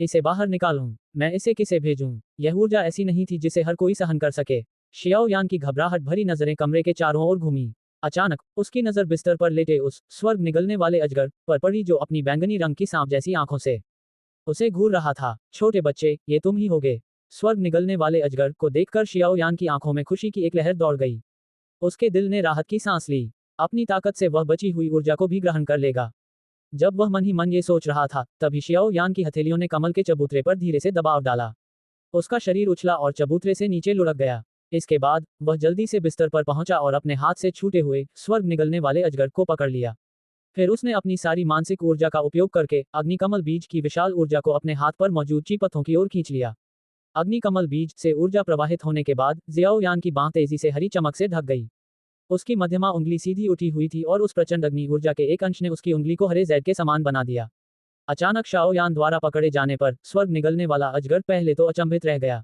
इसे बाहर निकालूं? मैं इसे किसे भेजूं? यह ऊर्जा ऐसी नहीं थी जिसे हर कोई सहन कर सके। शियाओ यान की घबराहट भरी नजरें कमरे के चारों ओर घूमी। अचानक उसकी नजर बिस्तर पर लेटे उस स्वर्ग निगलने वाले अजगर पर पड़ी, जो अपनी बैंगनी रंग की सांप जैसी आंखों से उसे घूर रहा था। छोटे बच्चे, ये तुम ही होगे। स्वर्ग निगलने वाले अजगर को देखकर शियाओ यान की आंखों में खुशी की एक लहर दौड़ गई। उसके दिल ने राहत की सांस ली। अपनी ताकत से वह बची हुई ऊर्जा को भी ग्रहण कर लेगा। जब वह मन ही मन ये सोच रहा था, तभी शियाओ यान की हथेलियों ने कमल के चबूतरे पर धीरे से दबाव डाला। उसका शरीर उछला और चबूतरे से नीचे लुढ़क गया। इसके बाद वह जल्दी से बिस्तर पर पहुंचा और अपने हाथ से छूटे हुए स्वर्ग निगलने वाले अजगर को पकड़ लिया। फिर उसने अपनी सारी मानसिक ऊर्जा का उपयोग करके अग्निकमल बीज की विशाल ऊर्जा को अपने हाथ पर मौजूद चीपथों की ओर खींच लिया। अग्निकमल बीज से ऊर्जा प्रवाहित होने के बाद जियाओ यान की बांह तेजी से हरी चमक से ढक गई। उसकी मध्यमा उंगली सीधी उठी हुई थी और उस प्रचंड अग्नि ऊर्जा के एक अंश ने उसकी उंगली को हरे जैद के समान बना दिया। अचानक शाओ यान द्वारा पकड़े जाने पर स्वर्ग निगलने वाला अजगर पहले तो अचंभित रह गया।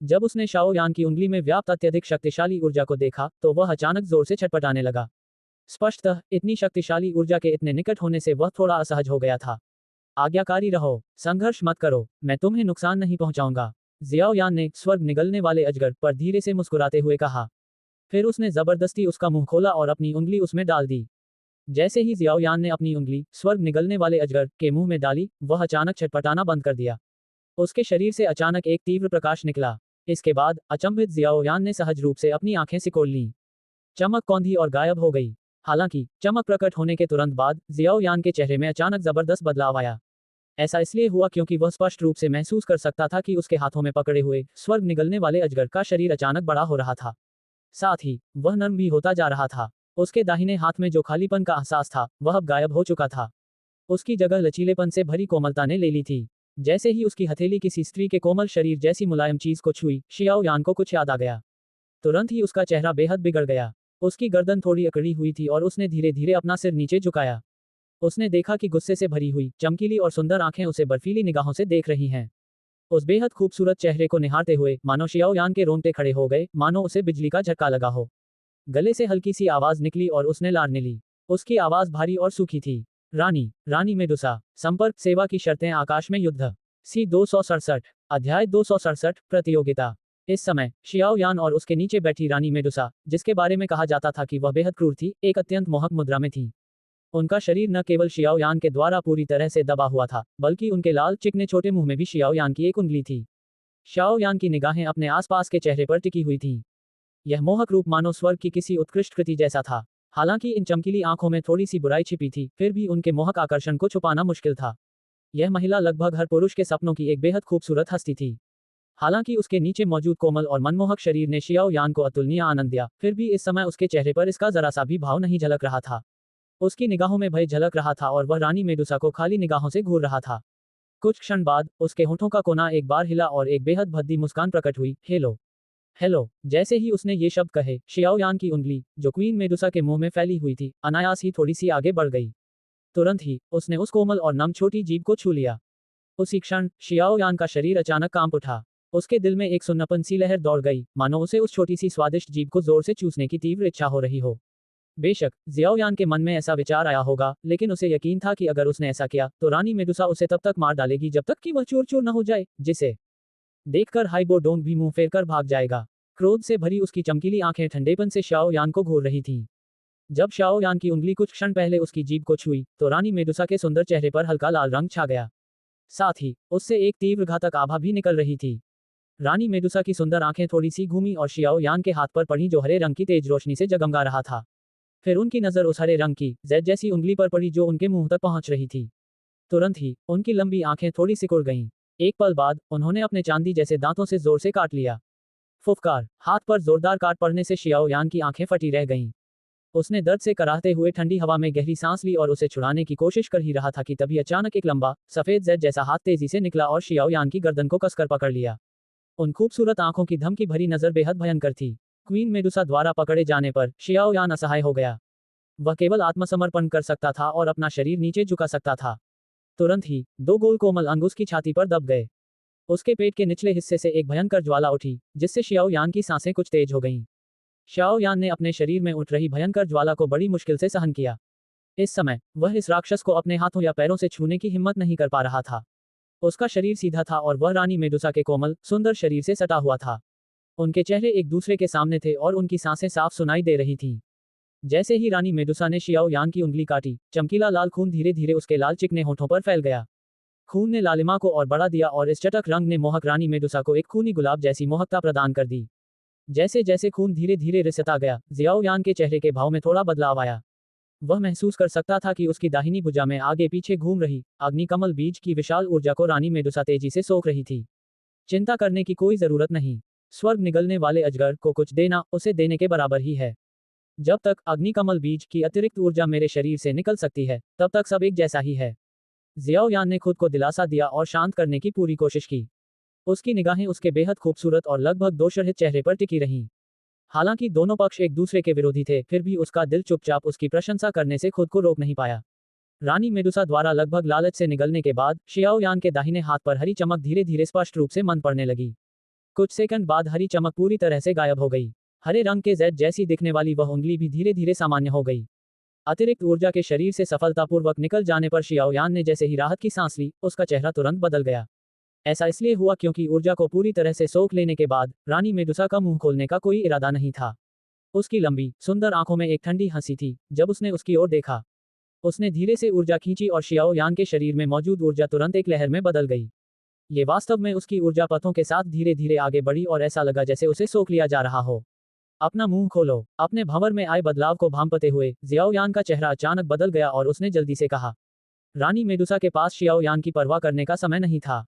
जब उसने शाओ यान की उंगली में व्याप्त अत्यधिक शक्तिशाली ऊर्जा को देखा तो वह अचानक जोर से छटपटाने लगा। स्पष्टतः इतनी शक्तिशाली ऊर्जा के इतने निकट होने से वह थोड़ा असहज हो गया था। आज्ञाकारी रहो, संघर्ष मत करो, मैं तुम्हें नुकसान नहीं पहुंचाऊंगा, जियाओ यान ने स्वर्ग निगलने वाले अजगर पर धीरे से मुस्कुराते हुए कहा। फिर उसने जबरदस्ती उसका मुंह खोला और अपनी उंगली उसमें डाल दी। जैसे ही जियाओ यान ने अपनी उंगली स्वर्ग निगलने वाले अजगर के मुंह में डाली, वह अचानक छटपटाना बंद कर दिया। उसके शरीर से अचानक एक तीव्र प्रकाश निकला। इसके बाद अचंभित जियाओ यान ने सहज रूप से अपनी आंखें सिकोड़ लीं। चमक कौंधी और गायब हो गई। हालांकि चमक प्रकट होने के तुरंत बाद जियाओ यान के चेहरे में अचानक जबरदस्त बदलाव आया। ऐसा इसलिए हुआ क्योंकि वह स्पष्ट रूप से महसूस कर सकता था कि उसके हाथों में पकड़े हुए स्वर्ग निगलने वाले अजगर का शरीर अचानक बड़ा हो रहा था। साथ ही वह नर्म भी होता जा रहा था। उसके दाहिने हाथ में जो खालीपन का एहसास था वह अब गायब हो चुका था। उसकी जगह लचीलेपन से भरी कोमलता ने ले ली थी। जैसे ही उसकी हथेली किसी स्त्री के कोमल शरीर जैसी मुलायम चीज को छुई, शियाओ यान को कुछ याद आ गया। तुरंत ही उसका चेहरा बेहद बिगड़ गया। उसकी गर्दन थोड़ी अकड़ी हुई थी और उसने धीरे धीरे अपना सिर नीचे झुकाया। उसने देखा कि गुस्से से भरी हुई चमकीली और सुंदर आंखें उसे बर्फीली निगाहों से देख रही हैं। उस बेहद खूबसूरत चेहरे को निहारते हुए मानो शियाओ यान के रोंगटे खड़े हो गए, मानो उसे बिजली का झटका लगा हो। गले से हल्की सी आवाज निकली और उसने लारने ली। उसकी आवाज भारी और सूखी थी। रानी, रानी मेडुसा, संपर्क सेवा की शर्तें आकाश में युद्ध। सी 267, अध्याय 267, प्रतियोगिता। इस समय शियाओ यान और उसके नीचे बैठी रानी मेडुसा, जिसके बारे में कहा जाता था कि वह बेहद क्रूर थी, एक अत्यंत मोहक मुद्रा में थी। उनका शरीर न केवल शियाओ यान के द्वारा पूरी तरह से दबा हुआ था, बल्कि उनके लाल चिकने छोटे मुंह में भी शियाओ यान की एक उंगली थी। शियाओ यान की निगाहें अपने आसपास के चेहरे पर टिकी हुई थीं। यह मोहक रूप मानो स्वर्ग की किसी उत्कृष्ट कृति जैसा था। हालांकि इन चमकीली आंखों में थोड़ी सी बुराई छिपी थी, फिर भी उनके मोहक आकर्षण को छुपाना मुश्किल था। यह महिला लगभग हर पुरुष के सपनों की एक बेहद खूबसूरत हस्ती थी। हालांकि उसके नीचे मौजूद कोमल और मनमोहक शरीर ने शियाओ यान को अतुलनीय आनंद दिया, फिर भी इस समय उसके चेहरे पर इसका जरा सा भी भाव नहीं झलक रहा था। उसकी निगाहों में भय झलक रहा था और वह रानी मेडुसा को खाली निगाहों से घूर रहा था। कुछ क्षण बाद उसके होठों का कोना एक बार हिला और एक बेहद भद्दी मुस्कान प्रकट हुई। Hello, hello. जैसे ही उसने ये शब्द कहे, शियाओ यान की उंगली, जो क्वीन मेडुसा के मुंह में फैली हुई थी, अनायास ही थोड़ी सी आगे बढ़ गई। तुरंत ही उसने उस कोमल और नम छोटी जीभ को छू लिया। उसी क्षण शियाओ यान का शरीर अचानक कांप उठा। उसके दिल में एक सुन्नपन सी लहर दौड़ गई, मानो उसे उस छोटी सी स्वादिष्ट जीभ को जोर से चूसने की तीव्र इच्छा हो रही हो। बेशक जियाओ यान के मन में ऐसा विचार आया होगा, लेकिन उसे यकीन था कि अगर उसने ऐसा किया तो रानी मेडुसा उसे तब तक मार डालेगी जब तक कि वह चूर चूर न हो जाए, जिसे देखकर हाइबो डोंग भी मुंह फेर कर भाग जाएगा। क्रोध से भरी उसकी चमकीली आंखें ठंडेपन से शाओ यान को घूर रही थीं। जब शाओ यान की उंगली कुछ क्षण पहले उसकी जीभ को छुई, तो रानी मेडुसा के सुंदर चेहरे पर हल्का लाल रंग छा गया। साथ ही उससे एक तीव्र घातक आभा भी निकल रही थी। रानी मेडुसा की सुंदर आंखें थोड़ी सी घूमी और शियाओ यान के हाथ पर पड़ी जो हरे रंग की तेज रोशनी से जगमगा रहा था। फिर उनकी नजर उस हरे रंग की जेड जैसी उंगली पर पड़ी जो उनके मुंह तक पहुंच रही थी। तुरंत ही उनकी लंबी आंखें थोड़ी सिकुड़ गईं। एक पल बाद उन्होंने अपने चांदी जैसे दांतों से जोर से काट लिया। फुफकार, हाथ पर जोरदार काट पड़ने से शियाओ यान की आंखें फटी रह गईं। उसने दर्द से कराहते हुए ठंडी हवा में गहरी सांस ली और उसे छुड़ाने की कोशिश कर ही रहा था कि तभी अचानक एक लंबा सफेद जेड जैसा हाथ तेजी से निकला और शियाओ यान की गर्दन को कसकर पकड़ लिया। उन खूबसूरत आंखों की धमकी भरी नजर बेहद भयंकर थी। क्वीन मेडुसा द्वारा पकड़े जाने पर शियाओ यान असहाय हो गया। वह केवल आत्मसमर्पण कर सकता था और अपना शरीर नीचे झुका सकता था। तुरंत ही दो गोल कोमल अंग उसकी छाती पर दब गए। उसके पेट के निचले हिस्से से एक भयंकर ज्वाला उठी, जिससे शियाओ यान की सांसें कुछ तेज हो गईं। शियाओ यान ने अपने शरीर में उठ रही भयंकर ज्वाला को बड़ी मुश्किल से सहन किया। इस समय वह इस राक्षस को अपने हाथों या पैरों से छूने की हिम्मत नहीं कर पा रहा था। उसका शरीर सीधा था और वह रानी मेडुसा के कोमल सुंदर शरीर से सटा हुआ था। उनके चेहरे एक दूसरे के सामने थे और उनकी सांसें साफ सुनाई दे रही थीं। जैसे ही रानी मेडुसा ने शियाओ यान की उंगली काटी, चमकीला लाल खून धीरे धीरे उसके लाल चिकने होठों पर फैल गया। खून ने लालिमा को और बढ़ा दिया और इस चटक रंग ने मोहक रानी मेडुसा को एक खूनी गुलाब जैसी मोहकता प्रदान कर दी। जैसे जैसे खून धीरे धीरे रिसता गया, जियाओ यान के चेहरे के भाव में थोड़ा बदलाव आया। वह महसूस कर सकता था कि उसकी दाहिनी भुजा में आगे पीछे घूम रही अग्निकमल बीज की विशाल ऊर्जा को रानी मेडुसा तेजी से सोख रही थी। चिंता करने की कोई जरूरत नहीं। स्वर्ग निगलने वाले अजगर को कुछ देना उसे देने के बराबर ही है। जब तक अग्निकमल बीज की अतिरिक्त ऊर्जा मेरे शरीर से निकल सकती है, तब तक सब एक जैसा ही है। जियाओ यान ने खुद को दिलासा दिया और शांत करने की पूरी कोशिश की। उसकी निगाहें उसके बेहद खूबसूरत और लगभग दोषरहित चेहरे पर टिकी रहीं। हालांकि दोनों पक्ष एक दूसरे के विरोधी थे, फिर भी उसका दिल चुपचाप उसकी प्रशंसा करने से खुद को रोक नहीं पाया। रानी मेडुसा द्वारा लगभग लालच से निगलने के बाद शियाओ यान के दाहिने हाथ पर हरी चमक धीरे धीरे स्पष्ट रूप से मंद पड़ने लगी। कुछ सेकंड बाद हरी चमक पूरी तरह से गायब हो गई। हरे रंग के जेड जैसी दिखने वाली वह उंगली भी धीरे धीरे सामान्य हो गई। अतिरिक्त ऊर्जा के शरीर से सफलतापूर्वक निकल जाने पर शियाओ यान ने जैसे ही राहत की सांस ली, उसका चेहरा तुरंत बदल गया। ऐसा इसलिए हुआ क्योंकि ऊर्जा को पूरी तरह से सोख लेने के बाद रानी मेडुसा का मुंह खोलने का कोई इरादा नहीं था। उसकी लंबी सुंदर आंखों में एक ठंडी हंसी थी। जब उसने उसकी ओर देखा, उसने धीरे से ऊर्जा खींची और शियाओ यान के शरीर में मौजूद ऊर्जा तुरंत एक लहर में बदल गई। ये वास्तव में उसकी ऊर्जा पथों के साथ धीरे धीरे आगे बढ़ी और ऐसा लगा जैसे उसे सोख लिया जा रहा हो। अपना मुंह खोलो। अपने भंवर में आए बदलाव को भांपते हुए जियाओ यान का चेहरा अचानक बदल गया और उसने जल्दी से कहा, रानी मेडुसा के पास शियाओ यान की परवाह करने का समय नहीं था।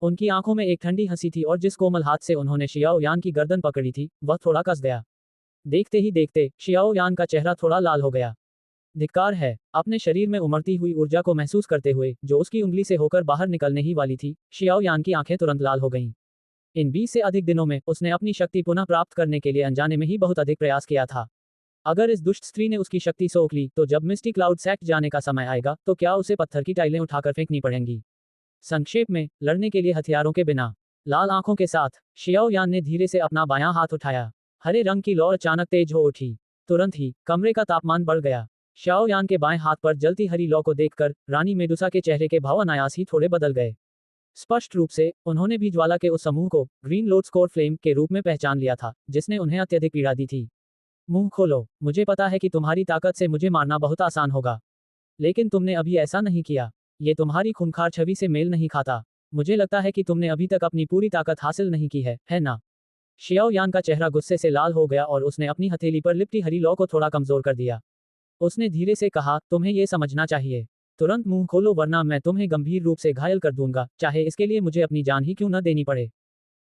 उनकी आंखों में एक ठंडी हंसी थी और जिस कोमल हाथ से उन्होंने शियाओ यान की गर्दन पकड़ी थी वह थोड़ा कस गया। देखते ही देखते शियाओ यान का चेहरा थोड़ा लाल हो गया। धिक्कार है। अपने शरीर में उमड़ती हुई ऊर्जा को महसूस करते हुए जो उसकी उंगली से होकर बाहर निकलने ही वाली थी, शियाओ यान की आंखें तुरंत लाल हो गईं। इन 20 से अधिक दिनों में उसने अपनी शक्ति पुनः प्राप्त करने के लिए अनजाने में ही बहुत अधिक प्रयास किया था। अगर इस दुष्ट स्त्री ने उसकी शक्ति सोख ली तो जब मिस्टी क्लाउड सेक्ट जाने का समय आएगा तो क्या उसे पत्थर की टाइलें उठाकर फेंकनी पड़ेंगी। संक्षेप में, लड़ने के लिए हथियारों के बिना। लाल आंखों के साथ शियाओ यान ने धीरे से अपना बायां हाथ उठाया। हरे रंग की लौ अचानक तेज हो उठी। तुरंत ही कमरे का तापमान बढ़ गया। शियाओ यान के बाएं हाथ पर जलती हरी लौ को देखकर रानी मेडुसा के चेहरे के भाव अनायास ही थोड़े बदल गए। स्पष्ट रूप से उन्होंने भी ज्वाला के उस समूह को ग्रीन लोड स्कोर फ्लेम के रूप में पहचान लिया था जिसने उन्हें अत्यधिक पीड़ा दी थी। मुंह खोलो, मुझे पता है कि तुम्हारी ताकत से मुझे मारना बहुत आसान होगा, लेकिन तुमने अभी ऐसा नहीं किया। ये तुम्हारी खूंखार छवि से मेल नहीं खाता। मुझे लगता है कि तुमने अभी तक अपनी पूरी ताकत हासिल नहीं की है ना? शियाओ यान का चेहरा गुस्से से लाल हो गया और उसने अपनी हथेली पर लिपटी हरी लौ को थोड़ा कमजोर कर दिया। उसने धीरे से कहा, तुम्हें ये समझना चाहिए। तुरंत मुंह खोलो वरना मैं तुम्हें गंभीर रूप से घायल कर दूंगा, चाहे इसके लिए मुझे अपनी जान ही क्यों न देनी पड़े।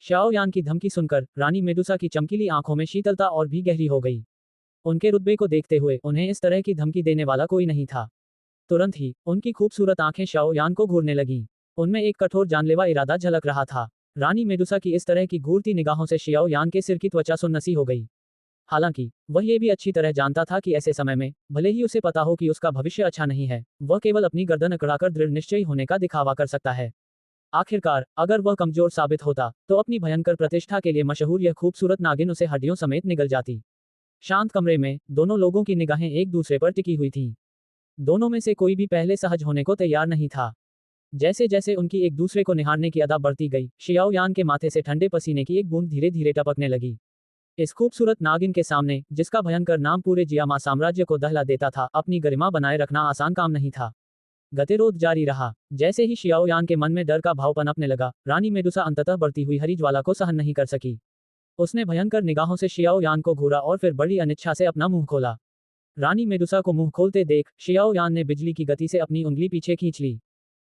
शियाओ यान की धमकी सुनकर रानी मेडुसा की चमकीली आंखों में शीतलता और भी गहरी हो गई। उनके रुतबे को देखते हुए उन्हें इस तरह की धमकी देने वाला कोई नहीं था। तुरंत ही उनकी खूबसूरत आंखें शियाओ यान को घूरने लगीं। उनमें एक कठोर जानलेवा इरादा झलक रहा था। रानी मेडुसा की इस तरह की घूरती निगाहों से शियाओ यान के सिर की त्वचा सुन्नसी हो गई। हालांकि वह ये भी अच्छी तरह जानता था कि ऐसे समय में भले ही उसे पता हो कि उसका भविष्य अच्छा नहीं है, वह केवल अपनी गर्दन अकड़ाकर दृढ़ निश्चयी होने का दिखावा कर सकता है। आखिरकार अगर वह कमजोर साबित होता तो अपनी भयंकर प्रतिष्ठा के लिए मशहूर यह खूबसूरत नागिन उसे हड्डियों समेत निगल जाती। शांत कमरे में दोनों लोगों की निगाहें एक दूसरे पर टिकी हुई थीं। दोनों में से कोई भी पहले सहज होने को तैयार नहीं था। जैसे जैसे उनकी एक दूसरे को निहारने की अदा बढ़ती गई, शियाओ यान के माथे से ठंडे पसीने की एक बूंद धीरे धीरे टपकने लगी। इस खूबसूरत नागिन के सामने, जिसका भयंकर नाम पूरे जियामा साम्राज्य को दहला देता था, अपनी गरिमा बनाए रखना आसान काम नहीं था। गतिरोध जारी रहा। जैसे ही शियाओ यान के मन में डर का भाव पनपने लगा, रानी मेडुसा अंततः बढ़ती हुई हरी ज्वाला को सहन नहीं कर सकी। उसने भयंकर निगाहों से शियाओ यान को घूरा और फिर बड़ी अनिच्छा से अपना मुंह खोला। रानी मेडुसा को मुंह खोलते देख शियाओ यान ने बिजली की गति से अपनी उंगली पीछे खींच ली।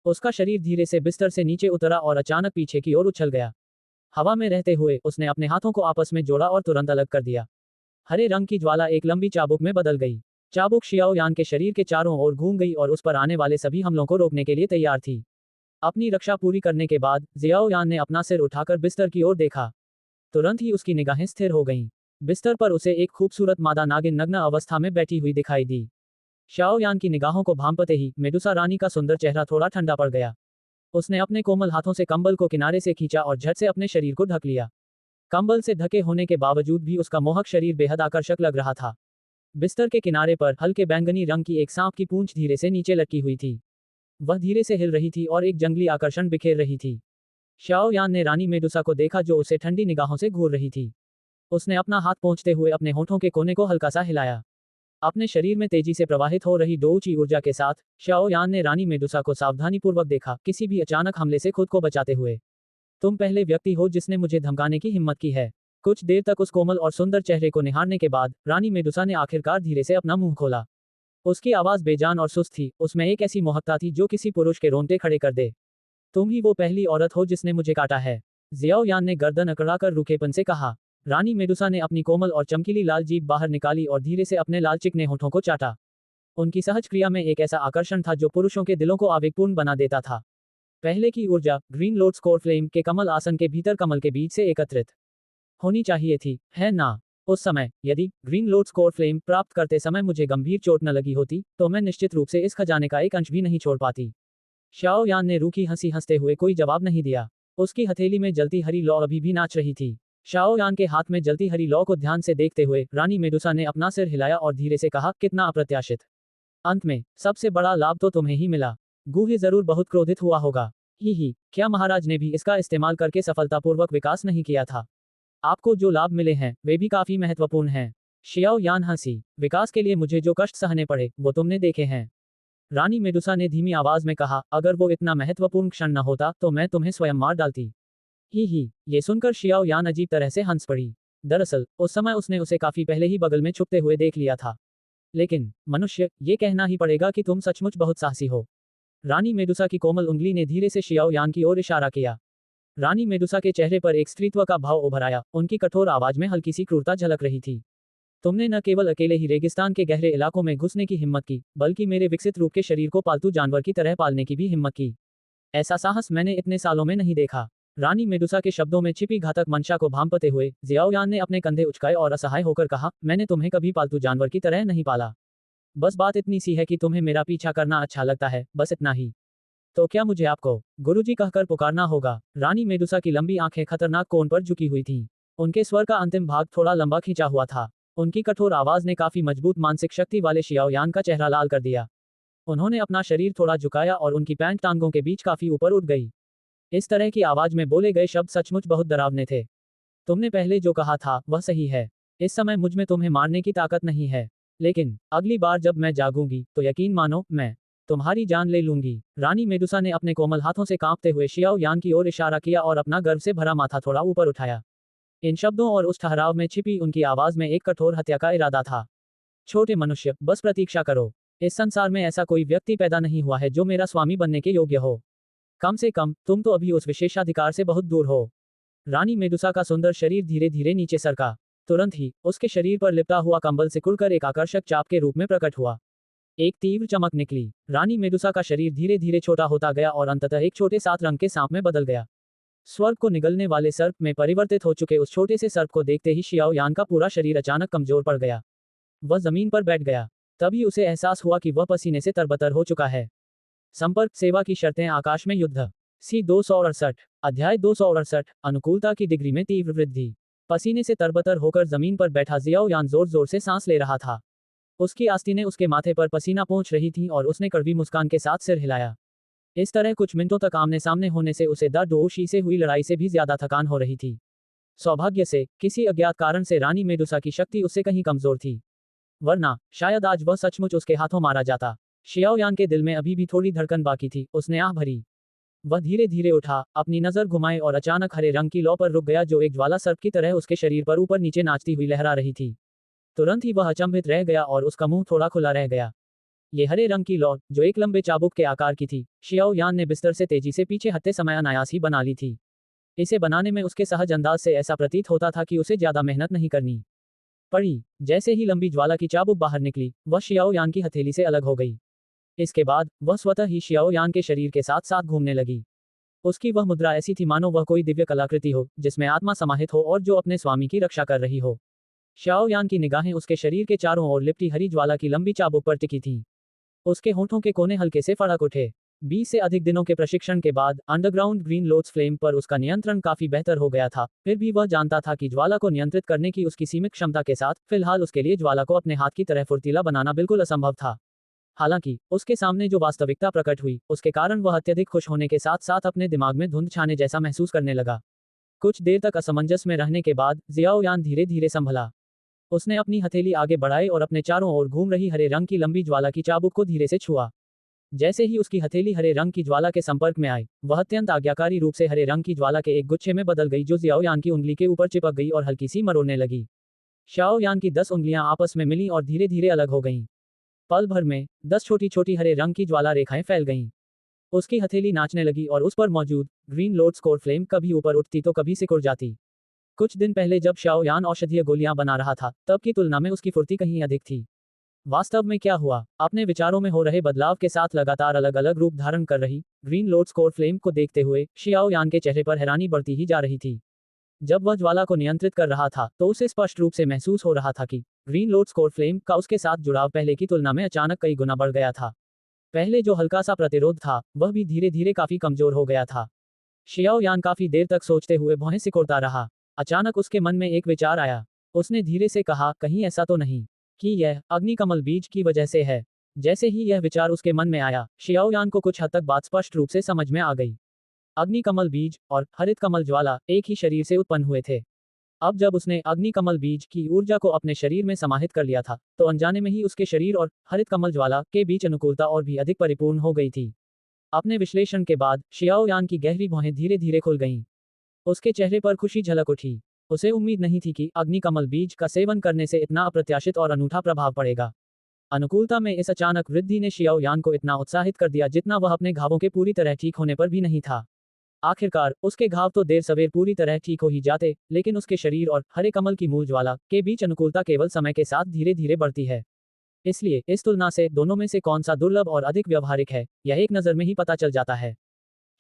उसका शरीर धीरे से बिस्तर से नीचे उतरा और अचानक पीछे की ओर उछल गया। हवा में रहते हुए उसने अपने हाथों को आपस में जोड़ा और तुरंत अलग कर दिया। हरे रंग की ज्वाला एक लंबी चाबुक में बदल गई। चाबुक शियाओ यान के शरीर के चारों ओर घूम गई और उस पर आने वाले सभी हमलों को रोकने के लिए तैयार थी। अपनी रक्षा पूरी करने के बाद जियाओ यान ने अपना सिर उठाकर बिस्तर की ओर देखा। तुरंत ही उसकी निगाहें स्थिर हो गईं। बिस्तर पर उसे एक खूबसूरत मादा नागिन नग्न अवस्था में बैठी हुई दिखाई दी। शाओ यान की निगाहों को भांपते ही मेडुसा रानी का सुंदर चेहरा थोड़ा ठंडा पड़ गया। उसने अपने कोमल हाथों से कंबल को किनारे से खींचा और झट से अपने शरीर को ढक लिया। कंबल से ढके होने के बावजूद भी उसका मोहक शरीर बेहद आकर्षक लग रहा था। बिस्तर के किनारे पर हल्के बैंगनी रंग की एक सांप की पूंछ धीरे से नीचे लटकी हुई थी। वह धीरे से हिल रही थी और एक जंगली आकर्षण बिखेर रही थी। शाओ यान ने रानी मेडुसा को देखा जो उसे ठंडी निगाहों से घूर रही थी। उसने अपना हाथ पोंछते हुए अपने होठों के कोने को हल्का सा हिलाया। अपने शरीर में तेजी से प्रवाहित हो रही डोऊची ऊर्जा के साथ शाओ यान ने रानी मेडुसा को सावधानीपूर्वक देखा, किसी भी अचानक हमले से खुद को बचाते हुए। तुम पहले व्यक्ति हो जिसने मुझे धमकाने की हिम्मत की है। कुछ देर तक उस कोमल और सुंदर चेहरे को निहारने के बाद रानी मेडुसा ने आखिरकार धीरे से अपना मुंह खोला। उसकी आवाज बेजान और सुस्त थी, उसमें एक ऐसी मोहकता थी जो किसी पुरुष के रोंगटे खड़े कर दे। तुम ही वो पहली औरत हो जिसने मुझे काटा है, जियाओ यान ने गर्दन अकड़ाकर रूखेपन से कहा। रानी मेडुसा ने अपनी कोमल और चमकीली लाल जीभ बाहर निकाली और धीरे से अपने लाल चिकने होठों को चाटा। उनकी सहज क्रिया में एक ऐसा आकर्षण था जो पुरुषों के दिलों को आवेगपूर्ण बना देता था। पहले की ऊर्जा ग्रीन लोड स्कोर फ्लेम के कमल आसन के भीतर कमल के बीज से एकत्रित होनी चाहिए थी, है ना? उस समय यदि ग्रीन लोड स्कोर फ्लेम प्राप्त करते समय मुझे गंभीर चोट न लगी होती तो मैं निश्चित रूप से इस खजाने का एक अंश भी नहीं छोड़ पाती। शाओ यान ने रूखी हंसी हंसते हुए कोई जवाब नहीं दिया। उसकी हथेली में जलती हरी लौ अभी भी नाच रही थी। शाओ यान के हाथ में जलती हरी लौ को ध्यान से देखते हुए रानी मेडुसा ने अपना सिर हिलाया और धीरे से कहा, कितना अप्रत्याशित। अंत में सबसे बड़ा लाभ तो तुम्हें ही मिला। गूहे जरूर बहुत क्रोधित हुआ होगा। ही, क्या महाराज ने भी इसका इस्तेमाल करके सफलतापूर्वक विकास नहीं किया था? आपको जो लाभ मिले हैं वे भी काफी महत्वपूर्ण हैं। शियाओ यान हंसी। विकास के लिए मुझे जो कष्ट सहने पड़े वो तुमने देखे हैं। रानी मेडुसा ने धीमी आवाज में कहा, अगर वो इतना महत्वपूर्ण क्षण न होता तो मैं तुम्हें स्वयं मार डालती। ये सुनकर शियाओ यान अजीब तरह से हंस पड़ी। दरअसल उस समय उसने उसे काफी पहले ही बगल में छुपते हुए देख लिया था। लेकिन मनुष्य, ये कहना ही पड़ेगा कि तुम सचमुच बहुत साहसी हो। रानी मेडुसा की कोमल उंगली ने धीरे से शियाओ यान की ओर इशारा किया। रानी मेडुसा के चेहरे पर एक स्त्रीत्व का भाव उभर आया, उनकी कठोर आवाज में हल्की सी क्रूरता झलक रही थी। तुमने न केवल अकेले ही रेगिस्तान के गहरे इलाकों में घुसने की हिम्मत की, बल्कि मेरे विकसित रूप के शरीर को पालतू जानवर की तरह पालने की भी हिम्मत की। ऐसा साहस मैंने इतने सालों में नहीं देखा। रानी मेडुसा के शब्दों में छिपी घातक मंशा को भांपते हुए जियाओयान ने अपने कंधे उचकाए और असहाय होकर कहा, मैंने तुम्हें कभी पालतू जानवर की तरह नहीं पाला। बस बात इतनी सी है कि तुम्हें मेरा पीछा करना अच्छा लगता है, बस इतना ही। तो क्या मुझे आपको गुरुजी कहकर पुकारना होगा? रानी मेडुसा की लंबी आंखें खतरनाक कोण पर झुकी हुई थीं। उनके स्वर का अंतिम भाग थोड़ा लंबा खींचा हुआ था। उनकी कठोर आवाज ने काफी मजबूत मानसिक शक्ति वाले शियाओयान का चेहरा लाल कर दिया। उन्होंने अपना शरीर थोड़ा झुकाया और उनकी पैंट टांगों के बीच काफी ऊपर उठ गई। इस तरह की आवाज में बोले गए शब्द सचमुच बहुत डरावने थे। तुमने पहले जो कहा था वह सही है। इस समय मुझ में तुम्हें मारने की ताकत नहीं है, लेकिन अगली बार जब मैं जागूंगी तो यकीन मानो मैं तुम्हारी जान ले लूंगी। रानी मेडुसा ने अपने कोमल हाथों से कांपते हुए शियाओ यान की ओर इशारा किया और अपना गर्व से भरा माथा थोड़ा ऊपर उठाया। इन शब्दों और उस ठहराव में छिपी उनकी आवाज में एक कठोर हत्या का इरादा था। छोटे मनुष्य, बस प्रतीक्षा करो। इस संसार में ऐसा कोई व्यक्ति पैदा नहीं हुआ है जो मेरा स्वामी बनने के योग्य हो। कम से कम तुम तो अभी उस विशेषाधिकार से बहुत दूर हो। रानी मेडुसा का सुंदर शरीर धीरे धीरे नीचे सरका। तुरंत ही उसके शरीर पर लिपटा हुआ कंबल सिकुड़कर एक आकर्षक चाप के रूप में प्रकट हुआ। एक तीव्र चमक निकली। रानी मेडुसा का शरीर धीरे धीरे छोटा होता गया और अंततः एक छोटे सात रंग के सांप में बदल गया। स्वर्ग को निगलने वाले सर्प में परिवर्तित हो चुके उस छोटे से सर्प को देखते ही शियाओ यान का पूरा शरीर अचानक कमजोर पड़ गया। वह जमीन पर बैठ गया। तभी उसे एहसास हुआ कि वह पसीने से तरबतर हो चुका है। संपर्क सेवा की शर्तें आकाश में युद्ध। सी 268 अध्याय 268 अनुकूलता की डिग्री में तीव्र वृद्धि। पसीने से तरबतर होकर जमीन पर बैठा जियाओ यान जोर जोर से सांस ले रहा था। उसकी आस्तीनें उसके माथे पर पसीना पोंछ रही थीं और उसने कड़वी मुस्कान के साथ सिर हिलाया। इस तरह कुछ मिनटों तक आमने सामने होने से उसे दादोशी से हुई लड़ाई से भी ज्यादा थकान हो रही थी। सौभाग्य से किसी अज्ञात कारण से रानी मेडुसा की शक्ति उससे कहीं कमजोर थी, वरना शायद आज वह सचमुच उसके हाथों मारा जाता। शियाओ यान के दिल में अभी भी थोड़ी धड़कन बाकी थी। उसने आह भरी। वह धीरे धीरे उठा, अपनी नजर घुमाए और अचानक हरे रंग की लौ पर रुक गया जो एक ज्वाला सर्प की तरह उसके शरीर पर ऊपर नीचे नाचती हुई लहरा रही थी। तुरंत ही वह अचंभित रह गया और उसका मुंह थोड़ा खुला रह गया। ये हरे रंग की लौ, जो एक लंबे चाबुक के आकार की थी, शियाओ यान ने बिस्तर से तेजी से पीछे हटते समय अनायास ही बना ली थी। इसे बनाने में उसके सहज अंदाज से ऐसा प्रतीत होता था कि उसे ज्यादा मेहनत नहीं करनी पड़ी। जैसे ही लंबी ज्वाला की चाबुक बाहर निकली, वह शियाओ यान की हथेली से अलग हो गई। इसके बाद वह स्वतः ही शियाओ यान के शरीर के साथ साथ घूमने लगी। उसकी वह मुद्रा ऐसी थी मानो वह कोई दिव्य कलाकृति हो जिसमें आत्मा समाहित हो और जो अपने स्वामी की रक्षा कर रही हो। शियाओ यान की निगाहें उसके शरीर के चारों ओर लिपटी हरी ज्वाला की लंबी चाबुक पर टिकी थीं। उसके होंठों के कोने हल्के से फड़क उठे। 20 से अधिक दिनों के प्रशिक्षण के बाद अंडरग्राउंड ग्रीन लोड्स फ्लेम पर उसका नियंत्रण काफी बेहतर हो गया था। फिर भी वह जानता था कि ज्वाला को नियंत्रित करने की उसकी सीमित क्षमता के साथ फिलहाल उसके लिए ज्वाला को अपने हाथ की तरह फुर्तीला बनाना बिल्कुल असंभव था। हालांकि उसके सामने जो वास्तविकता प्रकट हुई, उसके कारण वह अत्यधिक खुश होने के साथ साथ अपने दिमाग में धुंध छाने जैसा महसूस करने लगा। कुछ देर तक असमंजस में रहने के बाद जियाओ यान धीरे धीरे संभला। उसने अपनी हथेली आगे बढ़ाई और अपने चारों ओर घूम रही हरे रंग की लंबी ज्वाला की चाबुक को धीरे से छुआ। जैसे ही उसकी हथेली हरे रंग की ज्वाला के संपर्क में आई, वह अत्यंत आज्ञाकारी रूप से हरे रंग की ज्वाला के एक गुच्छे में बदल गई जो जियाओ यान की उंगली के ऊपर चिपक गई और हल्की सी मरोड़ने लगी। शाओ यान की 10 उंगलियां आपस में मिलीं और धीरे धीरे अलग हो गईं। पल भर में 10 छोटी छोटी हरे रंग की ज्वाला रेखाएं फैल गईं। उसकी हथेली नाचने लगी और उस पर मौजूद ग्रीन लोड स्कोर फ्लेम कभी ऊपर उठती तो कभी सिकुड़ जाती। कुछ दिन पहले जब शाओ यान औषधीय गोलियां बना रहा था, तब की तुलना में उसकी फुर्ती कहीं अधिक थी। वास्तव में क्या हुआ? अपने विचारों में हो रहे बदलाव के साथ लगातार अलग अलग रूप धारण कर रही ग्रीन लोड स्कोर फ्लेम को देखते हुए शियाओ यान के चेहरे पर हैरानी बढ़ती ही जा रही थी। जब वह ज्वाला को नियंत्रित कर रहा था तो उसे स्पष्ट रूप से महसूस हो रहा था कि ग्रीन लोड स्कोर फ्लेम का उसके साथ जुड़ाव पहले की तुलना में अचानक कई गुना बढ़ गया था। पहले जो हल्का सा प्रतिरोध था, वह भी धीरे धीरे काफी कमजोर हो गया था। शियाओ यान काफी देर तक सोचते हुए भौहें सिकोड़ता रहा। अचानक उसके मन में एक विचार आया। उसने धीरे से कहा, कहीं ऐसा तो नहीं कि यह अग्निकमल बीज की वजह से है। जैसे ही यह विचार उसके मन में आया, शियाओ यान को कुछ हद तक बात स्पष्ट रूप से समझ में आ गई। अग्निकमल बीज और हरित कमल ज्वाला एक ही शरीर से उत्पन्न हुए थे। अब जब उसने अग्निकमल बीज की ऊर्जा को अपने शरीर में समाहित कर लिया था, तो अनजाने में ही उसके शरीर और हरित कमल ज्वाला के बीच अनुकूलता और भी अधिक परिपूर्ण हो गई थी। अपने विश्लेषण के बाद शियाओ यान की गहरी भौहें धीरे धीरे खुल गईं। उसके चेहरे पर खुशी झलक उठी। उसे उम्मीद नहीं थी कि अग्निकमल बीज का सेवन करने से इतना अप्रत्याशित और अनूठा प्रभाव पड़ेगा। अनुकूलता में इस अचानक वृद्धि ने शियाओ यान को इतना उत्साहित कर दिया जितना वह अपने घावों के पूरी तरह ठीक होने पर भी नहीं था। आखिरकार उसके घाव तो देर सवेर पूरी तरह ठीक हो ही जाते, लेकिन उसके शरीर और हरे कमल की मूल ज्वाला के बीच अनुकूलता केवल समय के साथ धीरे धीरे बढ़ती है। इसलिए इस तुलना से दोनों में से कौन सा दुर्लभ और अधिक व्यवहारिक है, यह एक नज़र में ही पता चल जाता है।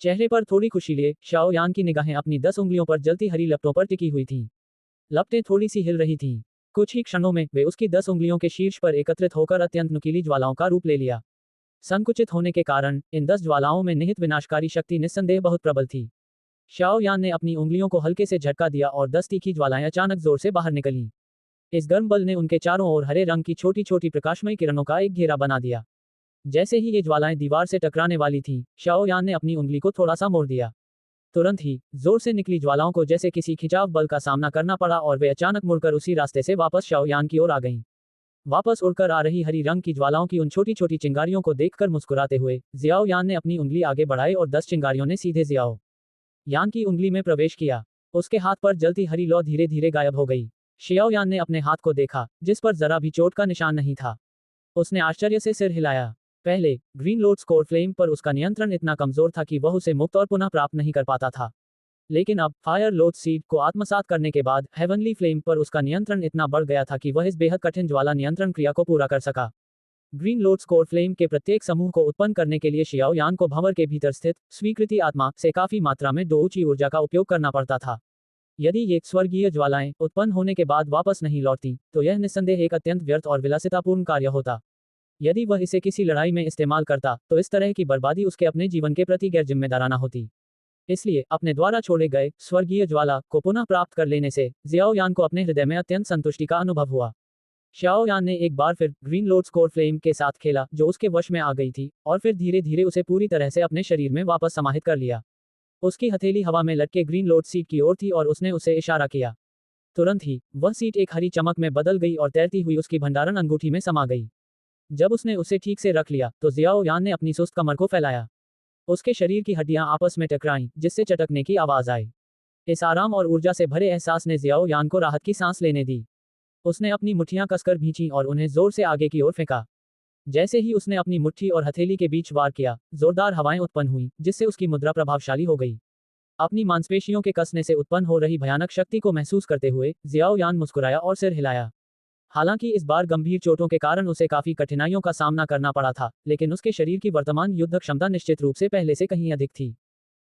चेहरे पर थोड़ी खुशी लिए शाओ यान की निगाहें अपनी 10 उंगलियों पर जलती हरी लपटों पर टिकी हुई थीं। लपटें थोड़ी सी हिल रही थीं। कुछ ही क्षणों में वे उसकी 10 उंगलियों के शीर्ष पर एकत्रित होकर अत्यंत नुकीली ज्वालाओं का रूप ले लिया। संकुचित होने के कारण इन 10 ज्वालाओं में निहित विनाशकारी शक्ति निस्संदेह बहुत प्रबल थी। शाओ यान ने अपनी उंगलियों को हल्के से झटका दिया और 10 तीखी ज्वालाएं अचानक जोर से बाहर निकलीं। इस गर्म बल ने उनके चारों ओर हरे रंग की छोटी छोटी प्रकाशमयी किरणों का एक घेरा बना दिया। जैसे ही ये ज्वालाएं दीवार से टकराने वाली थीं, शाओ यान ने अपनी उंगली को थोड़ा सा मोड़ दिया। तुरंत ही जोर से निकली ज्वालाओं को जैसे किसी खिंचाव बल का सामना करना पड़ा और वे अचानक मुड़कर उसी रास्ते से वापस शाओ यान की ओर आ गईं। वापस उड़कर आ रही हरी रंग की ज्वालाओं की उन छोटी छोटी चिंगारियों को देखकर मुस्कुराते हुए जियाओ यान ने अपनी उंगली आगे बढ़ाई और 10 चिंगारियों ने सीधे जियाओ यान की उंगली में प्रवेश किया। उसके हाथ पर जलती हरी लौ धीरे धीरे गायब हो गई। शियाओ यान ने अपने हाथ को देखा, जिस पर जरा भी चोट का निशान नहीं था। उसने आश्चर्य से सिर हिलाया। पहले ग्रीन लोड स्कोर फ्लेम पर उसका नियंत्रण इतना कमजोर था कि वह उसे मुक्त और पुनः प्राप्त नहीं कर पाता था। लेकिन अब फायर लोड सीड को आत्मसात करने के बाद हेवनली फ्लेम पर उसका नियंत्रण इतना बढ़ गया था कि वह इस बेहद कठिन ज्वाला नियंत्रण क्रिया को पूरा कर सका। ग्रीन लोड स्कोर फ्लेम के प्रत्येक समूह को उत्पन्न करने के लिए शियाओ यान को भंवर के भीतर स्थित स्वीकृति आत्मा से काफी मात्रा में दो ऊंची ऊर्जा का उपयोग करना पड़ता था। यदि ये स्वर्गीय ज्वालाएं उत्पन्न होने के बाद वापस नहीं लौटती, तो यह निस्संदेह एक अत्यंत व्यर्थ और विलासितापूर्ण कार्य होता। यदि वह इसे किसी लड़ाई में इस्तेमाल करता, तो इस तरह की बर्बादी उसके अपने जीवन के प्रति गैर जिम्मेदाराना होती। इसलिए अपने द्वारा छोड़े गए स्वर्गीय ज्वाला को पुनः प्राप्त कर लेने से जियाओ यान को अपने हृदय में अत्यंत संतुष्टि का अनुभव हुआ। शाओ यान ने एक बार फिर ग्रीन लोड स्कोर फ्लेम के साथ खेला, जो उसके वश में आ गई थी, और फिर धीरे धीरे उसे पूरी तरह से अपने शरीर में वापस समाहित कर लिया। उसकी हथेली हवा में लटके ग्रीन लोड सीट की ओर थी और उसने उसे इशारा किया। तुरंत ही वह सीट एक हरी चमक में बदल गई और तैरती हुई उसकी भंडारण अंगूठी में समा गई। जब उसने उसे ठीक से रख लिया, तो जियाओ यान ने अपनी सुस्त कमर को फैलाया। उसके शरीर की हड्डियां आपस में टकराईं, जिससे चटकने की आवाज आई। इस आराम और ऊर्जा से भरे एहसास ने जियाओ यान को राहत की सांस लेने दी। उसने अपनी मुट्ठियां कसकर भींची और उन्हें जोर से आगे की ओर फेंका। जैसे ही उसने अपनी मुट्ठी और हथेली के बीच वार किया, जोरदार हवाएं उत्पन्न हुई, जिससे उसकी मुद्रा प्रभावशाली हो गई। अपनी मांसपेशियों के कसने से उत्पन्न हो रही भयानक शक्ति को महसूस करते हुए जियाओ यान मुस्कुराया और सिर हिलाया। हालांकि इस बार गंभीर चोटों के कारण उसे काफी कठिनाइयों का सामना करना पड़ा था, लेकिन उसके शरीर की वर्तमान युद्ध क्षमता निश्चित रूप से पहले से कहीं अधिक थी।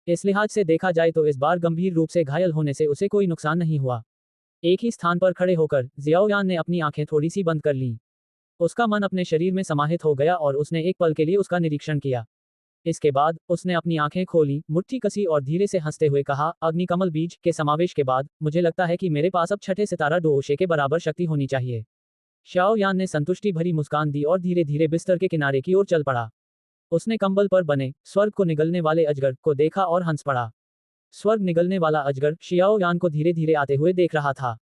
इस लिहाज से देखा जाए तो इस बार गंभीर रूप से घायल होने से उसे कोई नुकसान नहीं हुआ। एक ही स्थान पर खड़े होकर जियाओ यान ने अपनी आंखें थोड़ी सी बंद कर लीं। उसका मन अपने शरीर में समाहित हो गया और उसने एक पल के लिए उसका निरीक्षण किया। इसके बाद उसने अपनी आंखें खोली, मुट्ठी कसी और धीरे से हंसते हुए कहा, अग्निकमल बीज के समावेश के बाद मुझे लगता है कि मेरे पास अब छठे सितारा डोओशे के बराबर शक्ति होनी चाहिए। शाओ यान ने संतुष्टि भरी मुस्कान दी और धीरे धीरे बिस्तर के किनारे की ओर चल पड़ा। उसने कंबल पर बने स्वर्ग को निगलने वाले अजगर को देखा और हंस पड़ा। स्वर्ग निगलने वाला अजगर शियाओ यान को धीरे धीरे आते हुए देख रहा था।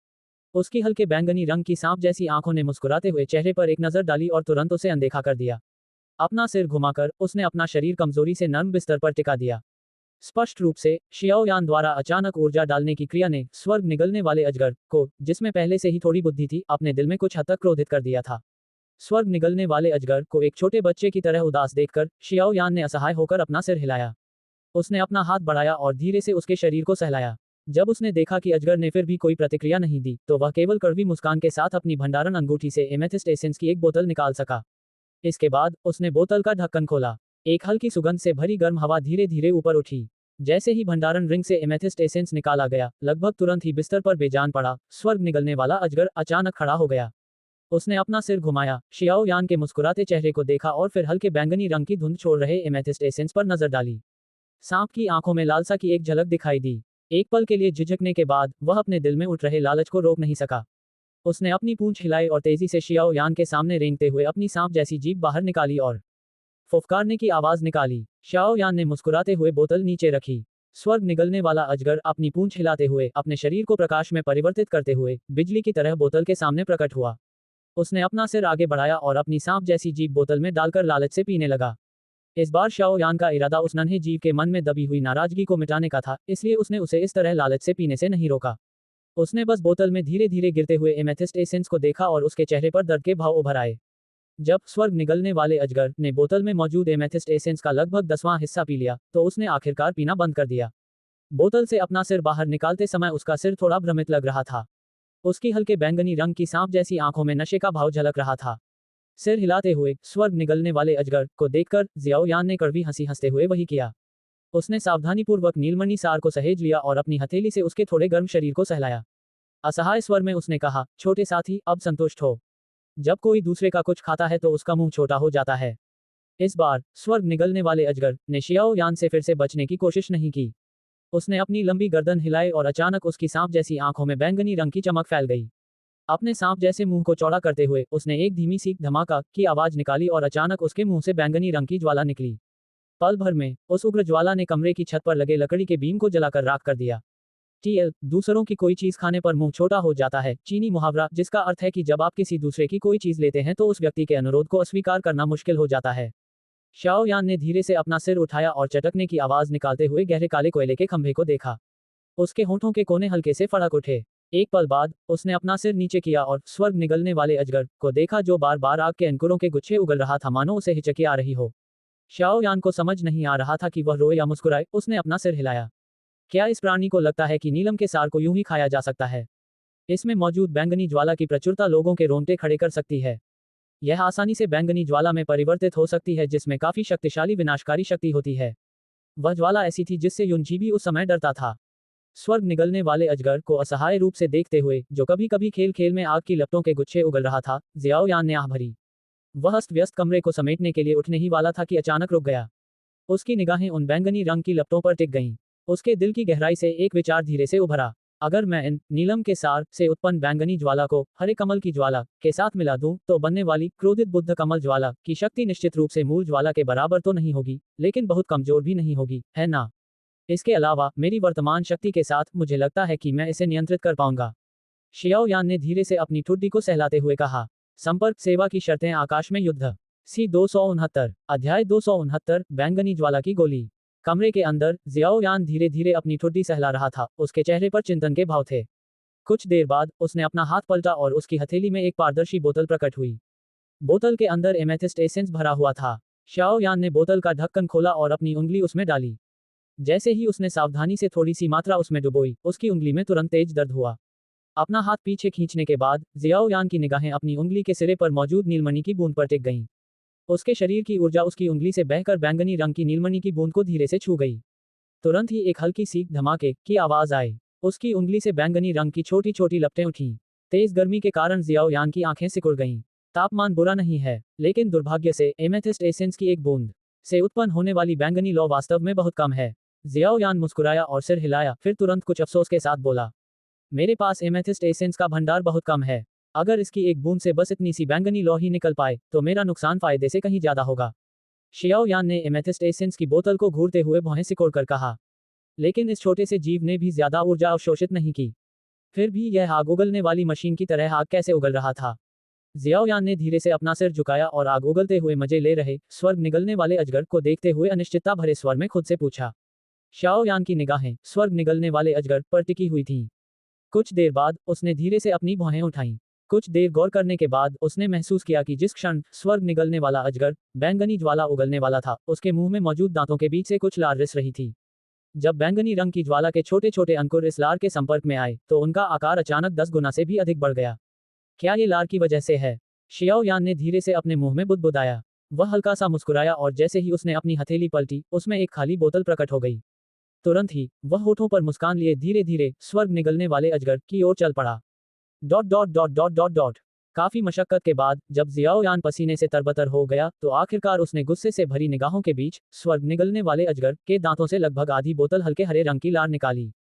उसकी हल्के बैंगनी रंग की सांप जैसी आंखों ने मुस्कुराते हुए चेहरे पर एक नजर डाली और तुरंत उसे अनदेखा कर दिया। अपना सिर घुमाकर उसने अपना शरीर कमजोरी से नर्म बिस्तर पर टिका दिया। स्पष्ट रूप से शियाओ यान द्वारा अचानक ऊर्जा डालने की क्रिया ने स्वर्ग निगलने वाले अजगर को, जिसमें पहले से ही थोड़ी बुद्धि थी, अपने दिल में कुछ हद तक क्रोधित कर दिया था। स्वर्ग निगलने वाले अजगर को एक छोटे बच्चे की तरह उदास देखकर शियाओ यान ने असहाय होकर अपना सिर हिलाया। उसने अपना हाथ बढ़ाया और धीरे से उसके शरीर को सहलाया। जब उसने देखा कि अजगर ने फिर भी कोई प्रतिक्रिया नहीं दी, तो वह केवल कड़वी मुस्कान के साथ अपनी भंडारण अंगूठी से एमेथिस्ट एसेंस की एक बोतल निकाल सका। इसके बाद उसने बोतल का ढक्कन खोला। एक हल्की सुगंध से भरी गर्म हवा धीरे धीरे ऊपर उठी। जैसे ही भंडारण रिंग से एमेथिस्ट एसेंस निकाला गया, लगभग तुरंत ही बिस्तर पर बेजान पड़ा स्वर्ग निगलने वाला अजगर अचानक खड़ा हो गया। उसने अपना सिर घुमाया, शियाओ यान के मुस्कुराते चेहरे को देखा और फिर हल्के बैंगनी रंग की धुंध छोड़ रहे एमेथिस्ट एसेंस पर नजर डाली। सांप की आंखों में लालसा की एक झलक दिखाई दी। एक पल के लिए झिझकने के बाद वह अपने दिल में उठ रहे लालच को रोक नहीं सका। उसने अपनी पूंछ हिलाई और तेजी से शियाओ यान के सामने रेंगते हुए अपनी सांप जैसी जीभ बाहर निकाली और फुफकारने की आवाज निकाली। शियाओ यान ने मुस्कुराते हुए बोतल नीचे रखी। स्वर्ग निगलने वाला अजगर अपनी पूंछ हिलाते हुए अपने शरीर को प्रकाश में परिवर्तित करते हुए बिजली की तरह बोतल के सामने प्रकट हुआ। उसने अपना सिर आगे बढ़ाया और अपनी सांप जैसी जीभ बोतल में डालकर लालच से पीने लगा। इस बार शाओ यान का इरादा उस नन्हे जीव के मन में दबी हुई नाराजगी को मिटाने का था, इसलिए उसने उसे इस तरह लालच से पीने से नहीं रोका। उसने बस बोतल में धीरे धीरे गिरते हुए एमेथिस्ट एसेंस को देखा और उसके चेहरे पर दर्द के भाव उभर आए। जब स्वर्ग निगलने वाले अजगर ने बोतल में मौजूद एमेथिस्ट एसेंस का लगभग 10वां हिस्सा पी लिया तो उसने आखिरकार पीना बंद कर दिया। बोतल से अपना सिर बाहर निकालते समय उसका सिर थोड़ा भ्रमित लग रहा था। उसकी हल्के बैंगनी रंग की सांप जैसी आंखों में नशे का भाव झलक रहा था। सिर हिलाते हुए स्वर्ग निगलने वाले अजगर को देखकर जियाओ यान ने कड़वी हंसी हंसते हुए वही किया। उसने सावधानीपूर्वक नीलमणि सार को सहेज लिया और अपनी हथेली से उसके थोड़े गर्म शरीर को सहलाया। असहाय स्वर में उसने कहा, छोटे साथी, अब संतुष्ट हो। जब कोई दूसरे का कुछ खाता है तो उसका मुंह छोटा हो जाता है। इस बार स्वर्ग निगलने वाले अजगर ने शियाओ यान से फिर से बचने की कोशिश नहीं की। उसने अपनी लंबी गर्दन हिलाई और अचानक उसकी सांप जैसी आंखों में बैंगनी रंग की चमक फैल गई। अपने सांप जैसे मुंह को चौड़ा करते हुए उसने एक धीमी सी धमाका की आवाज निकाली और अचानक उसके मुंह से बैंगनी रंग की ज्वाला निकली। पल भर में उस उग्र ज्वाला ने कमरे की छत पर लगे लकड़ी के बीम को जलाकर राख कर दिया। टीएल, दूसरों की कोई चीज खाने पर मुंह छोटा हो जाता है, चीनी मुहावरा, जिसका अर्थ है कि जब आप किसी दूसरे की कोई चीज लेते हैं तो उस व्यक्ति के अनुरोध को अस्वीकार करना मुश्किल हो जाता है। शाओ यान ने धीरे से अपना सिर उठाया और चटकने की आवाज निकालते हुए गहरे काले कोयले के खंभे को देखा। उसके होंठों के कोने हल्के से फड़क उठे। एक पल बाद उसने अपना सिर नीचे किया और स्वर्ग निगलने वाले अजगर को देखा जो बार बार आग के अंकुरों के गुच्छे उगल रहा था, मानो उसे हिचकी आ रही हो। शाओ यान को समझ नहीं आ रहा था कि वह रोए या मुस्कुराए। उसने अपना सिर हिलाया। क्या इस प्राणी को लगता है कि नीलम के सार को यूं ही खाया जा सकता है? इसमें मौजूद बैंगनी ज्वाला की प्रचुरता लोगों के रोंगटे खड़े कर सकती है। यह आसानी से बैंगनी ज्वाला में परिवर्तित हो सकती है जिसमें काफी शक्तिशाली विनाशकारी शक्ति होती है। वह ज्वाला ऐसी थी जिससे युनजी भी उस समय डरता था। स्वर्ग निगलने वाले अजगर को असहाय रूप से देखते हुए, जो कभी कभी खेल खेल में आग की लपटों के गुच्छे उगल रहा था, जियाओ यान ने आह भरी। वह अस्त व्यस्त कमरे को समेटने के लिए उठने ही वाला था कि अचानक रुक गया। उसकी निगाहें उन बैंगनी रंग की लपटों पर टिक गईं। उसके दिल की गहराई से एक विचार धीरे से उभरा। अगर मैं इन नीलम के सार से उत्पन्न बैंगनी ज्वाला को हरे कमल की ज्वाला के साथ मिला दूं, तो बनने वाली क्रोधित बुद्ध कमल ज्वाला की शक्ति निश्चित रूप से मूल ज्वाला के बराबर तो नहीं होगी, लेकिन बहुत कमजोर भी नहीं होगी, है ना? इसके अलावा मेरी वर्तमान शक्ति के साथ मुझे लगता है कि मैं इसे नियंत्रित कर पाऊंगा। शियाओ यान ने धीरे से अपनी ठुड्डी को सहलाते हुए कहा। संपर्क सेवा की शर्तें आकाश में युद्ध। सी 269 अध्याय 269 बैंगनी ज्वाला की गोली। कमरे के अंदर जियाओ यान धीरे धीरे अपनी ठुड्डी सहला रहा था। उसके चेहरे पर चिंतन के भाव थे। कुछ देर बाद उसने अपना हाथ पलटा और उसकी हथेली में एक पारदर्शी बोतल प्रकट हुई। बोतल के अंदर एमेथिस्ट एसेंस भरा हुआ था। शाओ यान ने बोतल का ढक्कन खोला और अपनी उंगली उसमें डाली। जैसे ही उसने सावधानी से थोड़ी सी मात्रा उसमें डुबोई, उसकी उंगली में तुरंत तेज दर्द हुआ। अपना हाथ पीछे खींचने के बाद जियाओ यान की निगाहें अपनी उंगली के सिरे पर मौजूद नीलमणि की बूंद पर टिक गईं। उसके शरीर की ऊर्जा उसकी उंगली से बहकर बैंगनी रंग की नीलमणि की बूंद को धीरे से छू गई। तुरंत ही एक हल्की सी धमाके की आवाज आई। उसकी उंगली से बैंगनी रंग की छोटी छोटी लपटें उठीं। तेज गर्मी के कारण जियाओ यान की आंखें सिकुड़ गईं। तापमान बुरा नहीं है, लेकिन दुर्भाग्य से एमेथिस्ट एसेंस की एक बूंद से उत्पन्न होने वाली बैंगनी लौ वास्तव में बहुत कम है। जियाओ यान मुस्कुराया और सिर हिलाया, फिर तुरंत कुछ अफसोस के साथ बोला, मेरे पास एमेथिस्ट एसेंस का भंडार बहुत कम है। अगर इसकी एक बूंद से बस इतनी सी बैंगनी लौ ही निकल पाए तो मेरा नुकसान फायदे से कहीं ज्यादा होगा। शियाओ यान ने एमेथिस्ट एसेंस की बोतल को घूरते हुए भौहें सिकोड़कर कहा। लेकिन इस छोटे से जीव ने भी ज्यादा ऊर्जा अवशोषित नहीं की। फिर भी यह आग उगलने वाली मशीन की तरह आग कैसे उगल रहा था? जियाओ यान ने धीरे से अपना सिर झुकाया और आग उगलते हुए मजे ले रहे स्वर्ग निगलने वाले अजगर को देखते हुए अनिश्चितता भरे स्वर में खुद से पूछा। शाओ यान की निगाहें स्वर्ग निगलने वाले अजगर पर टिकी हुई थीं। कुछ देर बाद उसने धीरे से अपनी भौहें उठाईं। कुछ देर गौर करने के बाद उसने महसूस किया कि जिस क्षण स्वर्ग निगलने वाला अजगर बैंगनी ज्वाला उगलने वाला था, उसके मुंह में मौजूद दांतों के बीच से कुछ लार रिस रही थी। जब बैंगनी रंग की ज्वाला के छोटे छोटे अंकुर इस लार के संपर्क में आए तो उनका आकार अचानक 10 गुना से भी अधिक बढ़ गया। क्या ये लार की वजह से है? शियाओ यान ने धीरे से अपने मुंह में बुदबुदाया। वह हल्का सा मुस्कुराया और जैसे ही उसने अपनी हथेली पलटी, उसमें एक खाली बोतल प्रकट हो गई। तुरंत ही वह होठों पर मुस्कान लिए धीरे धीरे स्वर्ग निगलने वाले अजगर की ओर चल पड़ा। Dot dot dot dot dot dot काफी मशक्कत के बाद जब जियाओ यान पसीने से तरबतर हो गया तो आखिरकार उसने गुस्से से भरी निगाहों के बीच स्वर्ग निगलने वाले अजगर के दांतों से लगभग आधी बोतल हल्के हरे रंग की लार निकाली।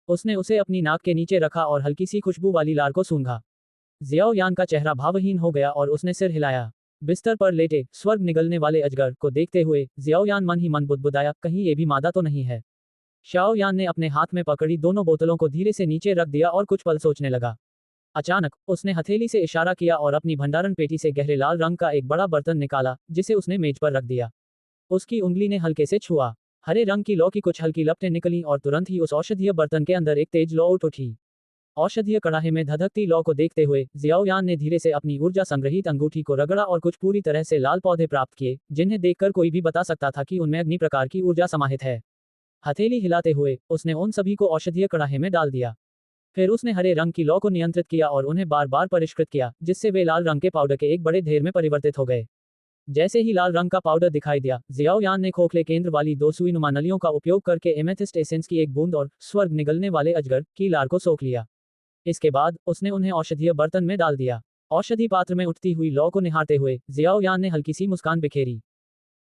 उसने उसे अपनी नाक के नीचे रखा और हल्की सी खुशबू वाली लार को सूंघा। जियाओ यान का चेहरा भावहीन हो गया और उसने सिर हिलाया। बिस्तर पर लेटे स्वर्ग निगलने वाले अजगर को देखते हुए जियाओ यान मन ही मन बुदबुदाया, कहीं ये भी मादा तो नहीं है। शाओ यान ने अपने हाथ में पकड़ी दोनों बोतलों को धीरे से नीचे रख दिया और कुछ पल सोचने लगा। अचानक उसने हथेली से इशारा किया और अपनी भंडारण पेटी से गहरे लाल रंग का एक बड़ा बर्तन निकाला, जिसे उसने मेज पर रख दिया। उसकी उंगली ने हल्के से छुआ। हरे रंग की लौ की कुछ हल्की लपटें निकलीं और तुरंत ही उस औषधीय बर्तन के अंदर एक तेज लौ उठ उठी। औषधीय कड़ाहे में धधकती लौ को देखते हुए जियाओयान ने धीरे से अपनी ऊर्जा संग्रहित अंगूठी को रगड़ा और कुछ पूरी तरह से लाल पौधे प्राप्त किए, जिन्हें देखकर कोई भी बता सकता था कि उनमें अग्नि प्रकार की ऊर्जा समाहित है। हथेली हिलाते हुए उसने उन सभी को औषधीय कड़ाहे में डाल दिया। फिर उसने हरे रंग की लौ को नियंत्रित किया और उन्हें बार बार परिष्कृत किया, जिससे वे लाल रंग के पाउडर के एक बड़े ढेर में परिवर्तित हो गए। जैसे ही लाल रंग का पाउडर दिखाई दिया, जियाओयान ने खोखले केंद्र वाली दो सुईनुमा नलियों का उपयोग करके एमेथिस्ट एसेंस की एक बूंद और स्वर्ग निगलने वाले अजगर की लार को सोख लिया। इसके बाद उसने उन्हें औषधीय बर्तन में डाल दिया। औषधि पात्र में उठती हुई लौ को निहारते हुए जियाओयान ने हल्की सी मुस्कान बिखेरी।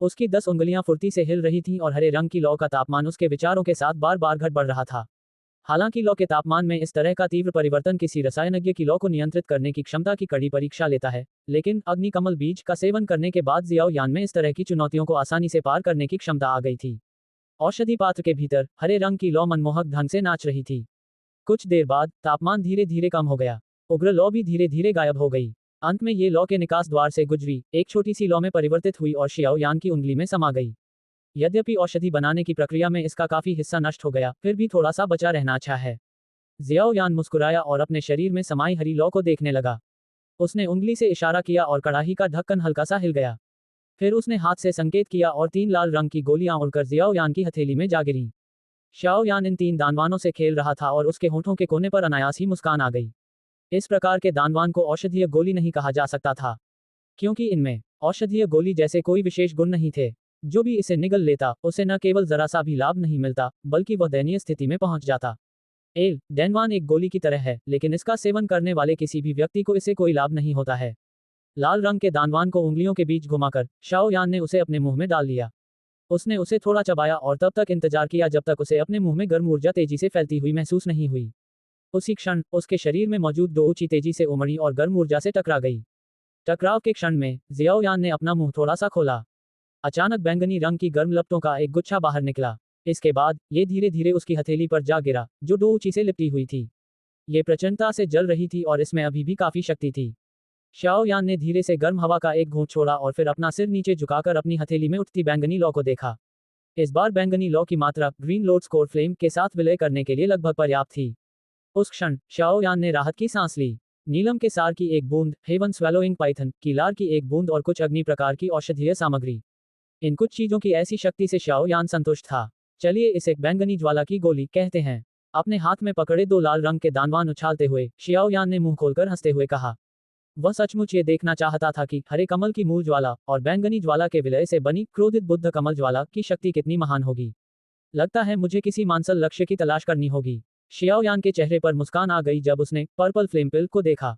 उसकी 10 उंगलियां फुर्ती से हिल रही थीं और हरे रंग की लौ का तापमान उसके विचारों के साथ बार बार घट बढ़ रहा था। हालांकि लौ के तापमान में इस तरह का तीव्र परिवर्तन किसी रसायनज्ञ की लौ को नियंत्रित करने की क्षमता की कड़ी परीक्षा लेता है, लेकिन अग्निकमल बीज का सेवन करने के बाद जियाओयान में इस तरह की चुनौतियों को आसानी से पार करने की क्षमता आ गई थी। औषधि पात्र के भीतर हरे रंग की लौ मनमोहक ढंग से नाच रही थी। कुछ देर बाद तापमान धीरे धीरे कम हो गया। उग्र लौ भी धीरे धीरे गायब हो गई। अंत में ये लौ के निकास द्वार से गुजरी, एक छोटी सी लौ में परिवर्तित हुई और शियाओयान की उंगली में समा गई। यद्यपि औषधि बनाने की प्रक्रिया में इसका काफी हिस्सा नष्ट हो गया, फिर भी थोड़ा सा बचा रहना अच्छा है। जियाओयान मुस्कुराया और अपने शरीर में समाई हरी लौ को देखने लगा। उसने उंगली से इशारा किया और कड़ाही का ढक्कन हल्का सा हिल गया। फिर उसने हाथ से संकेत किया और 3 लाल रंग की गोलियां उड़कर जियाओयान की हथेली में जा गिरीं। शाओयान इन 3 दानवानों से खेल रहा था और उसके होठों के कोने पर अनायास ही मुस्कान आ गई। इस प्रकार के दानवान को औषधीय गोली नहीं कहा जा सकता था, क्योंकि इनमें औषधीय गोली जैसे कोई विशेष गुण नहीं थे। जो भी इसे निगल लेता, उसे न केवल जरा सा भी लाभ नहीं मिलता, बल्कि वह दयनीय स्थिति में पहुंच जाता। डेनवान एक गोली की तरह है, लेकिन इसका सेवन करने वाले किसी भी व्यक्ति को इससे कोई लाभ नहीं होता है। लाल रंग के दानवान को उंगलियों के बीच घुमाकर शाओयान ने उसे अपने मुंह में डाल लिया। उसने उसे थोड़ा चबाया और तब तक इंतजार किया जब तक उसे अपने मुंह में गर्म ऊर्जा तेजी से फैलती हुई महसूस नहीं हुई। उसी क्षण उसके शरीर में मौजूद 2 ऊंची तेजी से उमड़ी और गर्म ऊर्जा से टकरा गई। टकराव के क्षण में जियाओयान ने अपना मुंह थोड़ा सा खोला। अचानक बैंगनी रंग की गर्म लपटों का एक गुच्छा बाहर निकला। इसके बाद ये धीरे धीरे उसकी हथेली पर जा गिरा, जो 2 ऊंची से लिपटी हुई थी। ये प्रचंडता से जल रही थी और इसमें अभी भी काफी शक्ति थी। शाओयान ने धीरे से गर्म हवा का एक घूंट छोड़ा और फिर अपना सिर नीचे झुकाकर अपनी हथेली में उठती बैंगनी लौ को देखा। इस बार बैंगनी लौ की मात्रा ग्रीन लोड्स कोर फ्लेम के साथ विलय करने के लिए लगभग पर्याप्त थी। उस क्षण शाओयान ने राहत की सांस ली। नीलम के सार की एक बूंद, हेवन स्वेलोइंग पाइथन की लार की एक बूंद और कुछ अग्नि प्रकार की औषधीय सामग्री, इन कुछ चीजों की ऐसी शक्ति से शाओयान संतुष्ट था। चलिए इसे बैंगनी ज्वाला की गोली कहते हैं। अपने हाथ में पकड़े 2 लाल रंग के दानवान उछालते हुए शाओयान ने मुंह खोलकर हंसते हुए कहा। वह सचमुच ये देखना चाहता था कि हरे कमल की मूल ज्वाला और बैंगनी ज्वाला के विलय से बनी क्रोधित बुद्ध कमल ज्वाला की शक्ति कितनी महान होगी। लगता है मुझे किसी मांसल लक्ष्य की तलाश करनी होगी। शाओयान के चेहरे पर मुस्कान आ गई जब उसने पर्पल फ्लेम पिल को देखा।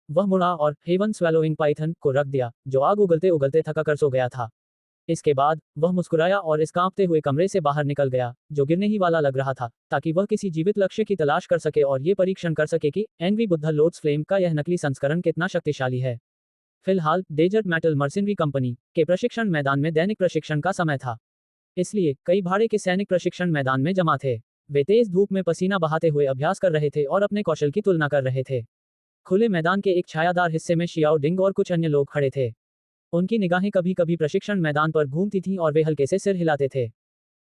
वह मुड़ा और हेवन स्वेलोइंग पाइथन को रख दिया, जो आग उगलते उगलते थका कर सो गया था। इसके बाद वह मुस्कुराया और इस कांपते हुए कमरे से बाहर निकल गया, जो गिरने ही वाला लग रहा था, ताकि वह किसी जीवित लक्ष्य की तलाश कर सके और ये परीक्षण कर सके कि एंग्री बुद्धा लोड्स फ्लेम का यह नकली संस्करण कितना शक्तिशाली है। फिलहाल डेजर्ट मेटल मर्सिनरी कंपनी के प्रशिक्षण मैदान में दैनिक प्रशिक्षण का समय था, इसलिए कई भाड़े के सैनिक प्रशिक्षण मैदान में जमा थे। वे तेज धूप में पसीना बहाते हुए अभ्यास कर रहे थे और अपने कौशल की तुलना कर रहे थे। खुले मैदान के एक छायादार हिस्से में शियाओ डिंग और कुछ अन्य लोग खड़े थे। उनकी निगाहें कभी कभी प्रशिक्षण मैदान पर घूमती थीं और वे हल्के से सिर हिलाते थे।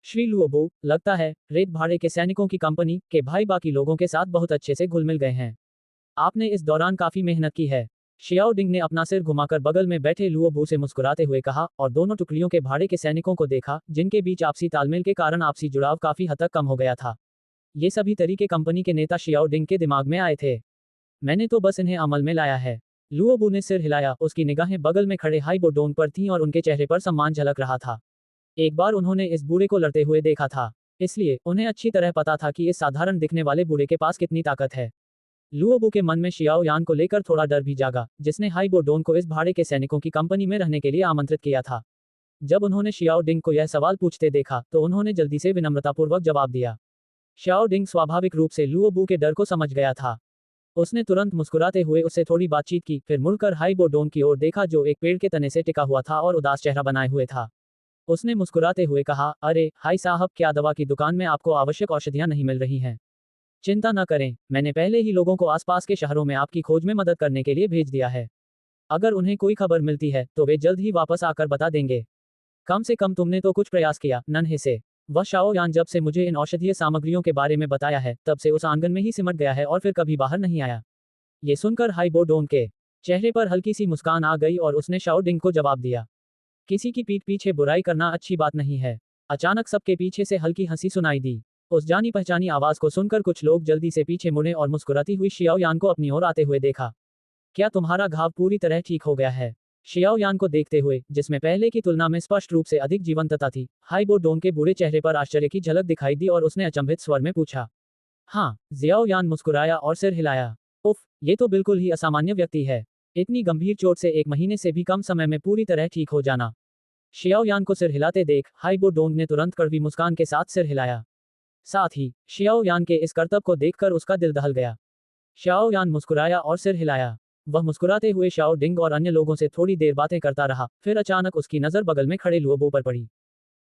श्री लुओबो, लगता है रेत भाड़े के सैनिकों की कंपनी के भाई बाकी लोगों के साथ बहुत अच्छे से घुल मिल गए हैं। आपने इस दौरान काफी मेहनत की है। शियाओ डिंग ने अपना सिर घुमाकर बगल में बैठे लुओबो से मुस्कुराते हुए कहा और दोनों टुकड़ियों के भाड़े के सैनिकों को देखा, जिनके बीच आपसी तालमेल के कारण आपसी जुड़ाव काफी हद तक कम हो गया था। ये सभी तरीके कंपनी के नेता शियाओ डिंग के दिमाग में आए थे। मैंने तो बस इन्हें अमल में लाया है। लुओबो ने सिर हिलाया, उसकी निगाहें बगल में खड़े हाई बोडोंग पर थीं और उनके चेहरे पर सम्मान झलक रहा था। एक बार उन्होंने इस बूढ़े को लड़ते हुए देखा था, इसलिए उन्हें अच्छी तरह पता था कि इस साधारण दिखने वाले बूढ़े के पास कितनी ताकत है। लुओबो के मन में शियाओ यान को लेकर थोड़ा डर भी जागा, जिसने हाई बोडोंग को इस भाड़े के सैनिकों की कंपनी में रहने के लिए आमंत्रित किया था। जब उन्होंने शियाओ डिंग को यह सवाल पूछते देखा तो उन्होंने जल्दी से विनम्रतापूर्वक जवाब दिया। शियाओ डिंग स्वाभाविक रूप से लुओबो के डर को समझ गया था। उसने तुरंत मुस्कुराते हुए उससे थोड़ी बातचीत की, फिर मुड़कर हाई बोडोंग की ओर देखा जो एक पेड़ के तने से टिका हुआ था और उदास चेहरा बनाए हुए था। उसने मुस्कुराते हुए कहा, अरे हाई साहब, क्या दवा की दुकान में आपको आवश्यक औषधियां नहीं मिल रही हैं? चिंता न करें, मैंने पहले ही लोगों को आसपास के शहरों में आपकी खोज में मदद करने के लिए भेज दिया है। अगर उन्हें कोई खबर मिलती है तो वे जल्द ही वापस आकर बता देंगे। कम से कम तुमने तो कुछ प्रयास किया, नन्हे से। वह शाओ यान जब से मुझे इन औषधीय सामग्रियों के बारे में बताया है, तब से उस आंगन में ही सिमट गया है और फिर कभी बाहर नहीं आया। ये सुनकर हाइबो डोंग के चेहरे पर हल्की सी मुस्कान आ गई और उसने शाओ डिंग को जवाब दिया, किसी की पीठ पीछे बुराई करना अच्छी बात नहीं है। अचानक सबके पीछे से हल्की हंसी सुनाई दी। उस जानी पहचानी आवाज को सुनकर कुछ लोग जल्दी से पीछे मुड़े और मुस्कुराती हुई शियाओ यान को अपनी ओर आते हुए देखा। क्या तुम्हारा घाव पूरी तरह ठीक हो गया है? शियाओ यान को देखते हुए, जिसमें पहले की तुलना में स्पष्ट रूप से अधिक जीवंतता थी, हाइबो डोंग के बूढ़े चेहरे पर आश्चर्य की झलक दिखाई दी और उसने अचंभित स्वर में पूछा। हाँ, जियाओ यान मुस्कुराया और सिर हिलाया। उफ, ये तो बिल्कुल ही असामान्य व्यक्ति है। इतनी गंभीर चोट से 1 महीने से भी कम समय में पूरी तरह ठीक हो जाना। शियाओ यान को सिर हिलाते देख हाइबो डोंग ने तुरंत कड़वी मुस्कान के साथ सिर हिलाया। साथ ही शियाओ यान के इस करतब को देखकर उसका दिल दहल गया। शाओ यान मुस्कुराया और सिर हिलाया। वह मुस्कुराते हुए शाओ डिंग और अन्य लोगों से थोड़ी देर बातें करता रहा, फिर अचानक उसकी नजर बगल में खड़े लुओबू पर पड़ी।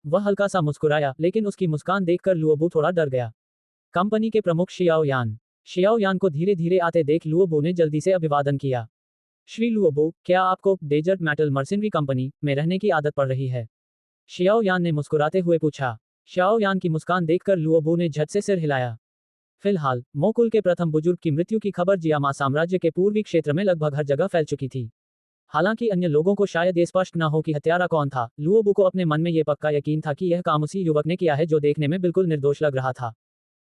वह हल्का सा मुस्कुराया, लेकिन उसकी मुस्कान देखकर लुओबू थोड़ा डर गया। कंपनी के प्रमुख शियाओ यान को धीरे धीरे आते देख लुओबू ने जल्दी से अभिवादन किया। श्री लुओबू, क्या आपको डेजर्ट मेटल मर्सिनरी कंपनी में रहने की आदत पड़ रही है? शियाओ यान ने मुस्कुराते हुए पूछा। शाओ यान की मुस्कान देखकर लुओबू ने झट से सिर हिलाया। फिलहाल मोकुल के प्रथम बुजुर्ग की मृत्यु की खबर जियामा साम्राज्य के पूर्वी क्षेत्र में लगभग हर जगह फैल चुकी थी। हालांकि अन्य लोगों को शायद ये स्पष्ट न हो कि हत्यारा कौन था, लुओबू को अपने मन में ये पक्का यकीन था कि यह काम उसी युवक ने किया है जो देखने में बिल्कुल निर्दोष लग रहा था।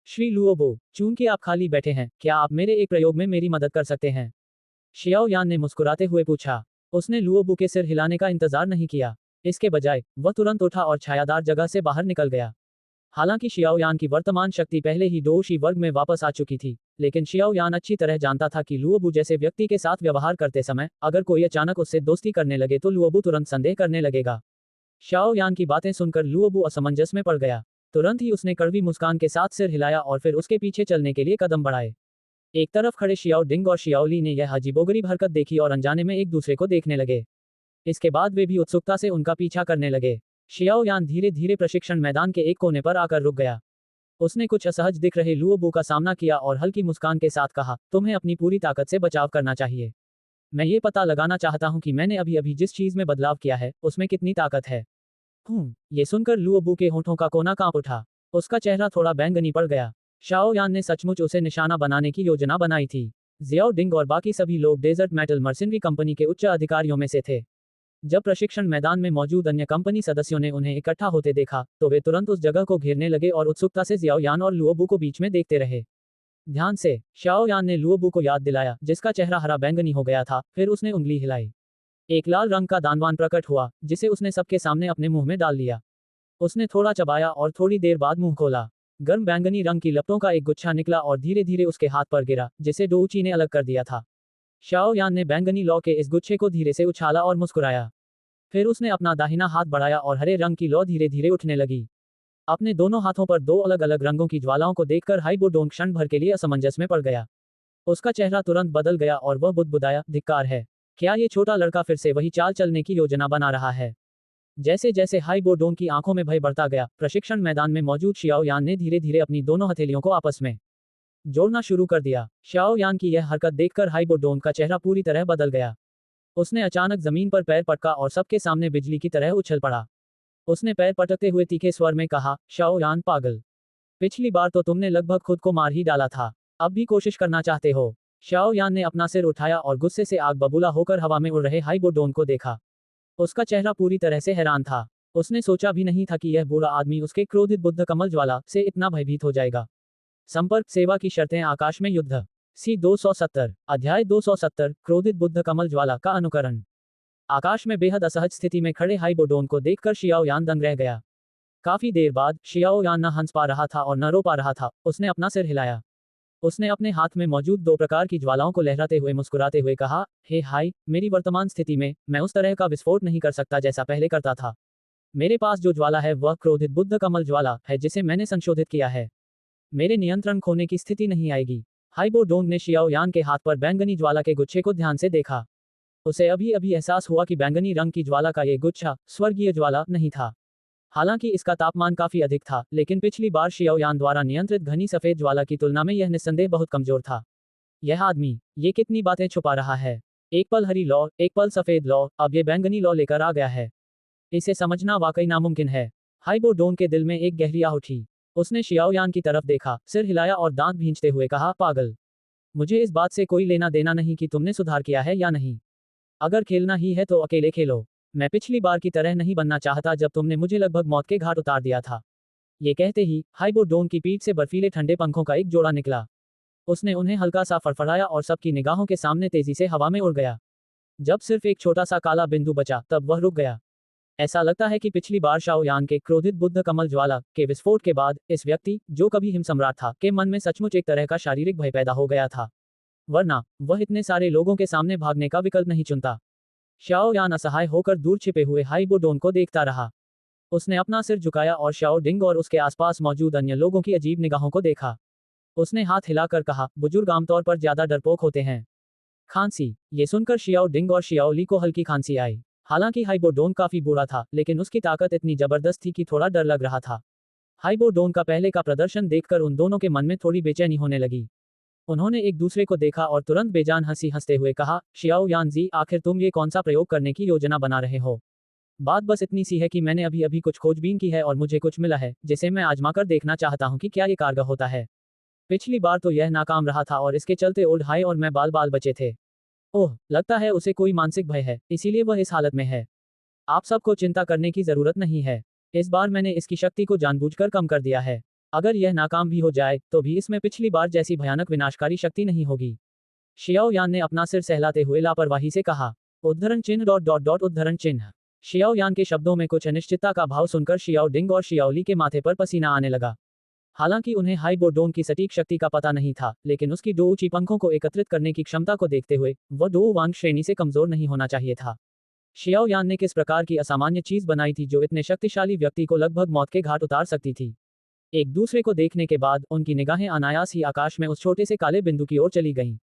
श्री लुओबू, चूंकि आप खाली बैठे हैं, क्या आप मेरे एक प्रयोग में मेरी मदद कर सकते हैं? शियाओ यान ने मुस्कुराते हुए पूछा। उसने लुओबू के सिर हिलाने का इंतजार नहीं किया। इसके बजाय वह तुरंत उठा और छायादार जगह से बाहर निकल गया। हालांकि शियाओ यान की वर्तमान शक्ति पहले ही डोशी वर्ग में वापस आ चुकी थी, लेकिन शियाओ यान अच्छी तरह जानता था कि लुओबू जैसे व्यक्ति के साथ व्यवहार करते समय अगर कोई अचानक उससे दोस्ती करने लगे तो लुओबू तुरंत संदेह करने लगेगा। शाओ यान की बातें सुनकर लुओबू असमंजस में पड़ गया। तुरंत ही उसने कड़वी मुस्कान के साथ सिर हिलाया और फिर उसके पीछे चलने के लिए कदम बढ़ाए। एक तरफ खड़े शियाओ डिंग और शियाओली ने यह अजीबोगरीब हरकत देखी और अनजाने में एक दूसरे को देखने लगे। इसके बाद वे भी उत्सुकता से उनका पीछा करने लगे। शियाओ यान धीरे धीरे प्रशिक्षण मैदान के एक कोने पर आकर रुक गया। उसने कुछ असहज दिख रहे लुओबू का सामना किया और हल्की मुस्कान के साथ कहा, तुम्हें अपनी पूरी ताकत से बचाव करना चाहिए। मैं ये पता लगाना चाहता हूं कि मैंने अभी अभी जिस चीज में बदलाव किया है, उसमें कितनी ताकत है। ये सुनकर लुओबू के होठों का कोना कांप उठा। उसका चेहरा थोड़ा बैंगनी पड़ गया। शाओ यान ने सचमुच उसे निशाना बनाने की योजना बनाई थी। जियाओ डिंग और बाकी सभी लोग डेजर्ट मेटल मर्सिनरी कंपनी के उच्च अधिकारियों में से थे। जब प्रशिक्षण मैदान में मौजूद अन्य कंपनी सदस्यों ने उन्हें इकट्ठा होते देखा, तो वे तुरंत उस जगह को घेरने लगे और उत्सुकता से जियाओ यान और लुओबू को बीच में देखते रहे। ध्यान से शाओ यान ने लुओबू को याद दिलाया, जिसका चेहरा हरा बैंगनी हो गया था, फिर उसने उंगली हिलाई। एक लाल रंग का दानवान प्रकट हुआ, जिसे उसने सबके सामने अपने मुंह में डाल लिया। उसने थोड़ा चबाया और थोड़ी देर बाद मुंह खोला। गर्म बैंगनी रंग की लपटों का एक गुच्छा निकला और धीरे धीरे उसके हाथ पर गिरा, जिसे डोउची ने अलग कर दिया था। शाओ यान ने बैंगनी लौ के इस गुच्छे को धीरे से उछाला और मुस्कुराया। फिर उसने अपना दाहिना हाथ बढ़ाया और हरे रंग की लौ धीरे धीरे उठने लगी। अपने दोनों हाथों पर 2 अलग अलग रंगों की ज्वालाओं को देखकर हाइबो डोंग क्षण भर के लिए असमंजस में पड़ गया। उसका चेहरा तुरंत बदल गया और वह बुदबुदाया, धिक्कार है। क्या ये छोटा लड़का फिर से वही चाल चलने की योजना बना रहा है? जैसे जैसे हाइबो डोंग की आंखों में भय बढ़ता गया, प्रशिक्षण मैदान में मौजूद शियाओ यान ने धीरे धीरे अपनी दोनों हथेलियों को आपस में जोड़ना शुरू कर दिया। शाओ यान की यह हरकत देखकर हाइबो डोंग का चेहरा पूरी तरह बदल गया। उसने अचानक जमीन पर पैर पटका और सबके सामने बिजली की तरह उछल पड़ा। उसने पैर पटकते हुए तीखे स्वर में कहा, शाओ यान पागल, पिछली बार तो तुमने लगभग खुद को मार ही डाला था, अब भी कोशिश करना चाहते हो? शाओ यान ने अपना सिर उठाया और गुस्से से आग बबूला होकर हवा में उड़ रहे हाइबो डोंग को देखा। उसका चेहरा पूरी तरह से हैरान था। उसने सोचा भी नहीं था कि यह बूढ़ा आदमी उसके क्रोधित बुद्ध कमल ज्वाला से इतना भयभीत हो जाएगा। संपर्क सेवा की शर्तें आकाश में युद्ध। सी 270 अध्याय 270 क्रोधित बुद्ध कमल ज्वाला का अनुकरण। आकाश में बेहद असहज स्थिति में खड़े हाइबो डोंग को देखकर शियाओ यान दंग रह गया। काफी देर बाद शियाओ यान न हंस पा रहा था और न रो पा रहा था। उसने अपना सिर हिलाया। उसने अपने हाथ में मौजूद 2 प्रकार की ज्वालाओं को लहराते हुए मुस्कुराते हुए कहा, हे हाई, मेरी वर्तमान स्थिति में मैं उस तरह का विस्फोट नहीं कर सकता जैसा पहले करता था। मेरे पास जो ज्वाला है वह क्रोधित बुद्ध कमल ज्वाला है, जिसे मैंने संशोधित किया है। मेरे नियंत्रण खोने की स्थिति नहीं आएगी। हाइबो डोंग ने शियाओ यान के हाथ पर बैंगनी ज्वाला के गुच्छे को ध्यान से देखा। उसे अभी अभी एहसास हुआ कि बैंगनी रंग की ज्वाला का ये गुच्छा स्वर्गीय ज्वाला नहीं था। हालांकि इसका तापमान काफी अधिक था, लेकिन पिछली बार शियाओ यान द्वारा नियंत्रित घनी सफेद ज्वाला की तुलना में यह निस्संदेह बहुत कमजोर था। यह आदमी ये कितनी बातें छुपा रहा है? एक पल हरी लौ, एक पल सफेद लौ, अब ये बैंगनी लौ लेकर आ गया है। इसे समझना वाकई नामुमकिन है। हाइबो डोंग के दिल में एक गहरी आह उठी। उसने शियाओ यान की तरफ देखा, सिर हिलाया और दांत भींचते हुए कहा, पागल। मुझे इस बात से कोई लेना देना नहीं कि तुमने सुधार किया है या नहीं। अगर खेलना ही है तो अकेले खेलो। मैं पिछली बार की तरह नहीं बनना चाहता जब तुमने मुझे लगभग मौत के घाट उतार दिया था। ये कहते ही हाइबो डोंग की पीठ से बर्फीले ठंडे पंखों का एक जोड़ा निकला। उसने उन्हें हल्का सा फड़फड़ाया और सबकी निगाहों के सामने तेजी से हवा में उड़ गया। जब सिर्फ एक छोटा सा काला बिंदु बचा तब वह रुक गया। ऐसा लगता है कि पिछली बार शाओ यान के क्रोधित बुद्ध कमल ज्वाला के विस्फोट के बाद इस व्यक्ति, जो कभी हिम सम्राट था, के मन में सचमुच एक तरह का शारीरिक भय पैदा हो गया था। वरना वह इतने सारे लोगों के सामने भागने का विकल्प नहीं चुनता। शाओ यान असहाय होकर दूर छिपे हुए हाइबो डोन को देखता रहा। उसने अपना सिर झुकाया और शाओ डिंग और उसके आसपास मौजूद अन्य लोगों की अजीब निगाहों को देखा। उसने हाथ हिलाकर कहा, बुजुर्ग आमतौर पर ज्यादा डरपोक होते हैं। खांसी। ये सुनकर शियाओ डिंग और शियाओ ली को हल्की खांसी आई। हालांकि हाइबो डोन काफी बूढ़ा था, लेकिन उसकी ताकत इतनी जबरदस्त थी कि थोड़ा डर लग रहा था। हाइबो डोन का पहले का प्रदर्शन देखकर उन दोनों के मन में थोड़ी बेचैनी होने लगी। उन्होंने एक दूसरे को देखा और तुरंत बेजान हंसी हंसते हुए कहा, शियाओ यानजी, आखिर तुम ये कौन सा प्रयोग करने की योजना बना रहे हो? बात बस इतनी सी है कि मैंने अभी अभी कुछ खोजबीन की है और मुझे कुछ मिला है, जिसे मैं आजमाकर देखना चाहता हूँ कि क्या ये कारगर होता है। पिछली बार तो यह नाकाम रहा था और इसके चलते ओल्ड हाई और मैं बाल बाल बचे थे। ओह, लगता है उसे कोई मानसिक भय है, इसीलिए वह इस हालत में है। आप सबको चिंता करने की जरूरत नहीं है। इस बार मैंने इसकी शक्ति को जानबूझकर कम कर दिया है। अगर यह नाकाम भी हो जाए तो भी इसमें पिछली बार जैसी भयानक विनाशकारी शक्ति नहीं होगी। शियाओ यान ने अपना सिर सहलाते हुए लापरवाही से कहा। उद्धरण चिन्ह डॉट डॉट डॉट उद्धरण चिन्ह। शियाओ यान के शब्दों में कुछ अनिश्चितता का भाव सुनकर शियाओ डिंग और शियाओ ली के माथे पर पसीना आने लगा। हालांकि उन्हें हाइबो डोन की सटीक शक्ति का पता नहीं था, लेकिन उसकी दो ऊंची पंखों को एकत्रित करने की क्षमता को देखते हुए वह दो वांग श्रेणी से कमजोर नहीं होना चाहिए था। शियाओ यान ने किस प्रकार की असामान्य चीज बनाई थी जो इतने शक्तिशाली व्यक्ति को लगभग मौत के घाट उतार सकती थी। एक दूसरे को देखने के बाद उनकी निगाहें अनायास ही आकाश में उस छोटे से काले बिंदु की ओर चली गईं।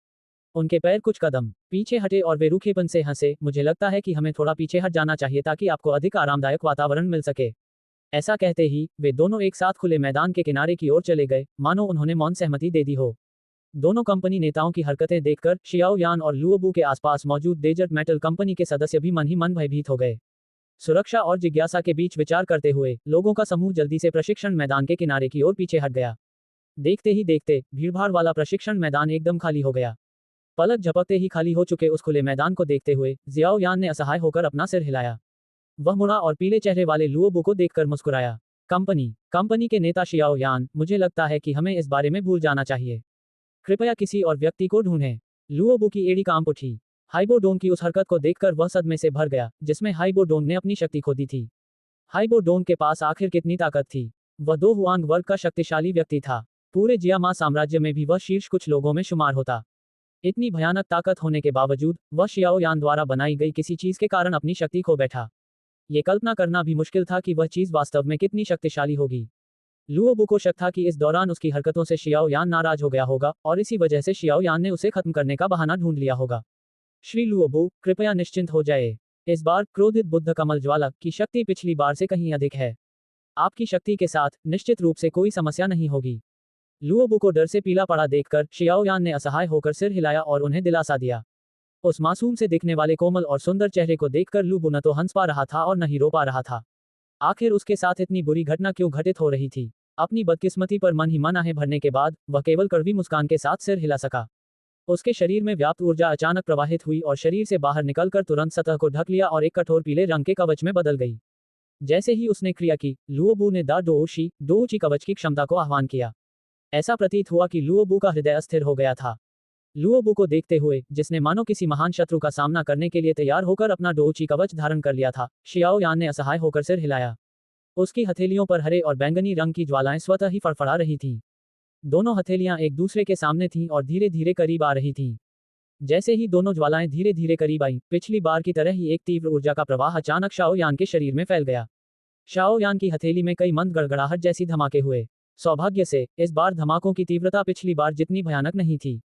उनके पैर कुछ कदम पीछे हटे और वे रूखेपन से हंसे। मुझे लगता है कि हमें थोड़ा पीछे हट जाना चाहिए ताकि आपको अधिक आरामदायक वातावरण मिल सके। ऐसा कहते ही वे दोनों एक साथ खुले मैदान के किनारे की ओर चले गए, मानो उन्होंने मौन सहमति दे दी हो। दोनों कंपनी नेताओं की हरकतें देखकर शियाओ यान और लुओबू के आसपास मौजूद डेजर्ट मेटल कंपनी के सदस्य भी मन ही मन भयभीत हो गए। सुरक्षा और जिज्ञासा के बीच विचार करते हुए लोगों का समूह जल्दी से प्रशिक्षण मैदान के किनारे की ओर पीछे हट गया। देखते ही देखते भीड़भाड़ वाला प्रशिक्षण मैदान एकदम खाली हो गया। पलक झपकते ही खाली हो चुके उस खुले मैदान को देखते हुए जियाओ यान ने असहाय होकर अपना सिर हिलाया। वह मुड़ा और पीले चेहरे वाले लुओबू को देखकर मुस्कुराया। कंपनी के नेता शियाओ यान, मुझे लगता है कि हमें इस बारे में भूल जाना चाहिए। कृपया किसी और व्यक्ति को ढूंढें। लुओबू की एड़ी कांप उठी। हाइबो डोंग की उस हरकत को देखकर वह सदमे से भर गया, जिसमें हाइबो डोंग ने अपनी शक्ति खो दी थी। हाइबो डोंग के पास आखिर कितनी ताकत थी? वह दो हुआंग वर्ग का शक्तिशाली व्यक्ति था। पूरे जियामा साम्राज्य में भी वह शीर्ष कुछ लोगों में शुमार होता। इतनी भयानक ताकत होने के बावजूद वह शियाओ यान द्वारा बनाई गई किसी चीज के कारण अपनी शक्ति खो बैठा। ये कल्पना करना भी मुश्किल था कि वह चीज वास्तव में कितनी शक्तिशाली होगी। लुओबू को शक था कि इस दौरान उसकी हरकतों से शियाओ यान नाराज हो गया होगा और इसी वजह से शियाओ यान ने उसे खत्म करने का बहाना ढूंढ लिया होगा। श्री लुओबू, कृपया निश्चिंत हो जाए। इस बार क्रोधित बुद्ध कमल ज्वाला की शक्ति पिछली बार से कहीं अधिक है। आपकी शक्ति के साथ निश्चित रूप से कोई समस्या नहीं होगी। लुओबू को डर से पीला पड़ा देखकर शियाओ यान ने असहाय होकर सिर हिलाया और उन्हें दिलासा दिया। उस मासूम से दिखने वाले कोमल और सुंदर चेहरे को देखकर लुओबू न तो हंस पा रहा था और न ही रो पा रहा था। आखिर उसके साथ इतनी बुरी घटना क्यों घटित हो रही थी? अपनी बदकिस्मती पर मन ही मन आहें भरने के बाद वह केवल कड़वी मुस्कान के साथ सिर हिला सका। उसके शरीर में व्याप्त ऊर्जा अचानक प्रवाहित हुई और शरीर से बाहर निकलकर तुरंत सतह को ढक लिया और एक कठोर पीले रंग के कवच में बदल गई। जैसे ही उसने क्रिया की, लुओबू ने दा डोऊशी डोऊची कवच की क्षमता को आह्वान किया। ऐसा प्रतीत हुआ कि लुओबू का हृदय अस्थिर हो गया था। लुओबू को देखते हुए, जिसने मानो किसी महान शत्रु का सामना करने के लिए तैयार होकर अपना डोऊची कवच धारण कर लिया था, शियाओ यान ने असहाय होकर सिर हिलाया। उसकी हथेलियों पर हरे और बैंगनी रंग की ज्वालाएं स्वतः ही फड़फड़ा रही थीं। दोनों हथेलियां एक दूसरे के सामने थीं और धीरे धीरे करीब आ रही थीं। जैसे ही दोनों ज्वालाएं धीरे धीरे करीब आईं, पिछली बार की तरह ही एक तीव्र ऊर्जा का प्रवाह अचानक शाओ यान के शरीर में फैल गया। शाओ यान की हथेली में कई मंद गड़गड़ाहट जैसी धमाके हुए। सौभाग्य से इस बार धमाकों की तीव्रता पिछली बार जितनी भयानक नहीं थी,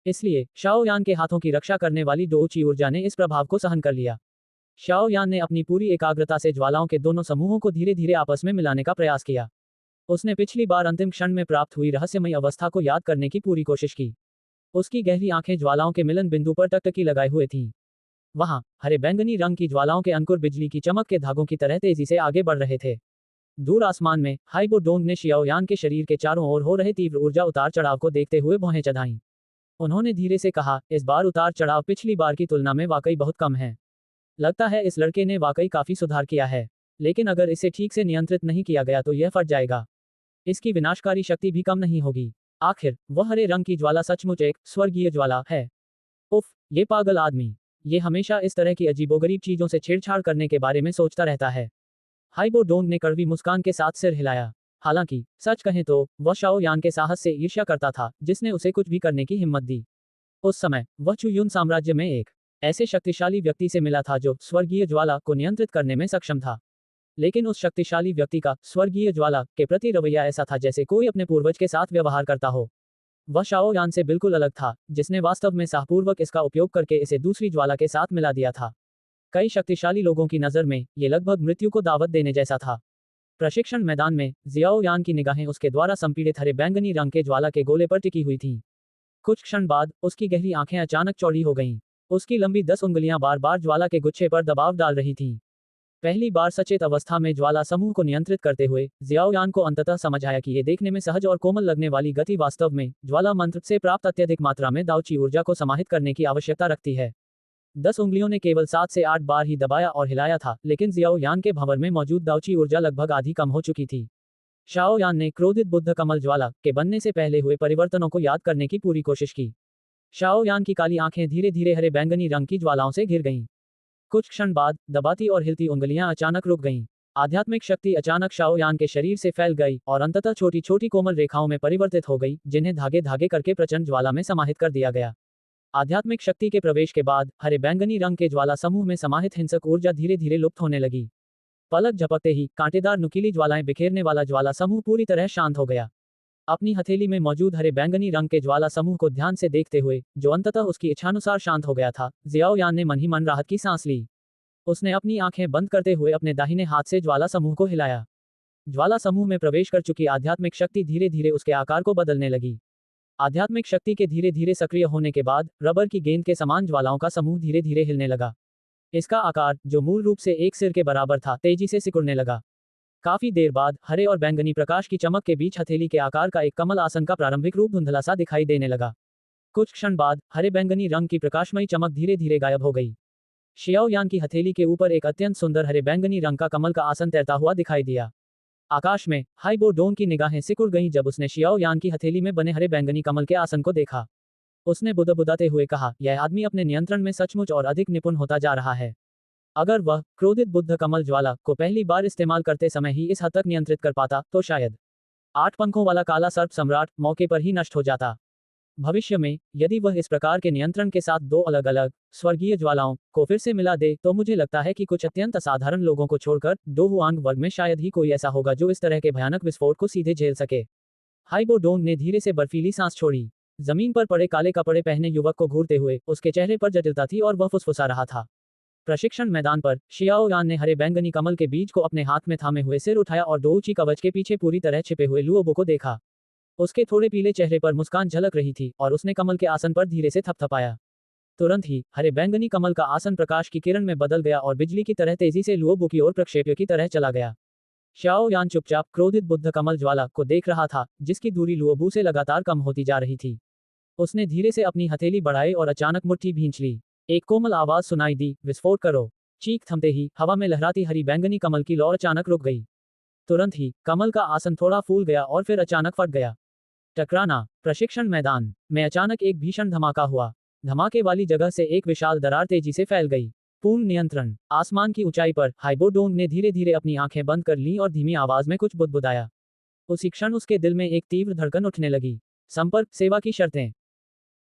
इसलिए शाओ यान के हाथों की रक्षा करने वाली डोऊची ऊर्जा ने इस प्रभाव को सहन कर लिया। शाओ यान ने अपनी पूरी एकाग्रता से ज्वालाओं के दोनों समूहों को धीरे धीरे आपस में मिलाने का प्रयास किया। उसने पिछली बार अंतिम क्षण में प्राप्त हुई रहस्यमयी अवस्था को याद करने की पूरी कोशिश की। उसकी गहरी आंखें ज्वालाओं के मिलन बिंदु पर टकटकी लगाए हुए थीं। वहां हरे बैंगनी रंग की ज्वालाओं के अंकुर बिजली की चमक के धागों की तरह तेजी से आगे बढ़ रहे थे। दूर आसमान में हाइबो डोंग ने शियाओ यान के शरीर के चारों ओर हो रहे तीव्र ऊर्जा उतार चढ़ाव को देखते हुए भौहें चढ़ाईं। उन्होंने धीरे से कहा, इस बार उतार चढ़ाव पिछली बार की तुलना में वाकई बहुत कम है। लगता है इस लड़के ने वाकई काफी सुधार किया है, लेकिन अगर इसे ठीक से नियंत्रित नहीं किया गया तो यह फट जाएगा। इसकी विनाशकारी शक्ति भी कम नहीं होगी। आखिर वह हरे रंग की ज्वाला सचमुच एक स्वर्गीय ज्वाला है। उफ, ये पागल आदमी, ये हमेशा इस तरह की अजीबोगरीब चीजों से छेड़छाड़ करने के बारे में सोचता रहता है। हाइबो डोंग ने कड़वी मुस्कान के साथ सिर हिलाया। हालांकि सच कहें तो वह शाओ यान के साहस से ईर्ष्या करता था जिसने उसे कुछ भी करने की हिम्मत दी। उस समय वह चुयुन साम्राज्य में एक ऐसे शक्तिशाली व्यक्ति से मिला था जो स्वर्गीय ज्वाला को नियंत्रित करने में सक्षम था। लेकिन उस शक्तिशाली व्यक्ति का स्वर्गीय ज्वाला के प्रति रवैया ऐसा था जैसे कोई अपने पूर्वज के साथ व्यवहार करता हो। वह शाओ यान से बिल्कुल अलग था, जिसने वास्तव में साहपूर्वक इसका उपयोग करके इसे दूसरी ज्वाला के साथ मिला दिया था। कई शक्तिशाली लोगों की नज़र में ये लगभग मृत्यु को दावत देने जैसा था। प्रशिक्षण मैदान में जियाओ यान की निगाहें उसके द्वारा संपीड़ित हरे बैंगनी रंग के ज्वाला के गोले पर टिकी हुई थीं। कुछ क्षण बाद उसकी गहरी आंखें अचानक चौड़ी हो गईं। उसकी लंबी 10 उंगलियां बार बार ज्वाला के गुच्छे पर दबाव डाल रही थीं। पहली बार सचेत अवस्था में ज्वाला समूह को नियंत्रित करते हुए जियाओ यान को अंततः समझ आया कि ये देखने में सहज और कोमल लगने वाली गति वास्तव में ज्वाला मंत्र से प्राप्त अत्यधिक मात्रा में दाउची ऊर्जा को समाहित करने की आवश्यकता रखती है। 10 उंगलियों ने केवल 7 से 8 बार ही दबाया और हिलाया था, लेकिन जियाओ यान के भंवर में मौजूद दाउची ऊर्जा लगभग आधी कम हो चुकी थी। शाओ यान ने क्रोधित बुद्ध कमल ज्वाला के बनने से पहले हुए परिवर्तनों को याद करने की पूरी कोशिश की। शाओ यान की काली आंखें धीरे धीरे हरे बैंगनी रंग की ज्वालाओं से घिर गईं। कुछ क्षण बाद दबाती और हिलती उंगलियां अचानक रुक गईं। आध्यात्मिक शक्ति अचानक शाओ यान के शरीर से फैल गई और अंततः छोटी छोटी कोमल रेखाओं में परिवर्तित हो गई, जिन्हें धागे धागे करके प्रचंड ज्वाला में समाहित कर दिया गया। आध्यात्मिक शक्ति के प्रवेश के बाद हरे बैंगनी रंग के ज्वाला समूह में समाहित हिंसक ऊर्जा धीरे धीरे लुप्त होने लगी। पलक झपकते ही कांटेदार नुकीली ज्वालाएं बिखेरने वाला ज्वाला समूह पूरी तरह शांत हो गया। अपनी हथेली में मौजूद हरे बैंगनी रंग के ज्वाला समूह को ध्यान से देखते हुए, जो अंततः उसकी इच्छानुसार शांत हो गया था, जियाओ यान ने मन ही मन राहत की सांस ली। उसने अपनी आंखें बंद करते हुए अपने दाहिने हाथ से ज्वाला समूह को हिलाया। ज्वाला समूह में प्रवेश कर चुकी आध्यात्मिक शक्ति धीरे धीरे उसके आकार को बदलने लगी। आध्यात्मिक शक्ति के धीरे धीरे सक्रिय होने के बाद रबर की गेंद के समान ज्वालाओं का समूह धीरे धीरे हिलने लगा। इसका आकार, जो मूल रूप से एक सिर के बराबर था, तेजी से सिकुड़ने लगा। काफी देर बाद हरे और बैंगनी प्रकाश की चमक के बीच हथेली के आकार का एक कमल आसन का प्रारंभिक रूप धुंधला सा दिखाई देने लगा। कुछ क्षण बाद हरे बैंगनी रंग की प्रकाशमयी चमक धीरे धीरे गायब हो गई। शियाओ यान की हथेली के ऊपर एक अत्यंत सुंदर हरे बैंगनी रंग का कमल का आसन तैरता हुआ दिखाई दिया। आकाश में हाइबो डोंग की निगाहें सिकुड़ गईं जब उसने शियाओ यान की हथेली में बने हरे बैंगनी कमल के आसन को देखा। उसने बुदबुदाते हुए कहा, यह आदमी अपने नियंत्रण में सचमुच और अधिक निपुण होता जा रहा है। अगर वह क्रोधित बुद्ध कमल ज्वाला को पहली बार इस्तेमाल करते समय ही इस हद तक नियंत्रित कर पाता तो शायद 8 पंखों वाला काला सर्प सम्राट मौके पर ही नष्ट हो जाता। भविष्य में यदि वह इस प्रकार के नियंत्रण के साथ 2 अलग अलग स्वर्गीय ज्वालाओं को फिर से मिला दे तो मुझे लगता है कि कुछ अत्यंत असाधारण लोगों को छोड़कर डो हुआंग वर्ग में शायद ही कोई ऐसा होगा जो इस तरह के भयानक विस्फोट को सीधे झेल सके। हाइबो डोंग ने धीरे से बर्फीली सांस छोड़ी। जमीन पर पड़े काले कपड़े पहने युवक को घूरते हुए उसके चेहरे पर जटिलता थी और वह फुसफुसा रहा था। प्रशिक्षण मैदान पर शियाओ यान ने हरे बैंगनी कमल के बीज को अपने हाथ में थामे हुए सिर उठाया और डोउची कवच के पीछे पूरी तरह छिपे हुए लुओबो को देखा। उसके थोड़े पीले चेहरे पर मुस्कान झलक रही थी और उसने कमल के आसन पर धीरे से थपथपाया। तुरंत ही हरे बैंगनी कमल का आसन प्रकाश की किरण में बदल गया और बिजली की तरह तेजी से लुओबो की ओर प्रक्षेप्य की तरह चला गया। शाओ यान चुपचाप क्रोधित बुद्ध कमल ज्वाला को देख रहा था, जिसकी दूरी लुओबो से लगातार कम होती जा रही थी। उसने धीरे से अपनी हथेली बढ़ाई और अचानक मुट्ठी भींच ली। एक कोमल आवाज सुनाई दी, विस्फोट करो। चीख थमते ही हवा में लहराती हरी बैंगनी कमल की लौ अचानक रुक गई। तुरंत ही कमल का आसन थोड़ा फूल गया और फिर अचानक फट गया। टकराना। प्रशिक्षण मैदान में अचानक एक भीषण धमाका हुआ। धमाके वाली जगह से एक विशाल दरार तेजी से फैल गई। पूर्ण नियंत्रण। आसमान की ऊंचाई पर हाइबो डोंग ने धीरे धीरे अपनी आंखें बंद कर लीं और धीमी आवाज में कुछ बुदबुदाया। उसी क्षण उसके दिल में एक तीव्र धड़कन उठने लगी। संपर्क सेवा की शर्तें।